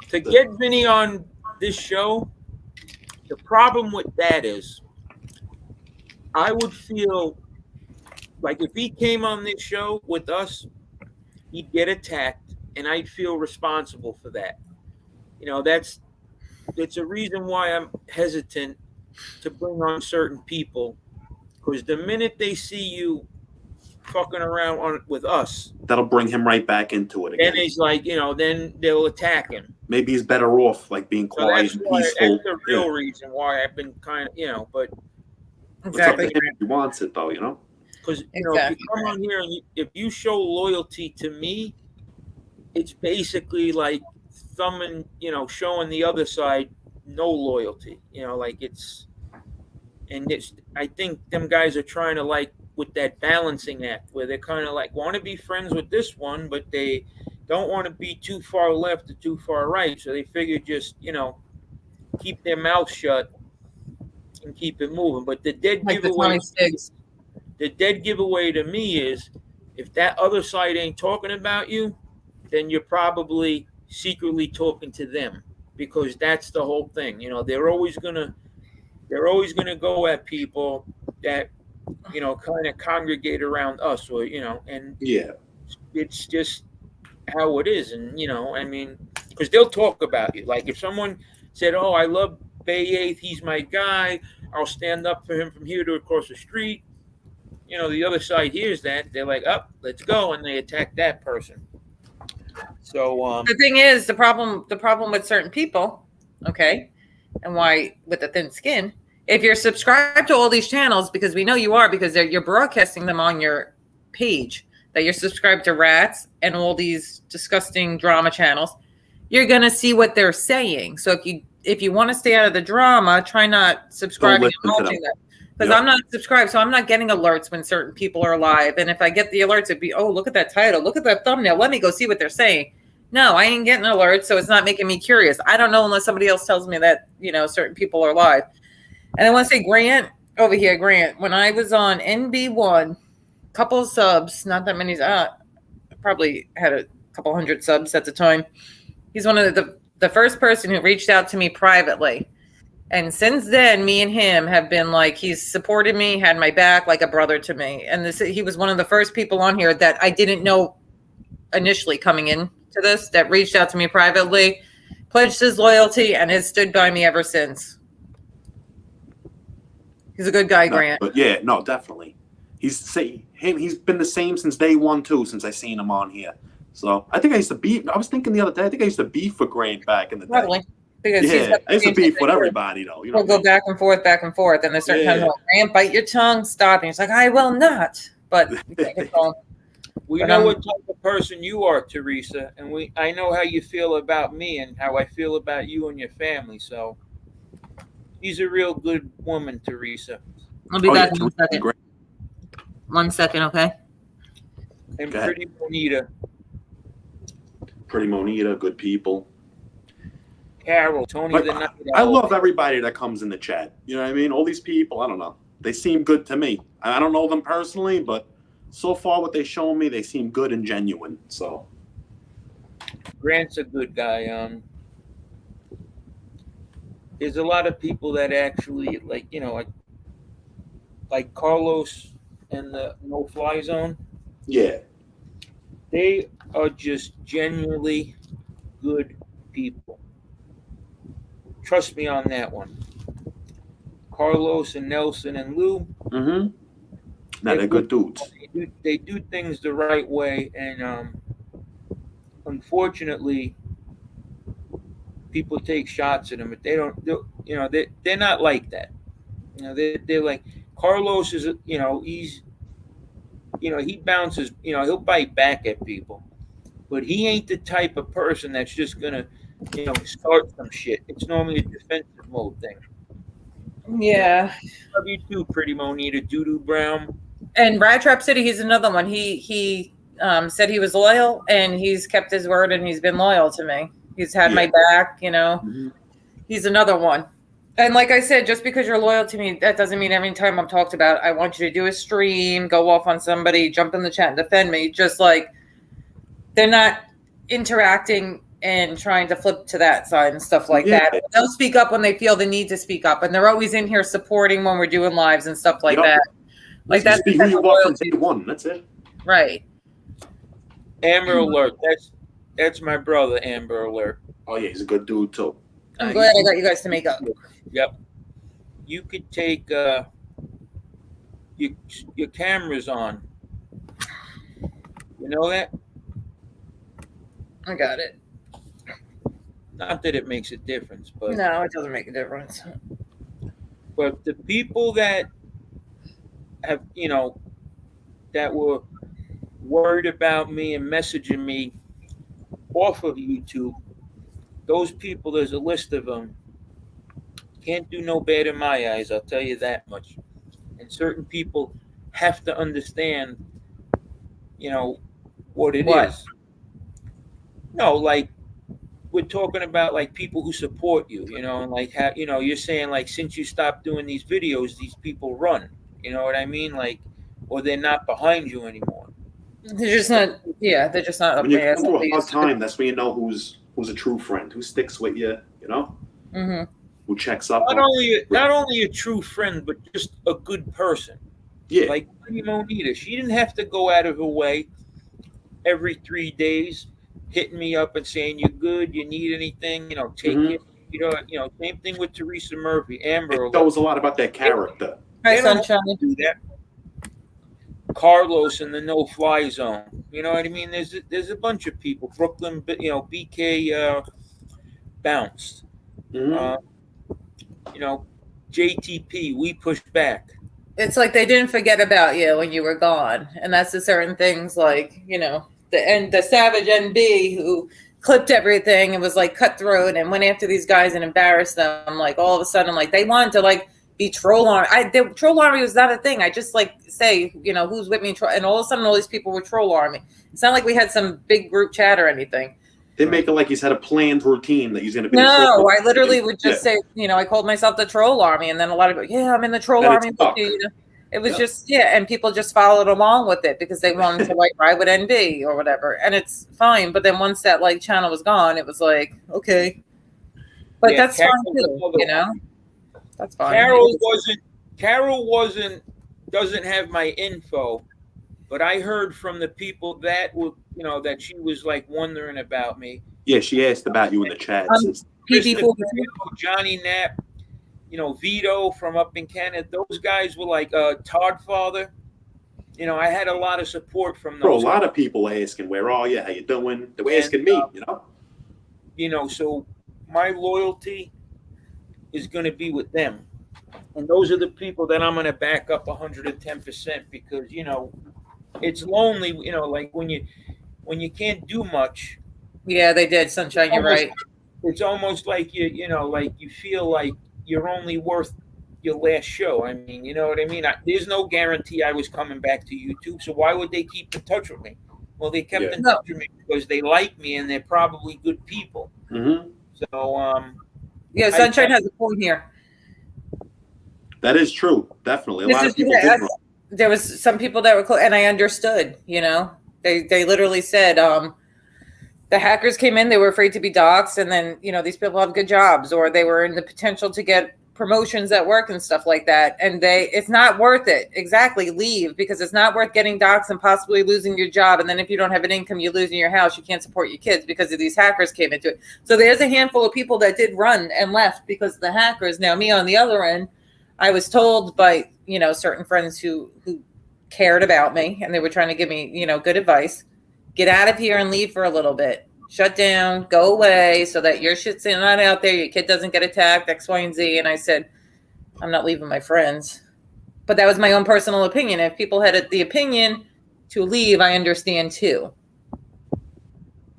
To get Vinny on this show, the problem with that is I would feel like if he came on this show with us, he'd get attacked, and I'd feel responsible for that. It's a reason why I'm hesitant to bring on certain people, because the minute they see you fucking around with us, that'll bring him right back into it again. Then he's like, then they'll attack him. Maybe he's better off like being quiet and peaceful. That's the real reason why I've been kind of, but exactly. He wants it though, because if you come on here and if you show loyalty to me, it's basically like thumbing, showing the other side no loyalty. I think them guys are trying to like with that balancing act where they're kind of like want to be friends with this one, but they don't want to be too far left or too far right. So they figure just, keep their mouth shut and keep it moving. But the dead Like the giveaway, Tommy Sticks. the dead giveaway to me is if that other side ain't talking about you, then you're probably secretly talking to them, because that's the whole thing. They're always gonna go at people that kind of congregate around us, or and Yeah. it's just how it is. And I mean, because they'll talk about you. Like if someone said, "Oh, I love Bay 8th, he's my guy, I'll stand up for him from here to across the street," the other side hears that, they're like, "Up, let's go," and they attack that person. So The thing is, the problem with certain people, okay, and why with the thin skin, if you're subscribed to all these channels, because we know you are, because you're broadcasting them on your page, that you're subscribed to Rats and all these disgusting drama channels, you're gonna see what they're saying. So if you want to stay out of the drama, try not subscribing and watching them. Because I'm not subscribed, so I'm not getting alerts when certain people are live. And if I get the alerts, it'd be, oh, look at that title, look at that thumbnail, let me go see what they're saying. No, I ain't getting alerts, so it's not making me curious. I don't know unless somebody else tells me that, certain people are live. And I want to say, Grant, over here, Grant, when I was on NB1, couple of subs, not that many, probably had a couple hundred subs at the time. He's one of the first person who reached out to me privately. And since then, me and him have been like, he's supported me, had my back like a brother to me. And he was one of the first people on here that I didn't know initially coming in to this, that reached out to me privately, pledged his loyalty, and has stood by me ever since. He's a good guy, Grant. But yeah, no, definitely. He's been the same since day one too, since I seen him on here. So I think I used to beef. I was thinking the other day, I think I used to beef with Grant back in the day. Probably. Because I used to beef with everybody though. We'll go back and forth, and there's certain times like, Grant, bite your tongue, stop. And he's like, I will not. But we know what type of person you are, Teresa, and I know how you feel about me and how I feel about you and your family. So she's a real good woman, Teresa. I'll be back in 1 second. Great. 1 second, okay? And Pretty Monita. Pretty Monita, good people. Carol, Tony the Night Owl. I love everybody that comes in the chat. You know what I mean? All these people, I don't know. They seem good to me. I don't know them personally, but so far what they show me, they seem good and genuine. So Grant's a good guy. There's a lot of people that actually like Carlos and the No Fly Zone. Yeah. They are just genuinely good people. Trust me on that one. Carlos and Nelson and Lou. Mm-hmm. Now they're good dudes. They do things the right way, and unfortunately, people take shots at them, but they don't. They're not like that. They're like Carlos is. He's. He bounces. He'll bite back at people, but he ain't the type of person that's just gonna. Start some shit. It's normally a defensive mode thing. Yeah. Love you too, Pretty Monita, Doodoo Brown. And Rat Trap City, he's another one. He said he was loyal, and he's kept his word, and he's been loyal to me. He's had my back, Mm-hmm. He's another one. And like I said, just because you're loyal to me, that doesn't mean every time I'm talked about, I want you to do a stream, go off on somebody, jump in the chat and defend me. Just like they're not interacting and trying to flip to that side and stuff like that. They'll speak up when they feel the need to speak up, and they're always in here supporting when we're doing lives and stuff like that. Like that's who you are from day one. That's it. Right. Amber Alert. That's my brother, Amber Alert. Oh yeah, he's a good dude too. I'm glad I got you guys to make up. Yep. You could take your cameras on. You know that? I got it. Not that it makes a difference, but no, it doesn't make a difference. But the people that have, that were worried about me and messaging me off of YouTube, those people, there's a list of them, can't do no bad in my eyes, I'll tell you that much. And certain people have to understand, what it is. No, like we're talking about like people who support you, and like you're saying like since you stopped doing these videos, these people run. You know what I mean? Like, or they're not behind you anymore. They're just not. Yeah, they're just not. When you come through a hard time, that's when you know who's a true friend, who sticks with you. Mm-hmm. Who checks up. Not only a true friend, but just a good person. Yeah. Like Monita, she didn't have to go out of her way every 3 days hitting me up and saying you're good, you need anything, take it. Same thing with Teresa Murphy, Amber. It knows a lot about their character. Hi, Sunshine. Do that. Carlos in the no-fly zone. You know what I mean? There's a bunch of people. Brooklyn, BK bounced. Mm-hmm. JTP, we pushed back. It's like they didn't forget about you when you were gone, and that's the certain things like the Savage NB who clipped everything and was like cutthroat and went after these guys and embarrassed them. Like all of a sudden, like they wanted to like be troll army. The troll army was not a thing. I just like say who's with me, and all of a sudden all these people were troll army. It's not like we had some big group chat or anything. They make it like he's had a planned routine that he's going to be. No, I literally would just say, I called myself the troll army, and then a lot of people, I'm in the troll army with you. It was just, and people just followed along with it because they wanted to like ride with NB or whatever, and it's fine. But then once that like channel was gone, it was like okay, but that's fine too, That's fine. Carol doesn't have my info, but I heard from the people that were, that she was like wondering about me. Yeah, she asked about you in the chat. Johnny Knapp, Vito from up in Canada. Those guys were like Todd Father. I had a lot of support from those. Bro, a lot of people asking, "Where are you? How you doing?" They were asking me, So my loyalty is going to be with them, and those are the people that I'm going to back up 110% because it's lonely. Like when you can't do much. Yeah, they did, Sunshine. You're right. It's almost like like you feel like you're only worth your last show. I mean, you know what I mean? There's no guarantee I was coming back to YouTube, so why would they keep in touch with me? Well, they kept in touch with me because they like me and they're probably good people. Mm-hmm. So, Sunshine has a point here. That is true. Definitely. A lot of people did wrong. There was some people that were close, and I understood, they literally said, the hackers came in, they were afraid to be doxxed, and then, these people have good jobs, or they were in the potential to get promotions at work and stuff like that. And it's not worth it. Exactly. Leave, because it's not worth getting doxxed and possibly losing your job. And then if you don't have an income, you lose in your house, you can't support your kids because of these hackers came into it. So there's a handful of people that did run and left because of the hackers. Now, me on the other end, I was told by, certain friends who cared about me and they were trying to give me, good advice. Get out of here and leave for a little bit. Shut down, go away so that your shit's not out there. Your kid doesn't get attacked, X, Y, and Z. And I said, I'm not leaving my friends. But that was my own personal opinion. If people had the opinion to leave, I understand too.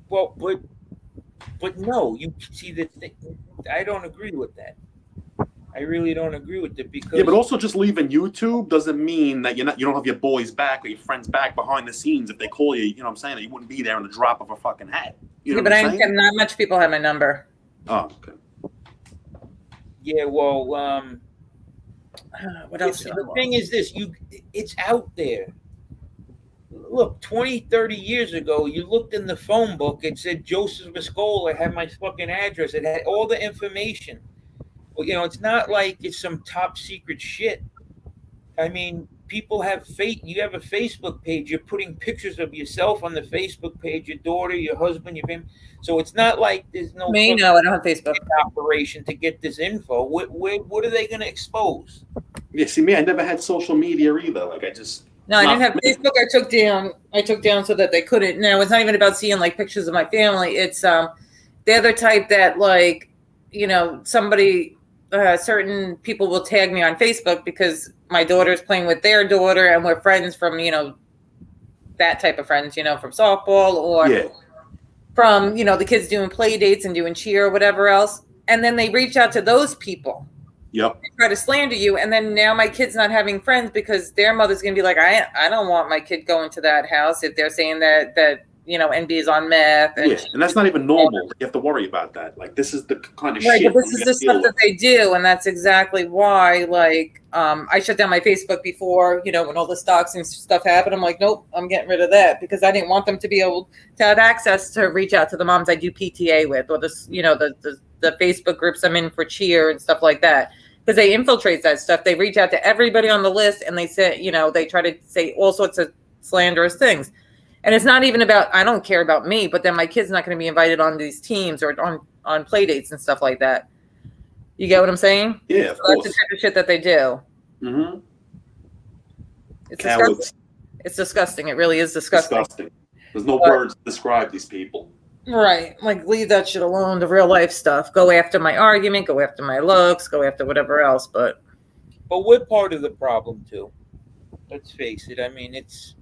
Well, but no, you see that I don't agree with that. I really don't agree with it because but also just leaving YouTube doesn't mean that you don't have your boys back or your friends back behind the scenes. If they call you, I'm saying that you wouldn't be there in the drop of a fucking hat. But not much people have my number. Oh, okay. Yeah, well, what else? The thing is this, it's out there. Look, 20, 30 years ago, you looked in the phone book, it said Joseph Mascola had my fucking address. It had all the information. Well, it's not like it's some top secret shit. I mean, people have you have a Facebook page. You're putting pictures of yourself on the Facebook page, your daughter, your husband, your family. So it's not like there's no I don't have Facebook operation to get this info. What are they going to expose? Yeah, see me, I never had social media either. Like I didn't have Facebook. I took down so that they couldn't. Now it's not even about seeing like pictures of my family. It's the other type that like, somebody. Certain people will tag me on Facebook because my daughter's playing with their daughter and we're friends from, that type of friends, from softball or from, the kids doing play dates and doing cheer or whatever else. And then they reach out to those people Yep. They try to slander you, and then now my kid's not having friends because their mother's gonna be like, I don't want my kid going to that house if they're saying that NB is on meth. And and that's not even normal. You have to worry about that. Like, this is the kind of right, shit. but this is the stuff that they do, and that's exactly why. Like, I shut down my Facebook before, when all the stocks and stuff happened. I'm like, nope, I'm getting rid of that because I didn't want them to be able to have access to reach out to the moms I do PTA with, or the Facebook groups I'm in for cheer and stuff like that. Because they infiltrate that stuff. They reach out to everybody on the list, and they say, they try to say all sorts of slanderous things. And it's not even about, I don't care about me, but then my kid's not going to be invited on these teams or on play dates and stuff like that. You get what I'm saying? Yeah, of course. That's the type of shit that they do. Mm-hmm. It's disgusting. It's disgusting. It really is disgusting. There's no words to describe these people. Right. Like, leave that shit alone, the real life stuff. Go after my argument, go after my looks, go after whatever else. But we're part of the problem, too. Let's face it. I mean, it's...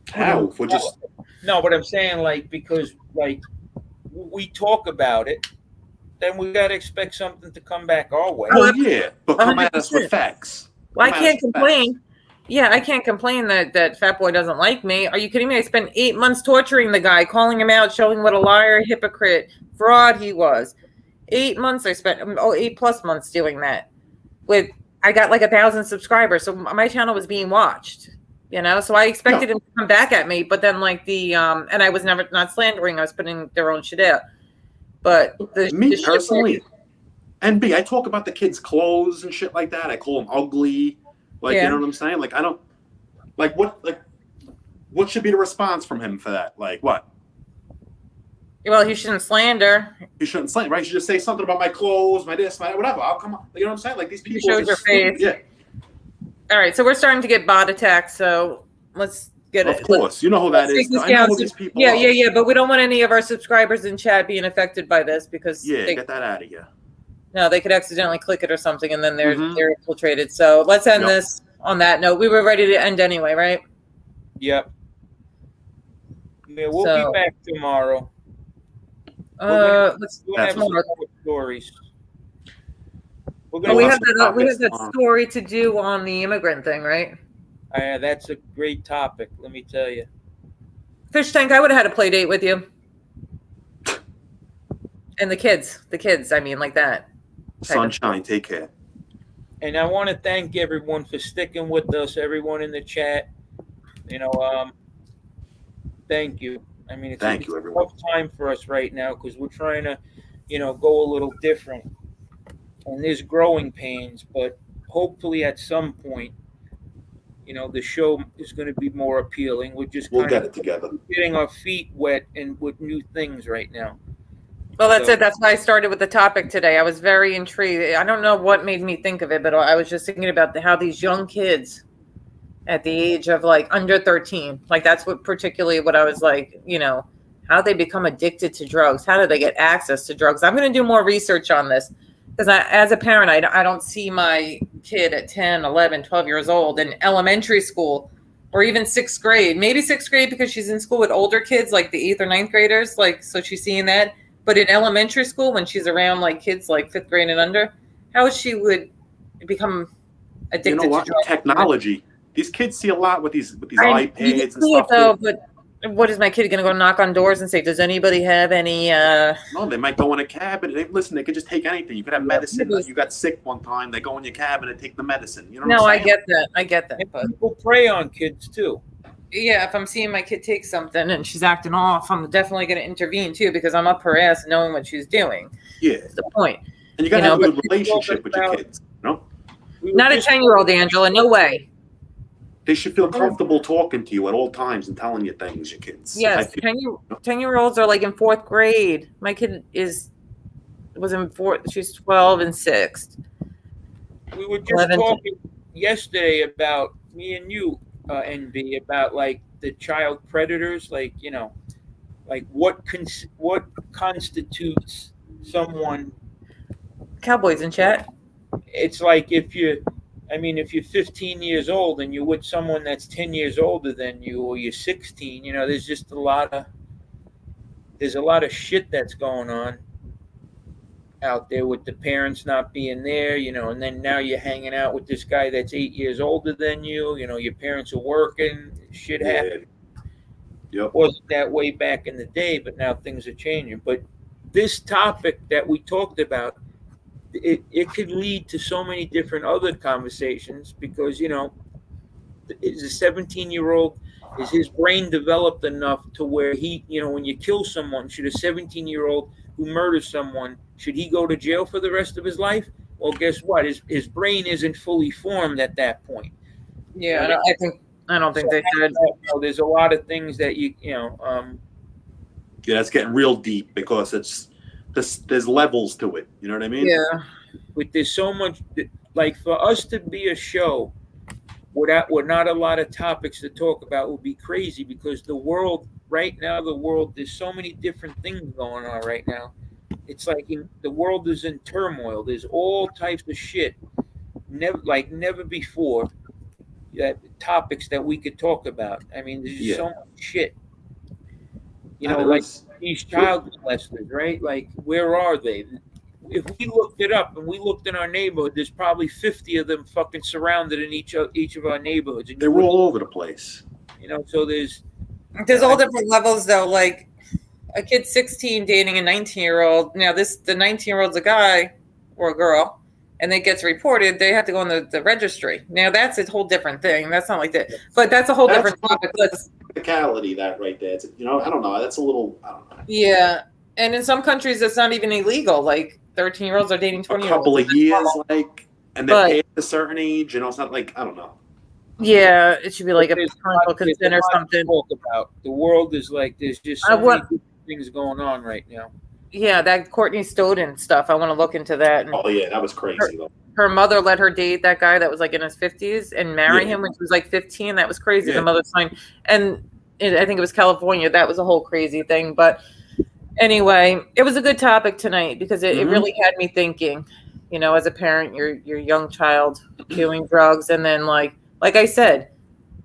How? We're just... No, but I'm saying, because, we talk about it, then we got to expect something to come back our way. Oh, yeah. But come 100%. At us with facts. Well, I can't complain. Yeah, I can't complain that Fat Boy doesn't like me. Are you kidding me? I spent 8 months torturing the guy, calling him out, showing what a liar, hypocrite, fraud he was. 8 months I spent, 8+ months doing that. I got 1,000 subscribers, so my channel was being watched. So I expected him to come back at me, but then and I was not slandering. I was putting their own shit out. But me personally, NB, I talk about the kids' clothes and shit like that. I call them ugly. You know what I'm saying? I don't what should be the response from him for that? What? Well, he shouldn't slander. He shouldn't slander, right? He should just say something about my clothes, my this, my whatever. I'll come on. You know what I'm saying? These people. You showed your face. Yeah. All right, so we're starting to get bot attacks, so let's get it. Of course. You know who that is. I know who these people are. Yeah, but we don't want any of our subscribers in chat being affected by this because get that out of here. No, they could accidentally click it or something, and then they're infiltrated. So let's end this on that note. We were ready to end anyway, right? Yep. Yeah, we'll be back tomorrow. Let's have more stories. We have that story to do on the immigrant thing, right? That's a great topic, let me tell you. Fish Tank, I would have had a play date with you. And the kids, I mean, like that. Sunshine, take care. And I want to thank everyone for sticking with us, everyone in the chat. Thank you. I mean, it's a tough time for us right now because we're trying to, go a little different. And there's growing pains, but hopefully at some point, the show is going to be more appealing. We'll get it together. Getting our feet wet and with new things right now. Well, that's it. That's why I started with the topic today. I was very intrigued. I don't know what made me think of it, but I was just thinking about how these young kids at the age of under 13, that's particularly what I was how they become addicted to drugs. How do they get access to drugs? I'm going to do more research on this because as a parent, I don't see my kid at 10, 11, 12 years old in elementary school or even 6th grade, maybe 6th grade because she's in school with older kids, like the 8th or 9th graders. So she's seeing that. But in elementary school, when she's around kids 5th grade and under, how she would become addicted to drugs? Technology. These kids see a lot with these iPads and stuff. Though, but what is my kid going to go knock on doors and say, does anybody have any... No, they might go in a cabin. Listen, they could just take anything. You could have medicine. You got sick one time. They go in your cabin and take the medicine. You know what I'm saying? I get that. But people prey on kids, too. Yeah, if I'm seeing my kid take something and she's acting off, I'm definitely going to intervene, too, because I'm up her ass knowing what she's doing. Yeah. That's the point. And you got to have a good relationship with your kids. Not a 10-year-old, Angela. No way. They should feel comfortable talking to you at all times and telling you things, your kids. Yes, 10-year-olds are in 4th grade. My kid was in 4th. She's 12 and 6th. We were just talking yesterday about me and you, NB, about the child predators. What constitutes someone? Cowboys in chat. It's if you're 15 years old and you're with someone that's 10 years older than you, or you're 16, there's just a lot of shit that's going on. out there with the parents not being there, and then now you're hanging out with this guy that's 8 years older than you. Your parents are working. Shit happens. Yep. Wasn't that way back in the day, but now things are changing. But this topic that we talked about, it could lead to so many different other conversations because, is a 17-year-old, is his brain developed enough to where he, when you kill someone, should a 17-year-old who murders someone, should he go to jail for the rest of his life? Well, guess what? His brain isn't fully formed at that point. Yeah, I don't think they should. There's a lot of things that yeah, it's getting real deep because there's levels to it. You know what I mean? Yeah. But there's so much, like for us to be a show with not a lot of topics to talk about would be crazy because the world right now, there's so many different things going on right now. It's like the world is in turmoil. There's all types of shit, never before. Topics that we could talk about. I mean, there's just so much shit. Like these child molesters, right? Like, where are they? If we looked it up and we looked in our neighborhood, there's probably 50 of them fucking surrounded in each of our neighborhoods. And they're all over the place. So there's all different levels though. Like a kid 16 dating a 19-year-old. Now the 19-year-old's a guy or a girl. And it gets reported, they have to go on the registry. Now that's a whole different thing. That's not like that, but that's a whole different topic. Technicality that right there. It's, I don't know. That's a little. I don't know. Yeah, and in some countries it's not even illegal. Like 13-year-olds are dating 20-year-olds. A couple of years, and they're paid at a certain age. It's not like I don't know. Yeah, it should be like a parental consent or something. Talk about the world is like there's just so many things going on right now. Yeah, that Courtney Stodden stuff. I want to look into that. Oh yeah, that was crazy though. Her mother let her date that guy that was like in his 50s and marry him when she was like 15. That was crazy. Yeah. The mother signed, and I think it was California. That was a whole crazy thing. But anyway, it was a good topic tonight because it really had me thinking. As a parent, your young child doing drugs, and then like I said,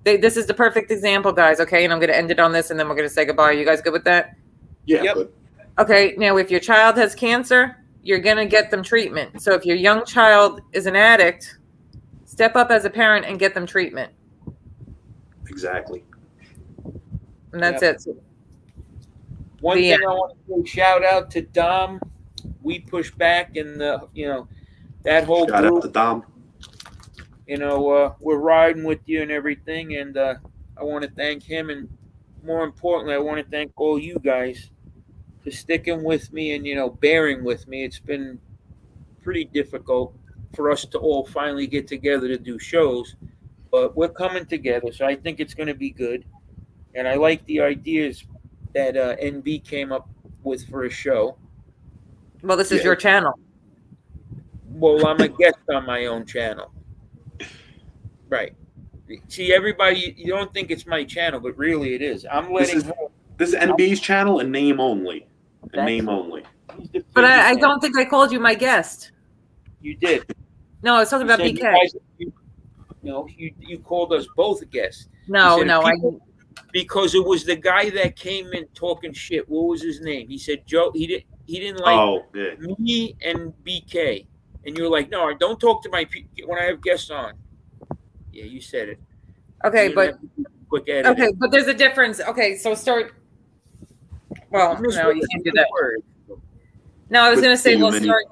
this is the perfect example, guys. Okay, and I'm going to end it on this, and then we're going to say goodbye. You guys good with that? Yeah. Yep. Good. Okay, now if your child has cancer, you're going to get them treatment. So if your young child is an addict, step up as a parent and get them treatment. Exactly. And that's it. One thing I want to do, shout out to Dom. We push back in the, that whole shout group. Out to Dom. We're riding with you and everything. And I want to thank him. And more importantly, I want to thank all you guys for sticking with me and bearing with me. It's been pretty difficult for us to all finally get together to do shows, but we're coming together, so I think it's going to be good. And I like the ideas that NB came up with for a show. Well, this is your channel. Well, I'm a guest on my own channel, right? See, everybody, you don't think it's my channel, but really it is. I'm letting this is NB's channel and name only. Name only. But I don't think I called you my guest. You did. No, I was talking about BK. You called us both guests. No, because it was the guy that came in talking shit. What was his name? He said Joe. He didn't like me and BK. And you're like, no, don't talk to my when I have guests on. Yeah, you said it. Okay, but there's a difference. Okay, so start. Well, no, you can't do that. No, I was going to say, well, start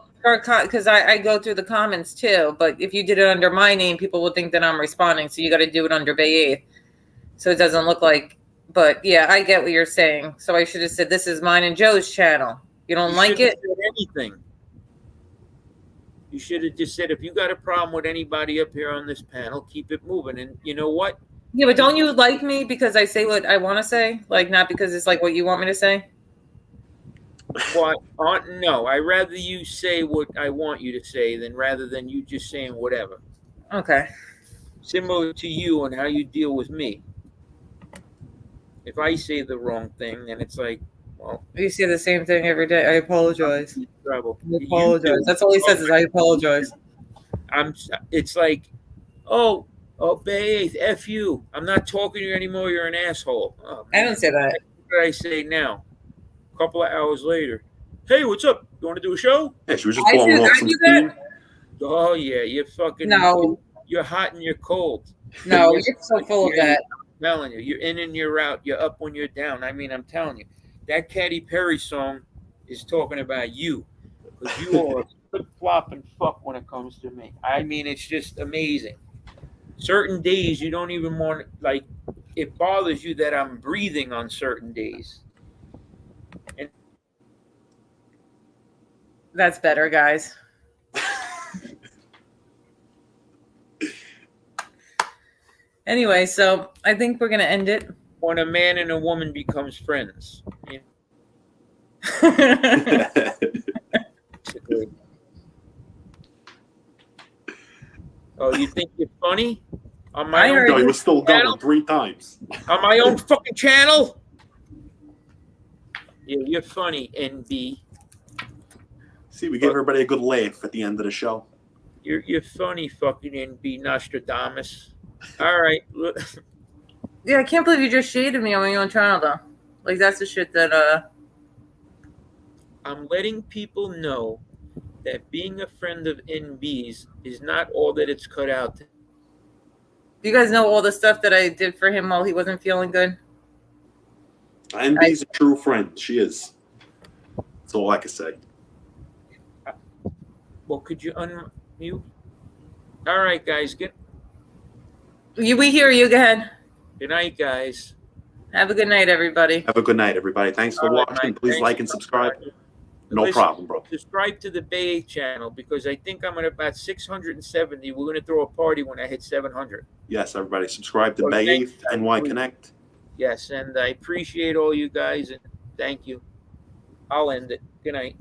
because I go through the comments too. But if you did it under my name, people would think that I'm responding. So you got to do it under Bay 8th, so it doesn't look like. But yeah, I get what you're saying. So I should have said this is mine and Joe's channel. You don't like it? Anything. You should have just said if you got a problem with anybody up here on this panel, keep it moving. And you know what? Yeah, but don't you like me because I say what I want to say? Like, not because it's like what you want me to say? What? No, I rather you say what I want you to say rather than you just saying whatever. Okay. Similar to you and how you deal with me. If I say the wrong thing, then it's like, well, you say the same thing every day. I apologize. Trouble. I apologize. That's all he says is I apologize. It's like, oh, Bay 8th, F you. I'm not talking to you anymore. You're an asshole. Oh, I don't say that. What did I say now? A couple of hours later. Hey, what's up? You want to do a show? Yeah, she was just blowing off some steam. Oh yeah, you're fucking. No. You're hot and you're cold. No, you're so full of that. I'm telling you, you're in and you're out. You're up when you're down. I mean, I'm telling you, that Katy Perry song is talking about you, because you are a flip-flopping fuck when it comes to me. I mean, it's just amazing. Certain days you don't even want, like, it bothers you that I'm breathing on certain days. And that's better, guys. Anyway, so I think we're gonna end it. When a man and a woman becomes friends. Oh, you think you're funny? On my own, no, he was still going 3 times. On my own fucking channel? Yeah, you're funny, NB. See, we gave everybody a good laugh at the end of the show. You're funny, fucking NB Nostradamus. All right. Yeah, I can't believe you just shaded me on my own channel, though. Like, that's the shit that, I'm letting people know that being a friend of NB's is not all that it's cut out to. You guys know all the stuff that I did for him while he wasn't feeling good? NB's a true friend. She is. That's all I can say. Well, could you unmute? All right, guys. We hear you. Go ahead. Good night, guys. Have a good night, everybody. Have a good night, everybody. Thanks for watching. Please like and subscribe. No problem, bro. Subscribe to the Bay channel, because I think I'm at about 670. We're going to throw a party when I hit 700. Yes, everybody. Subscribe to Bay 8th NY Connect. Yes, and I appreciate all you guys, and thank you. I'll end it. Good night.